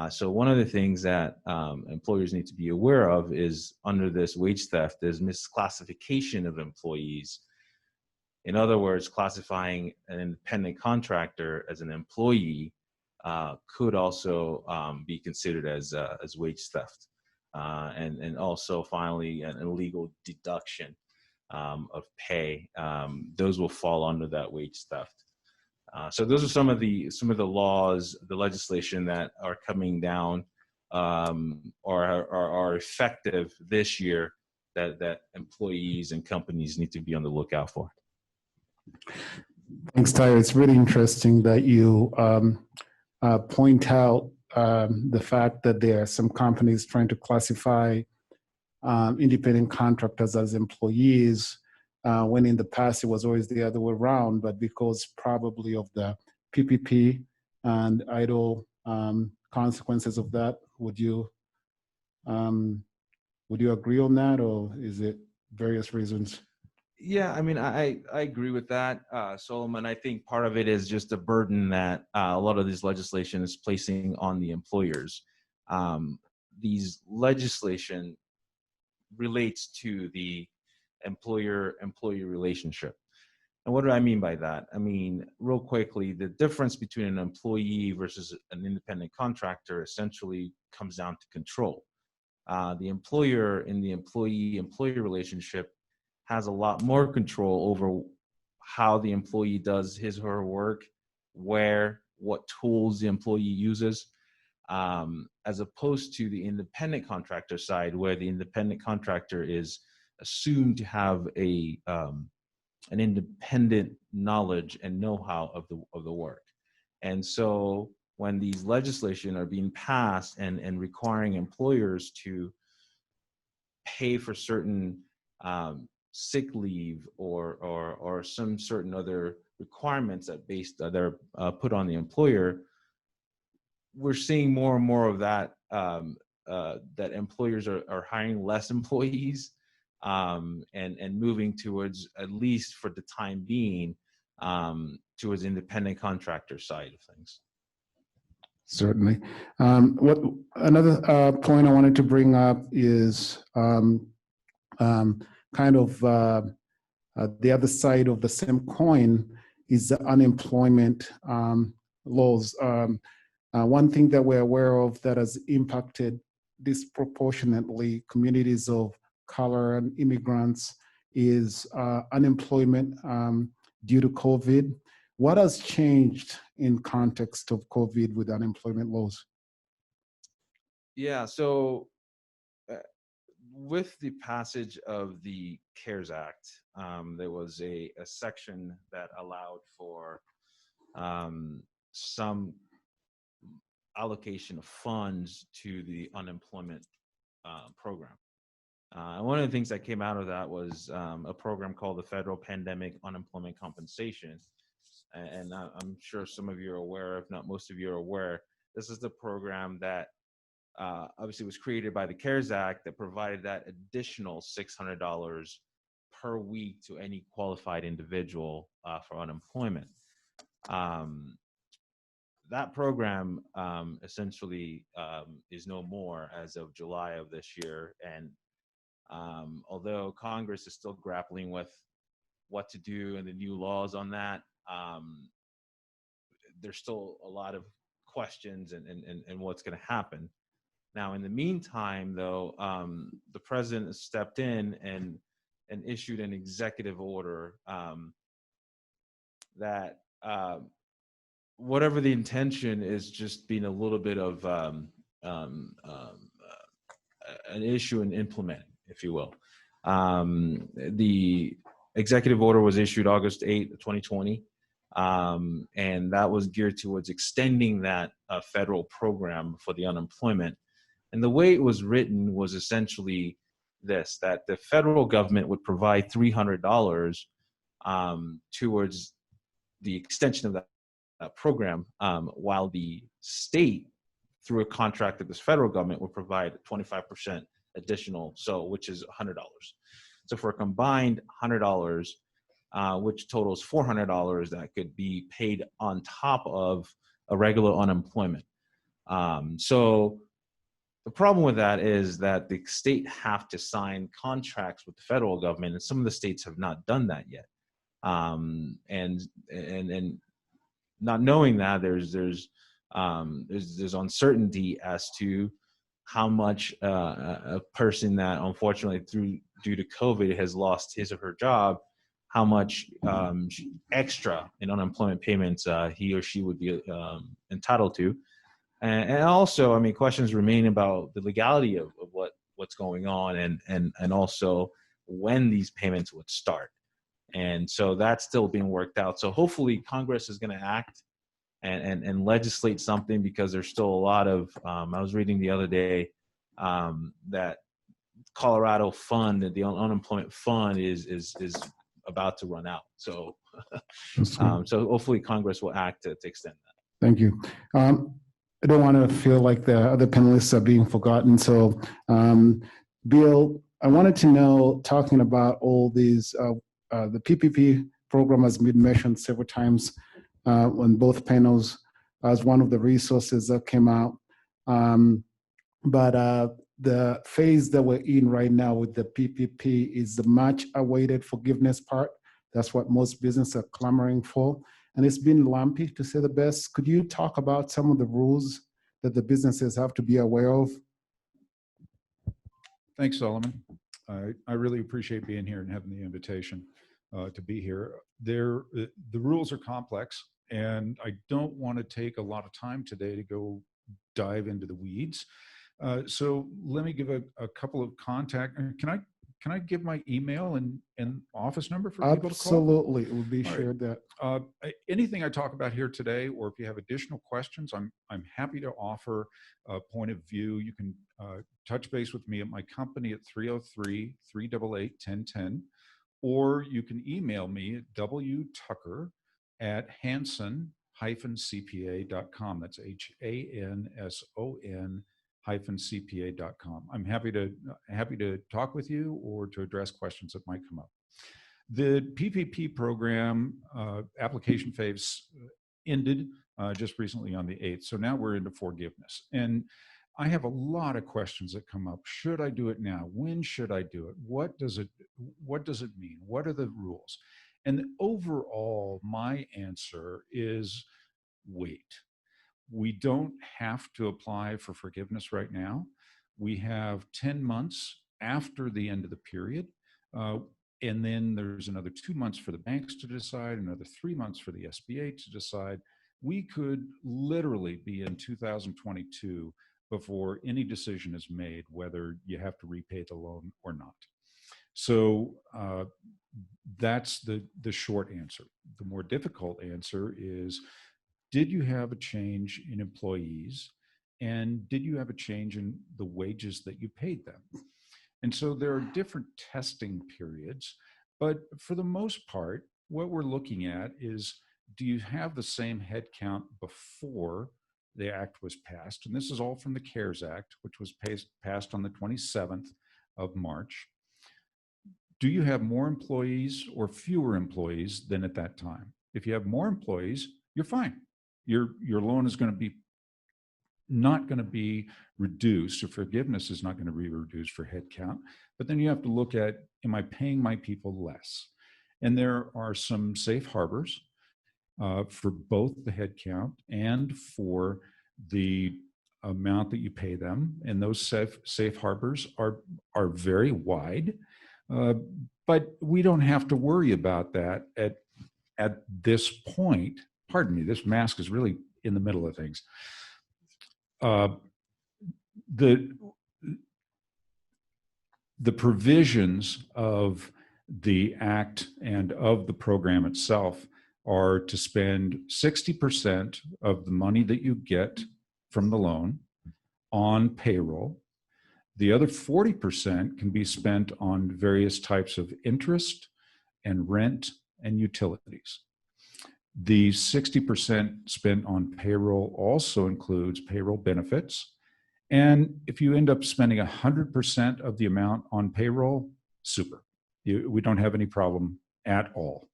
Speaker 12: So one of the things that employers need to be aware of is, under this wage theft, is misclassification of employees. In other words, classifying an independent contractor as an employee could also be considered as wage theft. And also finally an illegal deduction of pay. Those will fall under that wage theft. So those are some of the laws, the legislation that are coming down or are effective this year that employees and companies need to be on the lookout for.
Speaker 4: Thanks, Tyler. It's really interesting that you point out the fact that there are some companies trying to classify independent contractors as employees, when in the past it was always the other way around, but because probably of the PPP and idle consequences of that, would you agree on that, or is it various reasons?
Speaker 12: Yeah, I mean, I agree with that, Solomon. I think part of it is just a burden that a lot of this legislation is placing on the employers. These legislation relates to the employer-employee relationship. And what do I mean by that? I mean, real quickly, the difference between an employee versus an independent contractor essentially comes down to control. The employer in the employee-employee relationship has a lot more control over how the employee does his or her work, where, what tools the employee uses, as opposed to the independent contractor side, where the independent contractor is assumed to have an independent knowledge and know-how of the work. And so when these legislation are being passed and requiring employers to pay for certain sick leave or some certain other requirements that are put on the employer, we're seeing more and more of that, that employers are hiring less employees and moving towards, at least for the time being, towards independent contractor side of things.
Speaker 4: Certainly. What another point I wanted to bring up is kind of the other side of the same coin is the unemployment laws. One thing that we're aware of that has impacted disproportionately communities of color and immigrants is unemployment due to COVID. What has changed in context of COVID with unemployment laws?
Speaker 12: Yeah, so with the passage of the CARES Act, there was a section that allowed for some allocation of funds to the unemployment program. One of the things that came out of that was a program called the Federal Pandemic Unemployment Compensation. And I'm sure some of you are aware, if not most of you are aware, this is the program that obviously was created by the CARES Act that provided that additional $600 per week to any qualified individual for unemployment. That program essentially is no more as of July of this year. And although Congress is still grappling with what to do and the new laws on that, there's still a lot of questions and what's going to happen. Now, in the meantime, though, the president has stepped in and issued an executive order that whatever the intention is, just being a little bit of an issue in implementing, if you will. The executive order was issued August 8, 2020. And that was geared towards extending that federal program for the unemployment. And the way it was written was essentially this, that the federal government would provide $300 towards the extension of that program, while the state, through a contract with this federal government, would provide 25% additional, so which is $100. So for a combined $100, which totals $400 that could be paid on top of a regular unemployment. So the problem with that is that the state have to sign contracts with the federal government, and some of the states have not done that yet. And not knowing that, there's there's uncertainty as to how much a person that unfortunately due to COVID has lost his or her job, how much extra in unemployment payments he or she would be entitled to. And also, I mean, questions remain about the legality of what's going on and also when these payments would start. And so that's still being worked out. So hopefully Congress is going to act and legislate something, because there's still a lot of, I was reading the other day that Colorado fund, the unemployment fund is about to run out. So, so hopefully Congress will act to extend that.
Speaker 4: Thank you. I don't want to feel like the other panelists are being forgotten. So, Bill, I wanted to know, talking about all these, the PPP program has been mentioned several times on both panels as one of the resources that came out. But the phase that we're in right now with the PPP is the much awaited forgiveness part. That's what most businesses are clamoring for. And it's been lumpy, to say the best. Could you talk about some of the rules that the businesses have to be aware of?
Speaker 13: Thanks, Solomon. I really appreciate being here and having the invitation to be here. The rules are complex, and I don't want to take a lot of time today to go dive into the weeds. So let me give a couple of contact. Can I give my email and office number for people to call?
Speaker 4: Absolutely, it will be shared that.
Speaker 13: Anything I talk about here today, or if you have additional questions, I'm happy to offer a point of view. You can touch base with me at my company at 303-388-1010, or you can email me at wtucker@hanson-cpa.com. That's HANSON-CPA.com. I'm happy to talk with you or to address questions that might come up. The PPP program application phase ended just recently on the 8th. So now we're into forgiveness. And I have a lot of questions that come up. Should I do it now? When should I do it? What does it mean? What are the rules? And overall, my answer is wait. We don't have to apply for forgiveness right now. We have 10 months after the end of the period. And then there's another 2 months for the banks to decide, another 3 months for the SBA to decide. We could literally be in 2022 before any decision is made whether you have to repay the loan or not. So that's the short answer. The more difficult answer is, did you have a change in employees, and did you have a change in the wages that you paid them? And so there are different testing periods, but for the most part, what we're looking at is, do you have the same headcount before the act was passed? And this is all from the CARES Act, which was passed on the 27th of March. Do you have more employees or fewer employees than at that time? If you have more employees, you're fine. Your loan is going to be not going to be reduced, or forgiveness is not going to be reduced for headcount. But then you have to look at, am I paying my people less? And there are some safe harbors for both the headcount and for the amount that you pay them. And those safe harbors are very wide, but we don't have to worry about that at this point. Pardon me, this mask is really in the middle of things. The provisions of the act and of the program itself are to spend 60% of the money that you get from the loan on payroll. The other 40% can be spent on various types of interest and rent and utilities. The 60% spent on payroll also includes payroll benefits. And if you end up spending 100% of the amount on payroll, super. We don't have any problem at all.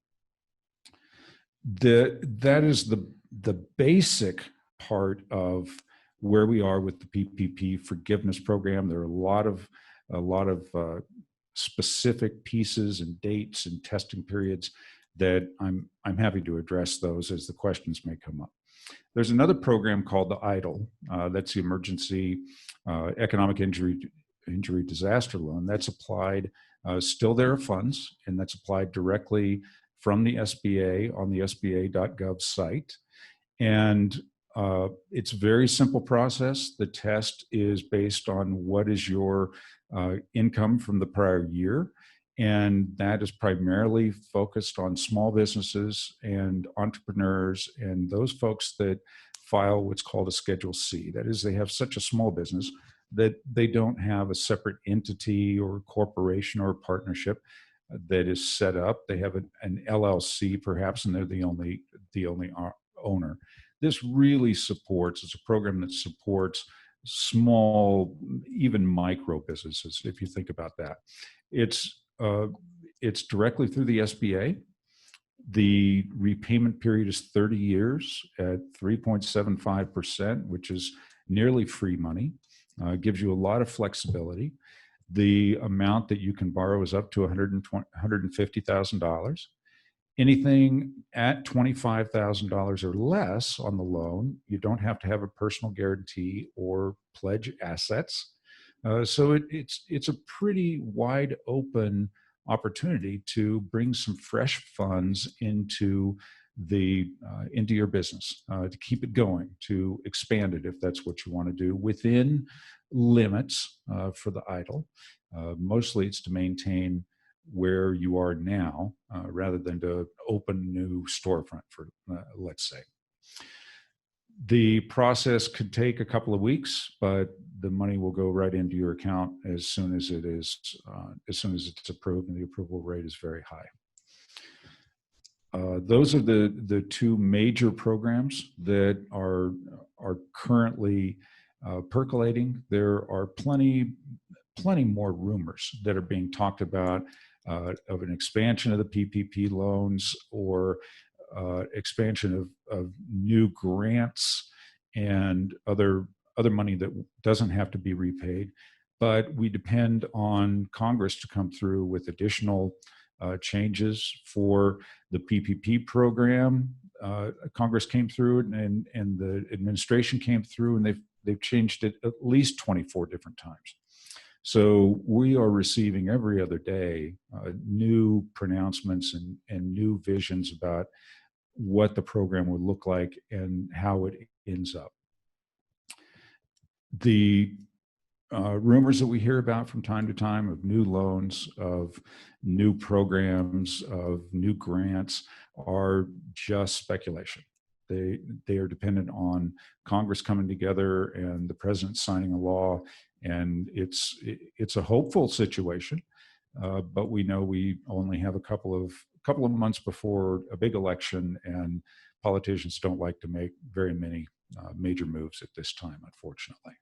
Speaker 13: That is the basic part of where we are with the PPP forgiveness program. There are a lot of specific pieces and dates and testing periods that I'm happy to address those as the questions may come up. There's another program called the EIDL. That's the Emergency Economic Injury Disaster Loan. That's applied, still there are funds, and that's applied directly from the SBA on the sba.gov site. And it's a very simple process. The test is based on what is your income from the prior year. And that is primarily focused on small businesses and entrepreneurs and those folks that file what's called a Schedule C. That is, they have such a small business that they don't have a separate entity or corporation or partnership that is set up. They have an LLC perhaps, and they're the only owner. This really supports, it's a program that supports small, even micro businesses, if you think about that. It's directly through the SBA. The repayment period is 30 years at 3.75%, which is nearly free money. Gives you a lot of flexibility. The amount that you can borrow is up to $150,000. Anything at $25,000 or less on the loan, you don't have to have a personal guarantee or pledge assets. So it's a pretty wide open opportunity to bring some fresh funds into your business, to keep it going, to expand it if that's what you want to do within limits for the EIDL. Mostly it's to maintain where you are now rather than to open a new storefront for, let's say. The process could take a couple of weeks, but the money will go right into your account as soon as it's approved, and the approval rate is very high. Those are the two major programs that are currently percolating. There are plenty more rumors that are being talked about of an expansion of the PPP loans or expansion of new grants and other money that doesn't have to be repaid. But we depend on Congress to come through with additional changes for the PPP program. Congress came through and the administration came through, and they've changed it at least 24 different times. So we are receiving every other day new pronouncements and new visions about what the program would look like and how it ends up. The rumors that we hear about from time to time of new loans, of new programs, of new grants are just speculation. They are dependent on Congress coming together and the president signing a law, and it's a hopeful situation, but we know we only have a couple of months before a big election, and politicians don't like to make very many major moves at this time, unfortunately.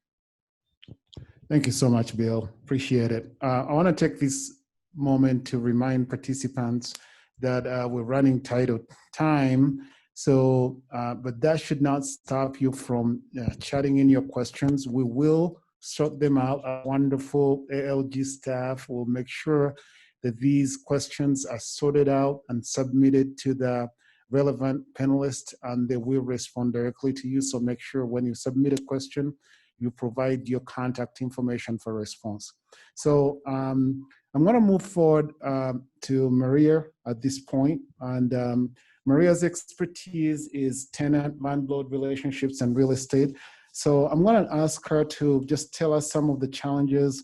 Speaker 4: Thank you so much, Bill. Appreciate it. I want to take this moment to remind participants that we're running tight on time. So, but that should not stop you from chatting in your questions. We will sort them out. Our wonderful ALG staff will make sure that these questions are sorted out and submitted to the relevant panelists, and they will respond directly to you. So make sure when you submit a question, you provide your contact information for response. So I'm going to move forward to Maria at this point. And Maria's expertise is tenant-landlord relationships and real estate. So I'm going to ask her to just tell us some of the challenges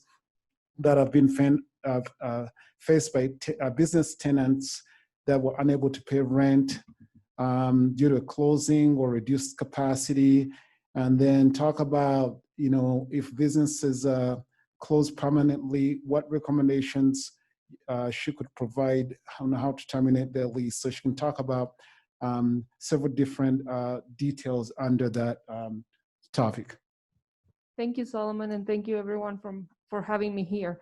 Speaker 4: that have been faced by business tenants that were unable to pay rent due to closing or reduced capacity, and then talk about, you know, if businesses close permanently, what recommendations she could provide on how to terminate their lease. So she can talk about several different details under that topic.
Speaker 9: Thank you, Solomon, and thank you everyone for having me here.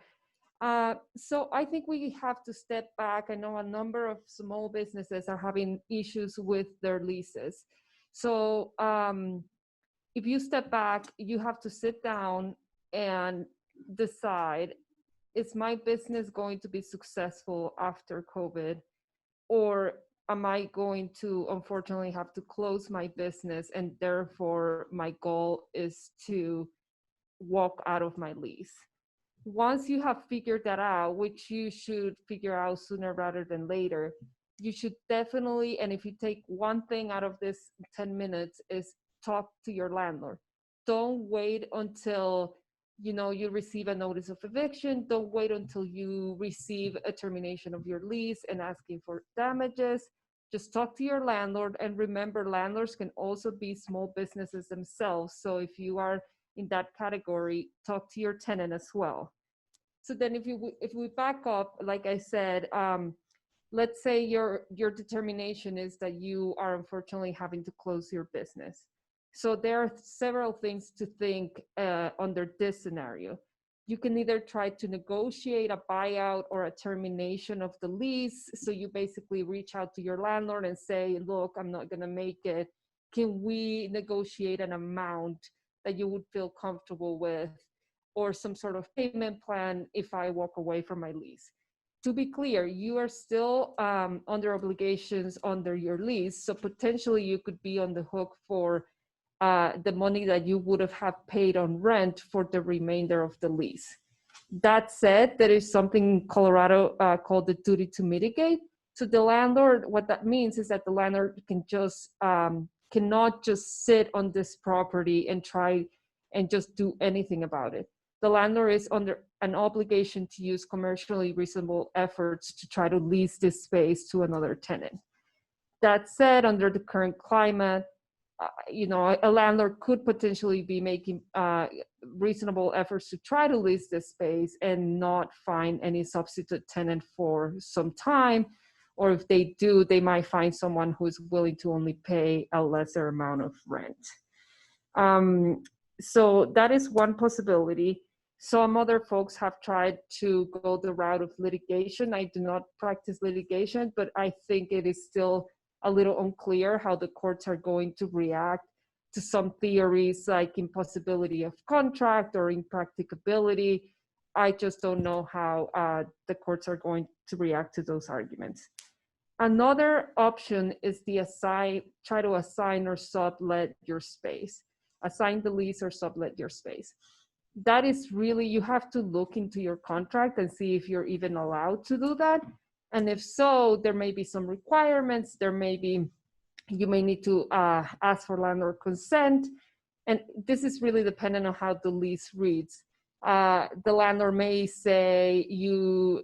Speaker 9: So I think we have to step back. I know a number of small businesses are having issues with their leases. So if you step back, you have to sit down and decide, is my business going to be successful after COVID? Or am I going to unfortunately have to close my business, and therefore my goal is to walk out of my lease. Once you have figured that out, which you should figure out sooner rather than later, you should definitely, and if you take one thing out of this 10 minutes, is talk to your landlord. Don't wait until you receive a notice of eviction. Don't wait until you receive a termination of your lease and asking for damages. Just talk to your landlord, and remember, landlords can also be small businesses themselves. So if you are in that category, talk to your tenant as well. So then if we back up, like I said, let's say your determination is that you are unfortunately having to close your business. So there are several things to think under this scenario. You can either try to negotiate a buyout or a termination of the lease. So you basically reach out to your landlord and say, look, I'm not going to make it. Can we negotiate an amount that you would feel comfortable with, or some sort of payment plan if I walk away from my lease? To be clear, you are still under obligations under your lease. So potentially you could be on the hook for the money that you would have paid on rent for the remainder of the lease. That said, there is something in Colorado called the duty to mitigate. So the landlord, what that means is that the landlord can just cannot just sit on this property and try and just do anything about it. The landlord is under an obligation to use commercially reasonable efforts to try to lease this space to another tenant. That said, under the current climate, a landlord could potentially be making reasonable efforts to try to lease this space and not find any substitute tenant for some time. Or if they do, they might find someone who's willing to only pay a lesser amount of rent. So that is one possibility. Some other folks have tried to go the route of litigation. I do not practice litigation, but I think it is still a little unclear how the courts are going to react to some theories like impossibility of contract or impracticability. I just don't know how the courts are going to react to those arguments. Another option is try to assign or sublet your space. Assign the lease or sublet your space. That is really, you have to look into your contract and see if you're even allowed to do that. And if so, there may be some requirements. You may need to ask for landlord consent. And this is really dependent on how the lease reads. The landlord may say you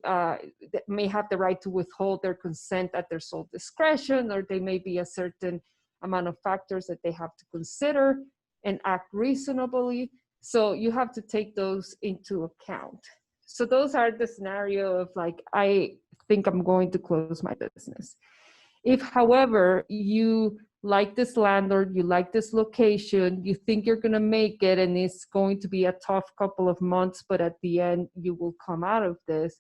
Speaker 9: may have the right to withhold their consent at their sole discretion, or there may be a certain amount of factors that they have to consider and act reasonably. So you have to take those into account. So those are the scenario of like, I think I'm going to close my business. If, however, you like this landlord, you like this location, you think you're going to make it and it's going to be a tough couple of months, but at the end you will come out of this,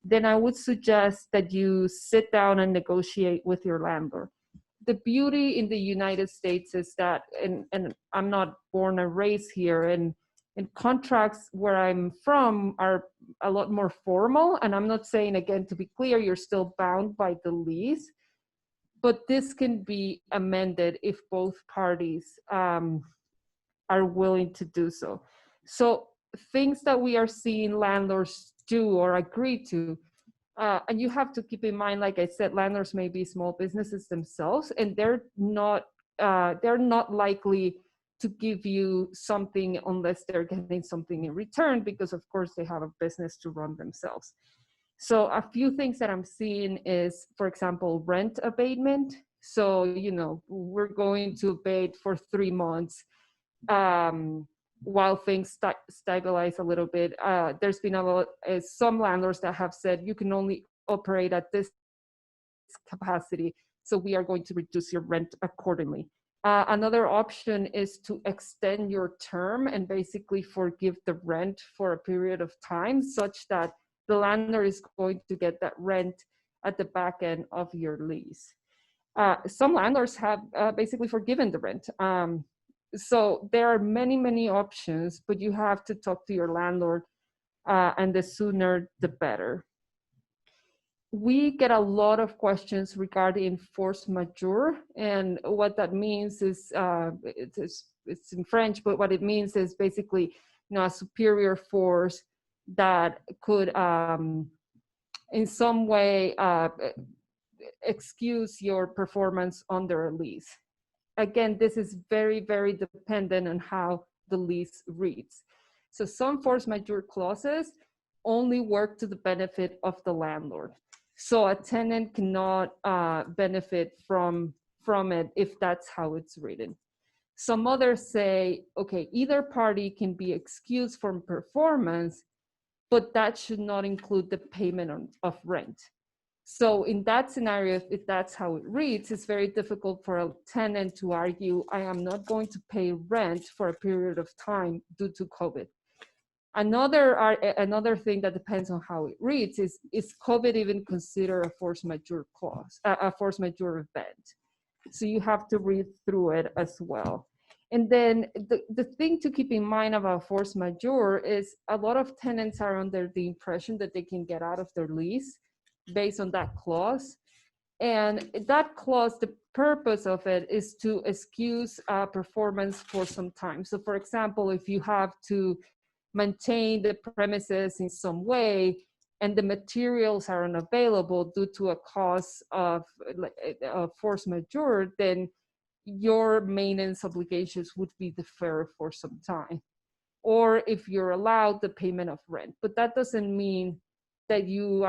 Speaker 9: then I would suggest that you sit down and negotiate with your landlord. The beauty in the United States is that, and I'm not born and raised here, and contracts where I'm from are a lot more formal. And I'm not saying, again, to be clear, you're still bound by the lease, but this can be amended if both parties are willing to do so. So things that we are seeing landlords do or agree to, and you have to keep in mind, like I said, landlords may be small businesses themselves, and they're not likely to give you something unless they're getting something in return, because of course they have a business to run themselves. So a few things that I'm seeing is, for example, rent abatement. So, we're going to abate for 3 months while things stabilize a little bit. There's been some landlords that have said you can only operate at this capacity, so we are going to reduce your rent accordingly. Another option is to extend your term and basically forgive the rent for a period of time, such that the landlord is going to get that rent at the back end of your lease. Some landlords have basically forgiven the rent. So there are many, many options, but you have to talk to your landlord, and the sooner the better. we get a lot of questions regarding force majeure, and what that means is it's in French, but what it means is basically, a superior force that could in some way excuse your performance under a lease. Again, this is very, very dependent on how the lease reads. So some force majeure clauses only work to the benefit of the landlord. So a tenant cannot benefit from it if that's how it's written. Some others say, okay, either party can be excused from performance, but that should not include the payment of rent. So in that scenario, if that's how it reads, it's very difficult for a tenant to argue, I am not going to pay rent for a period of time due to COVID. Another thing that depends on how it reads is COVID even considered a force majeure clause, a force majeure event? So you have to read through it as well. And then the thing to keep in mind about force majeure is a lot of tenants are under the impression that they can get out of their lease based on that clause. And that clause, the purpose of it is to excuse performance for some time. So for example, if you have to maintain the premises in some way and the materials are unavailable due to a cause of force majeure, then your maintenance obligations would be deferred for some time. Or if you're allowed the payment of rent, but that doesn't mean that you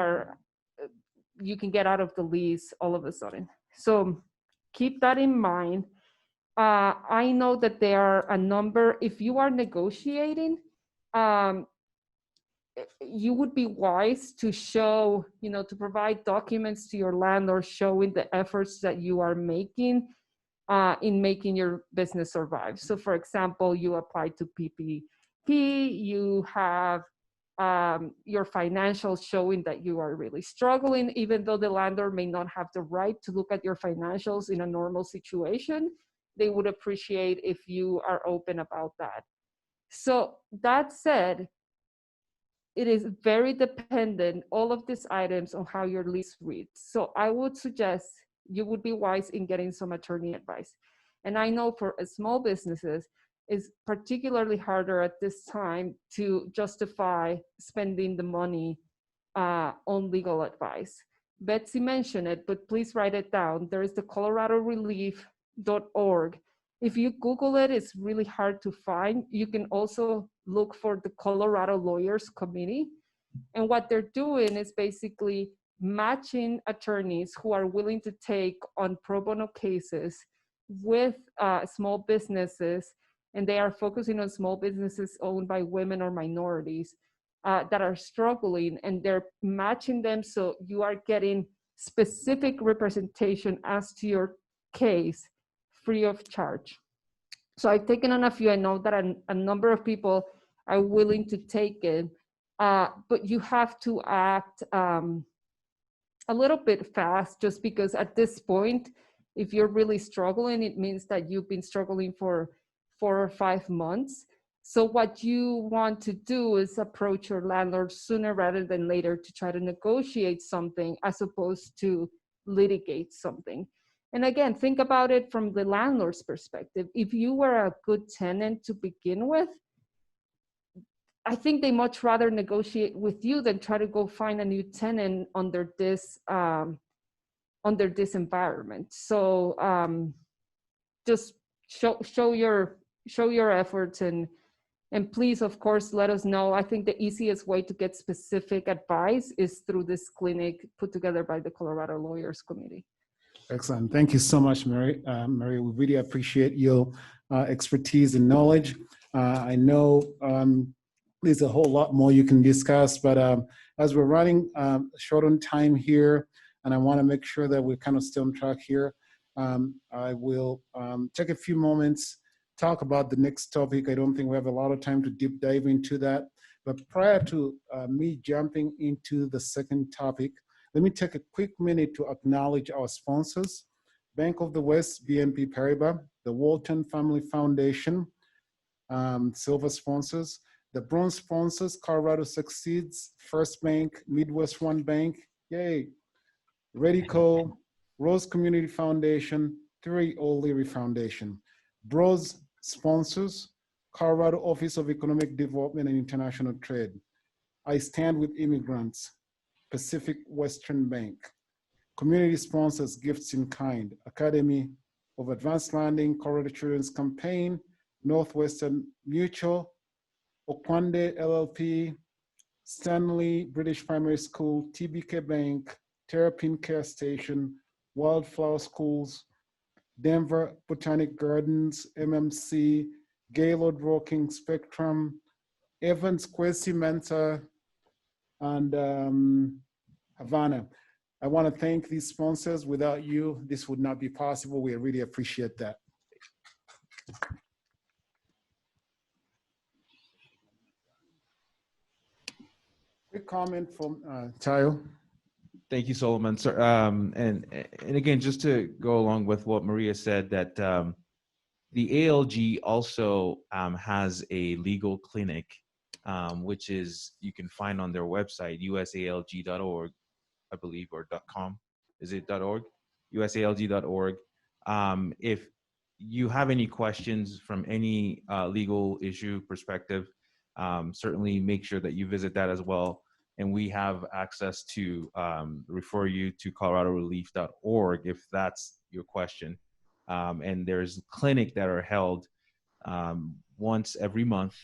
Speaker 9: can get out of the lease all of a sudden. So keep that in mind. I know that there are a number, if you are negotiating, you would be wise to show, to provide documents to your landlord showing the efforts that you are making in making your business survive. So for example, you apply to PPP, you have your financials showing that you are really struggling, even though the landlord may not have the right to look at your financials in a normal situation. They would appreciate if you are open about that. So that said, it is very dependent, all of these items, on how your lease reads. So I would suggest you would be wise in getting some attorney advice. And I know for small businesses, it's particularly harder at this time to justify spending the money on legal advice. Betsy mentioned it, but please write it down. There is the coloradorelief.org. If you Google it, it's really hard to find. You can also look for the Colorado Lawyers Committee. And what they're doing is basically matching attorneys who are willing to take on pro bono cases with small businesses. And they are focusing on small businesses owned by women or minorities that are struggling. And they're matching them so you are getting specific representation as to your case, free of charge. So I've taken on a few. I know that a number of people are willing to take it, but you have to act a little bit fast, just because at this point, if you're really struggling, it means that you've been struggling for 4 or 5 months. So what you want to do is approach your landlord sooner rather than later to try to negotiate something, as opposed to litigate something. And again, think about it from the landlord's perspective. If you were a good tenant to begin with, I think they much rather negotiate with you than try to go find a new tenant under this environment. So just show your efforts, and please, of course, let us know. I think the easiest way to get specific advice is through this clinic put together by the Colorado Lawyers Committee.
Speaker 4: Excellent. Thank you so much, Mary. Mary, we really appreciate your expertise and knowledge. I know there's a whole lot more you can discuss, but as we're running short on time here, and I want to make sure that we're kind of still on track here, I will take a few moments, talk about the next topic. I don't think we have a lot of time to deep dive into that, but prior to me jumping into the second topic, let me take a quick minute to acknowledge our sponsors: Bank of the West, BNP Paribas, the Walton Family Foundation, silver sponsors, the bronze sponsors, Colorado Succeeds, First Bank, Midwest One Bank, yay, Redico, Rose Community Foundation, 3 O'Leary Foundation. Bros sponsors, Colorado Office of Economic Development and International Trade. I Stand with Immigrants, Pacific Western Bank. Community sponsors, Gifts in Kind, Academy of Advanced Learning, Colorado Children's Campaign, Northwestern Mutual, Okwande LLP, Stanley British Primary School, TBK Bank, Terrapin Care Station, Wildflower Schools, Denver Botanic Gardens, MMC, Gaylord Rocking Spectrum, Evans Kwesi Mensa, and Havana. I want to thank these sponsors. Without you, this would not be possible. We really appreciate that. Quick comment from Tayo.
Speaker 12: Thank you, Solomon. Sir, and again, just to go along with what Maria said, that the ALG also has a legal clinic, which is you can find on their website, usalg.org, I believe, or .com. Is it .org? usalg.org. If you have any questions from any legal issue perspective, certainly make sure that you visit that as well. And we have access to refer you to coloradorelief.org if that's your question. And there's clinic that are held once every month.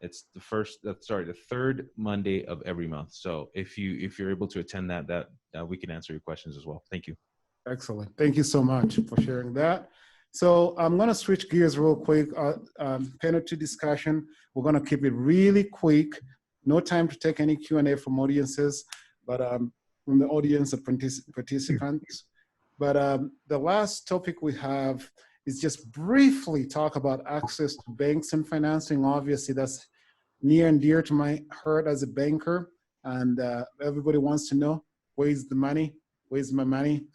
Speaker 12: It's the third Monday of every month. So if you're able to attend that, we can answer your questions as well. Thank you.
Speaker 4: Excellent. Thank you so much for sharing that. So I'm going to switch gears real quick. Panel 2 discussion. We're going to keep it really quick. No time to take any Q&A from audiences, but from the audience of participants. But the last topic we have is just briefly talk about access to banks and financing. Obviously, that's near and dear to my heart as a banker. And everybody wants to know, where's the money? Where's my money?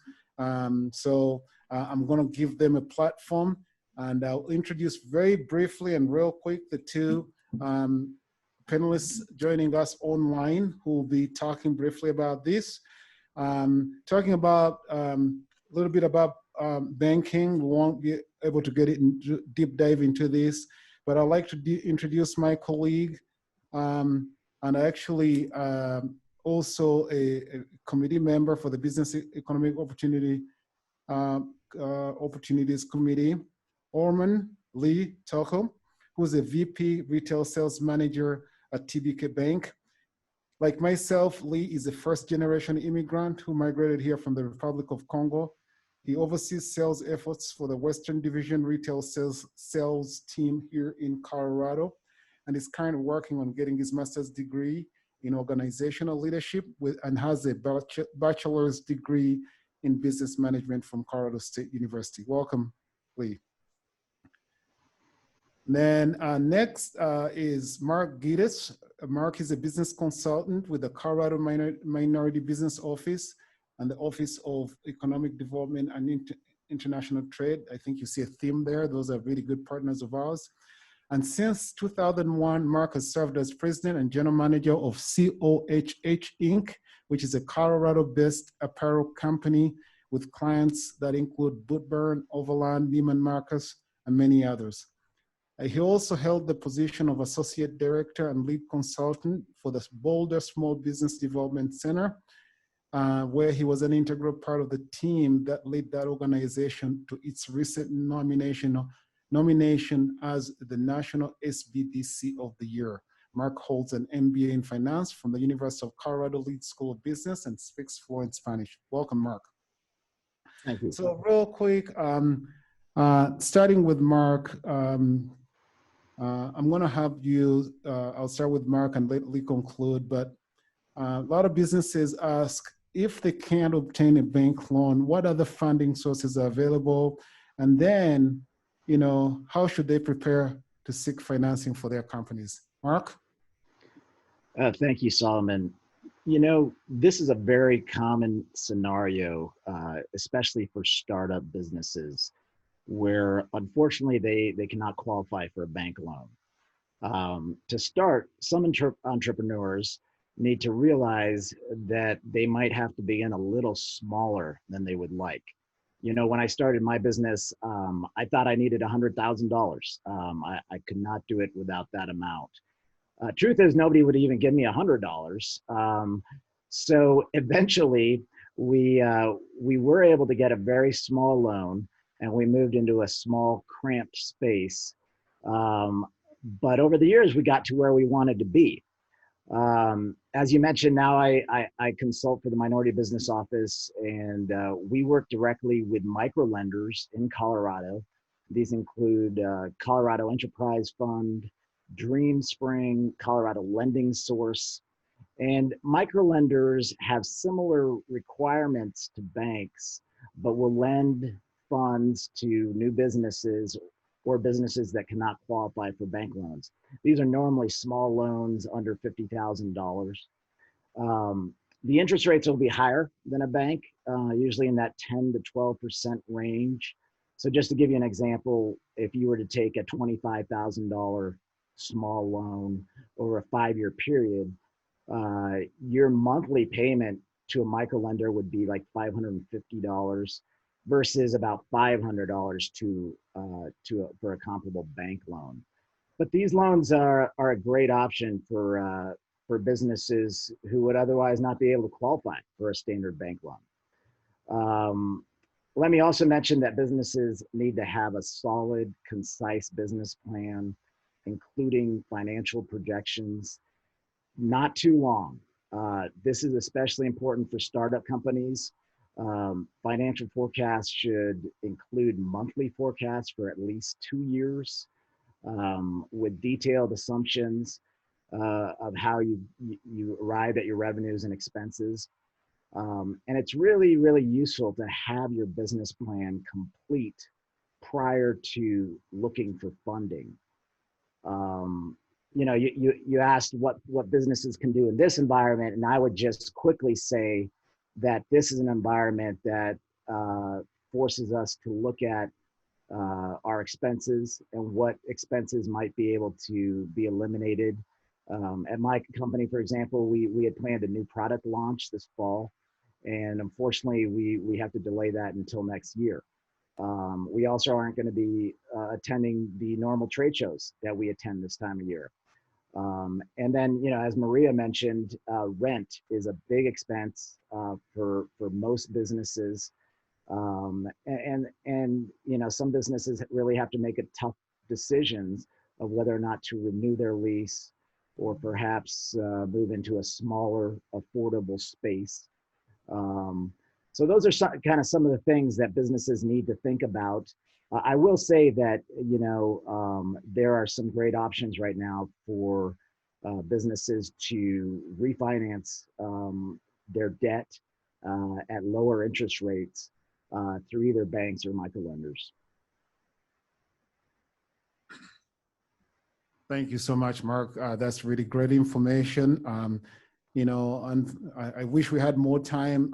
Speaker 4: So I'm going to give them a platform, and I'll introduce very briefly and real quick the two panelists joining us online who will be talking briefly about this. Talking about a little bit about banking. We won't be able to get it in deep dive into this, but I'd like to introduce my colleague, and actually also a committee member for the Business Economic Opportunities Committee, Orman Lee Toko, who's a VP Retail Sales Manager at TBK Bank. Like myself, Lee is a first-generation immigrant who migrated here from the Republic of Congo. He oversees sales efforts for the Western Division Retail Sales team here in Colorado, and is currently working on getting his master's degree in organizational leadership and has a bachelor's degree in business management from Colorado State University. Welcome, Lee. Then next is Mark Gittes. Mark is a business consultant with the Colorado Minority Business Office and the Office of Economic Development and International Trade. I think you see a theme there. Those are really good partners of ours. And since 2001, Mark has served as president and general manager of COHH Inc., which is a Colorado-based apparel company with clients that include Bootburn, Overland, Neiman Marcus, and many others. He also held the position of Associate Director and Lead Consultant for the Boulder Small Business Development Center, where he was an integral part of the team that led that organization to its recent nomination as the National SBDC of the Year. Mark holds an MBA in Finance from the University of Colorado Leeds School of Business and speaks fluent Spanish. Welcome, Mark.
Speaker 14: Thank you.
Speaker 4: So real quick, starting with Mark, I'm going to have you, I'll start with Mark and let Lee conclude, but a lot of businesses ask if they can't obtain a bank loan, what other funding sources are available? And then, you know, how should they prepare to seek financing for their companies? Mark?
Speaker 14: Thank you, Solomon. You know, this is a very common scenario, especially for startup businesses, where unfortunately they cannot qualify for a bank loan. To start, some entrepreneurs need to realize that they might have to begin a little smaller than they would like. You know, when I started my business, I thought I needed $100,000. I could not do it without that amount. Truth is, nobody would even give me $100. So eventually, we were able to get a very small loan, and we moved into a small, cramped space. But over the years, we got to where we wanted to be. As you mentioned, now I consult for the Minority Business Office, and we work directly with micro lenders in Colorado. These include Colorado Enterprise Fund, Dream Spring, Colorado Lending Source, and micro lenders have similar requirements to banks, but will lend funds to new businesses or businesses that cannot qualify for bank loans. These are normally small loans under $50,000. The interest rates will be higher than a bank, usually in that 10 to 12% range. So just to give you an example, if you were to take a $25,000 small loan over a 5-year period, your monthly payment to a microlender would be like $550 versus about $500 for a comparable bank loan. But these loans are a great option for businesses who would otherwise not be able to qualify for a standard bank loan. Let me also mention that businesses need to have a solid, concise business plan, including financial projections, not too long. This is especially important for startup companies. Financial forecasts should include monthly forecasts for at least 2 years, with detailed assumptions of how you arrive at your revenues and expenses. And it's really, really useful to have your business plan complete prior to looking for funding. You know, you asked what businesses can do in this environment, and I would just quickly say that this is an environment that forces us to look at our expenses and what expenses might be able to be eliminated. At my company, for example, we had planned a new product launch this fall, and unfortunately, we have to delay that until next year. We also aren't going to be attending the normal trade shows that we attend this time of year. And then, you know, as Maria mentioned, rent is a big expense for most businesses. And you know, some businesses really have to make a tough decisions of whether or not to renew their lease or perhaps move into a smaller, affordable space. So those are some of the things that businesses need to think about. I will say that, you know, there are some great options right now for businesses to refinance their debt at lower interest rates through either banks or microlenders.
Speaker 4: Thank you so much, Mark. That's really great information. You know, and I wish we had more time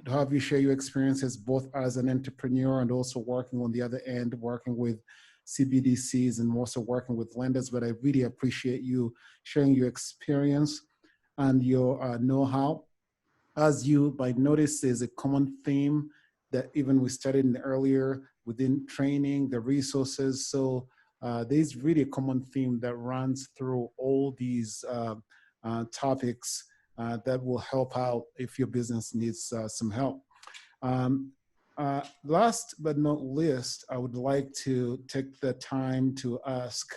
Speaker 4: to have you share your experiences both as an entrepreneur and also working on the other end, working with CBDCs and also working with lenders. But I really appreciate you sharing your experience and your know-how. As you might notice, there's a common theme that even we studied earlier within training, the resources. So there's really a common theme that runs through all these topics that will help out if your business needs some help. Last but not least, I would like to take the time to ask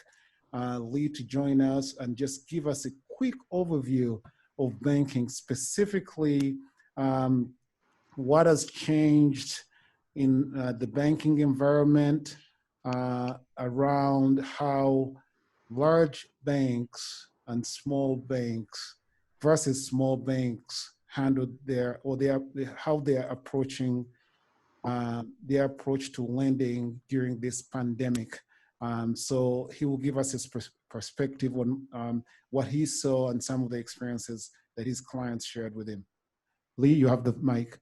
Speaker 4: Lee to join us and just give us a quick overview of banking, specifically what has changed in the banking environment around how large banks and small banks versus small banks handle how they are approaching their approach to lending during this pandemic. So he will give us his perspective on what he saw and some of the experiences that his clients shared with him. Lee, you have the mic.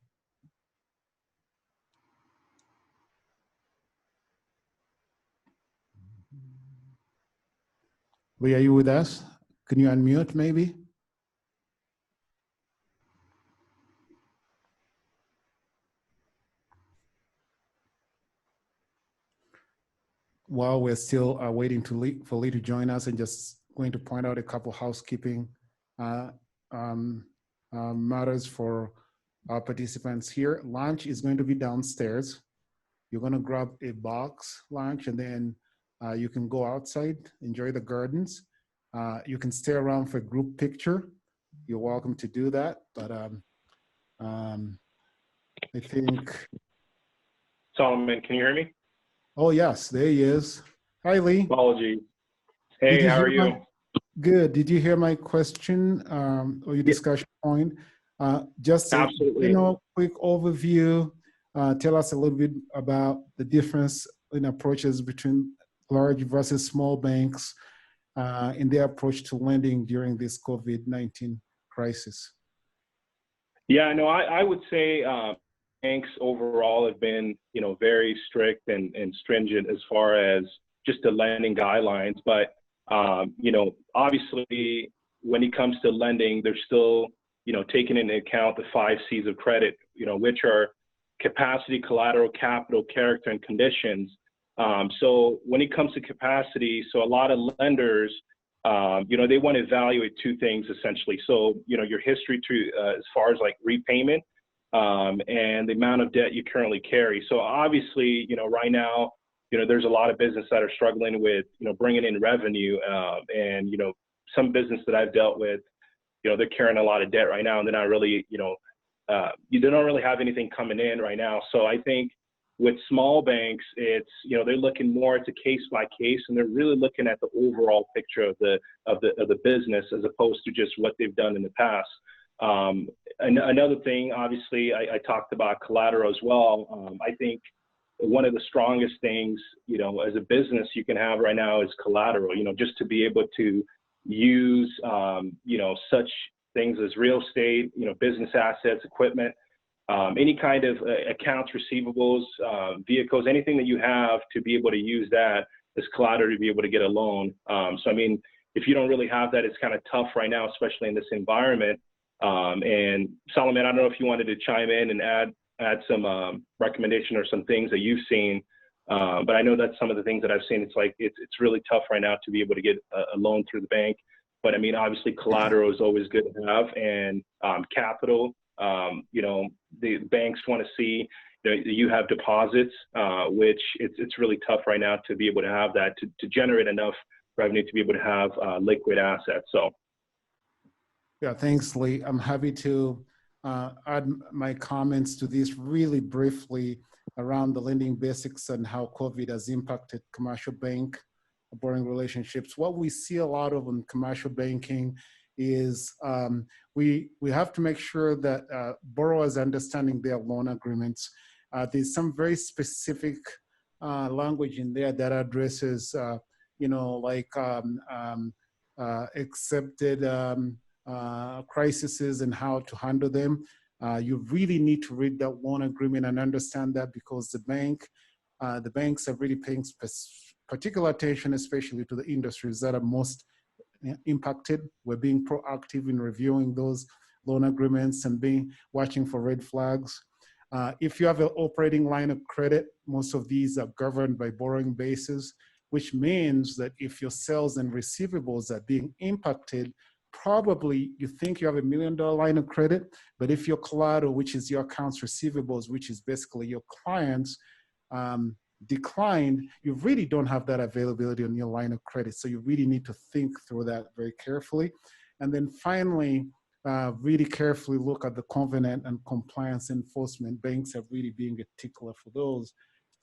Speaker 4: Lee, are you with us? Can you unmute maybe? while we're still waiting for Lee to join us, and just going to point out a couple housekeeping matters for our participants here. Lunch is going to be downstairs. You're going to grab a box lunch, and then you can go outside, enjoy the gardens. You can stay around for a group picture. You're welcome to do that. But I think.
Speaker 15: Solomon, can you hear me?
Speaker 4: Oh, yes, there he is. Hi, Lee.
Speaker 15: Apologies. Hey, how are you?
Speaker 4: Good. Did you hear my question or your discussion point? Just a quick overview. Tell us a little bit about the difference in approaches between large versus small banks in their approach to lending during this COVID-19 crisis.
Speaker 15: Yeah, no, I would say banks overall have been, very strict and stringent as far as just the lending guidelines. But, obviously when it comes to lending, they're still, taking into account the 5 C's of credit, which are capacity, collateral, capital, character, and conditions. So when it comes to capacity, so a lot of lenders, they want to evaluate 2 things essentially. So, your history to as far as like repayment and the amount of debt you currently carry. So obviously, right now, there's a lot of business that are struggling with, bringing in revenue and, some business that I've dealt with, they're carrying a lot of debt right now and they're not really, they don't really have anything coming in right now. So I think with small banks, it's, they're looking more at case by case, and they're really looking at the overall picture of the business as opposed to just what they've done in the past. Another thing, obviously, I talked about collateral as well. I think one of the strongest things, as a business you can have right now is collateral, just to be able to use, such things as real estate, business assets, equipment, any kind of accounts receivables, vehicles, anything that you have to be able to use that as collateral to be able to get a loan. So, I mean, if you don't really have that, it's kind of tough right now, especially in this environment. And Solomon, I don't know if you wanted to chime in and add some recommendation or some things that you've seen. But I know that's some of the things that I've seen. It's like, it's really tough right now to be able to get a loan through the bank. But I mean, obviously collateral is always good to have, and capital, the banks want to see that you have deposits, which it's really tough right now to be able to have that to generate enough revenue to be able to have liquid assets. So.
Speaker 4: Yeah, thanks, Lee. I'm happy to add my comments to this really briefly around the lending basics and how COVID has impacted commercial bank borrowing relationships. What we see a lot of in commercial banking is we have to make sure that borrowers are understanding their loan agreements. There's some very specific language in there that addresses, accepted crises and how to handle them. You really need to read that loan agreement and understand that, because the banks are really paying particular attention, especially to the industries that are most impacted. We're being proactive in reviewing those loan agreements and watching for red flags. If you have an operating line of credit, most of these are governed by borrowing bases, which means that if your sales and receivables are being impacted, probably you think you have $1 million line of credit, but if your collateral, which is your accounts receivables, which is basically your clients, declined, you really don't have that availability on your line of credit. So you really need to think through that very carefully. And then finally, really carefully look at the covenant and compliance enforcement. Banks are really being a tickler for those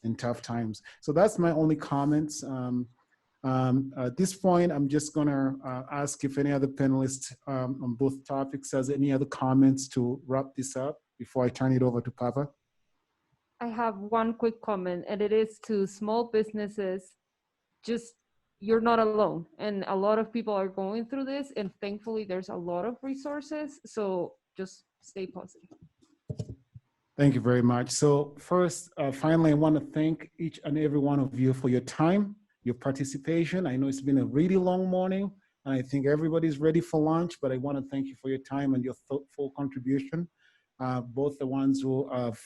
Speaker 4: in tough times. So that's my only comments. At this point, I'm just gonna ask if any other panelists on both topics has any other comments to wrap this up before I turn it over to Papa.
Speaker 16: I have one quick comment, and it is to small businesses. Just, you're not alone, and a lot of people are going through this, and thankfully there's a lot of resources, so just stay positive.
Speaker 4: Thank you very much. So first, finally, I want to thank each and every one of you for your time, your participation. I know it's been a really long morning, and I think everybody's ready for lunch, but I want to thank you for your time and your thoughtful contribution. Both the ones who have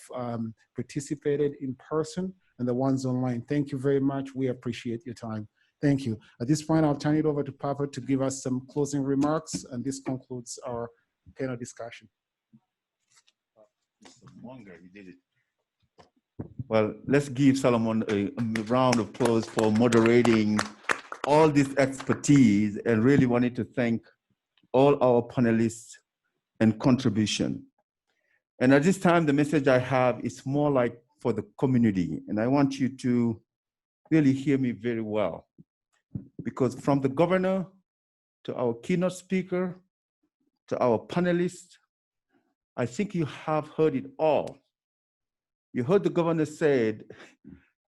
Speaker 4: participated in person and the ones online. Thank you very much. We appreciate your time. Thank you. At this point, I'll turn it over to Papa to give us some closing remarks, and this concludes our panel discussion.
Speaker 1: You did it. Well, let's give Solomon a round of applause for moderating all this expertise, and really wanted to thank all our panelists and contribution. And at this time, the message I have is more like for the community. And I want you to really hear me very well, because from the governor to our keynote speaker to our panelists, I think you have heard it all. You heard the governor said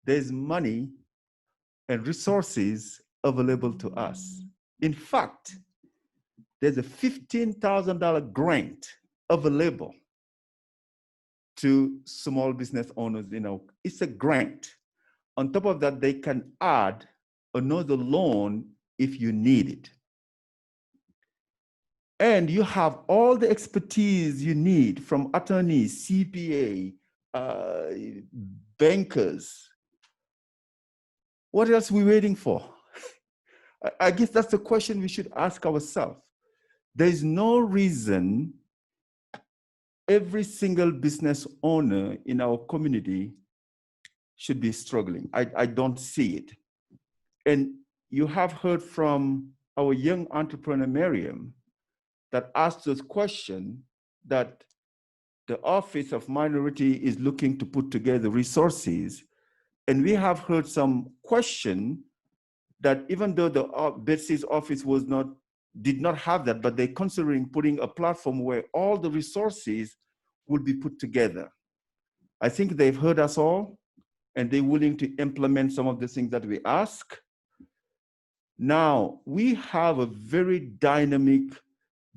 Speaker 1: there's money and resources available to us. In fact, there's a $15,000 grant available to small business owners. It's a grant. On top of that, they can add another loan if you need it. And you have all the expertise you need from attorneys, CPA, bankers. What else are we waiting for? I guess that's the question we should ask ourselves. There's no reason every single business owner in our community should be struggling. I don't see it. And you have heard from our young entrepreneur, Miriam, that asked us question that the Office of Minority is looking to put together resources. And we have heard some question that even though the Betsy's office did not have that, but they're considering putting a platform where all the resources will be put together. I think they've heard us all, and they're willing to implement some of the things that we ask. Now, we have a very dynamic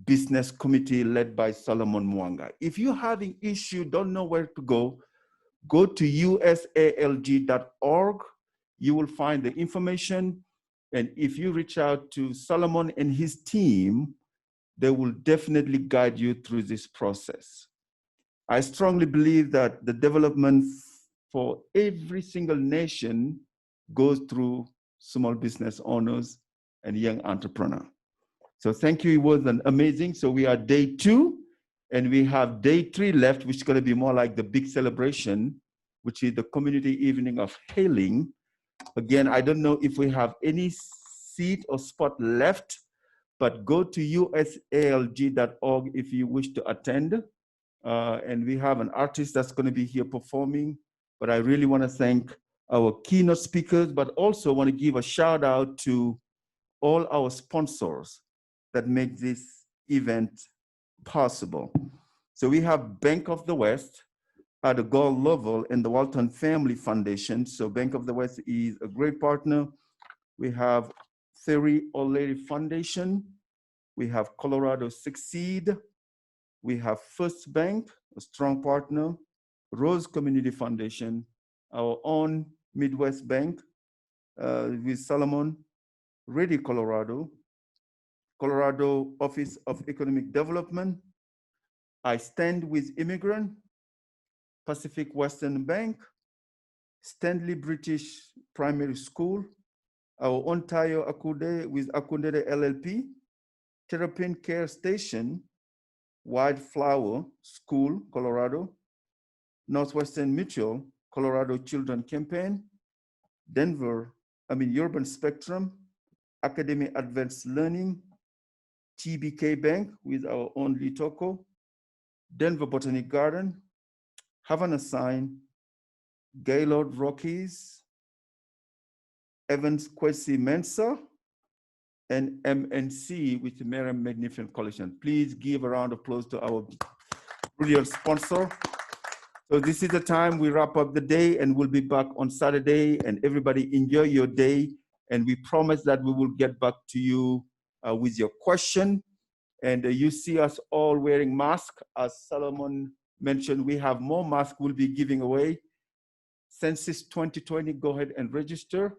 Speaker 1: business committee led by Solomon Mwanga. If you're having issue, don't know where to go to usalg.org. You will find the information. And if you reach out to Solomon and his team, they will definitely guide you through this process. I strongly believe that the development for every single nation goes through small business owners and young entrepreneurs. So thank you, it was amazing. So we are day 2, and we have day 3 left, which is gonna be more like the big celebration, which is the community evening of hailing. Again, I don't know if we have any seat or spot left, but go to usalg.org if you wish to attend. And we have an artist that's gonna be here performing, but I really wanna thank our keynote speakers, but also wanna give a shout out to all our sponsors that make this event possible. So we have Bank of the West at the gold level and the Walton Family Foundation. So Bank of the West is a great partner. We have Theory Old Lady Foundation. We have Colorado Succeed. We have First Bank, a strong partner. Rose Community Foundation, our own Midwest Bank with Solomon, Ready Colorado, Colorado Office of Economic Development, I Stand with Immigrant, Pacific Western Bank, Stanley British Primary School, our Ontario Akude with Akundede LLP, Terrapin Care Station, Wildflower School, Colorado, Northwestern Mutual, Colorado Children Campaign, Urban Spectrum, Academy Advanced Learning, TBK Bank with our own Litoko, Denver Botanic Garden, Havana Sign, Gaylord Rockies, Evans Kwesi Mensa, and MNC with the Merriam Magnificent Collection. Please give a round of applause to our brilliant sponsor. So this is the time we wrap up the day, and we'll be back on Saturday, and everybody enjoy your day. And we promise that we will get back to you with your question. And you see us all wearing masks. As Solomon mentioned, we have more masks we'll be giving away. Census 2020, go ahead and register,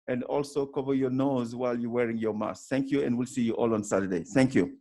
Speaker 1: and also cover your nose while you're wearing your mask. Thank you, and we'll see you all on Saturday. Thank you.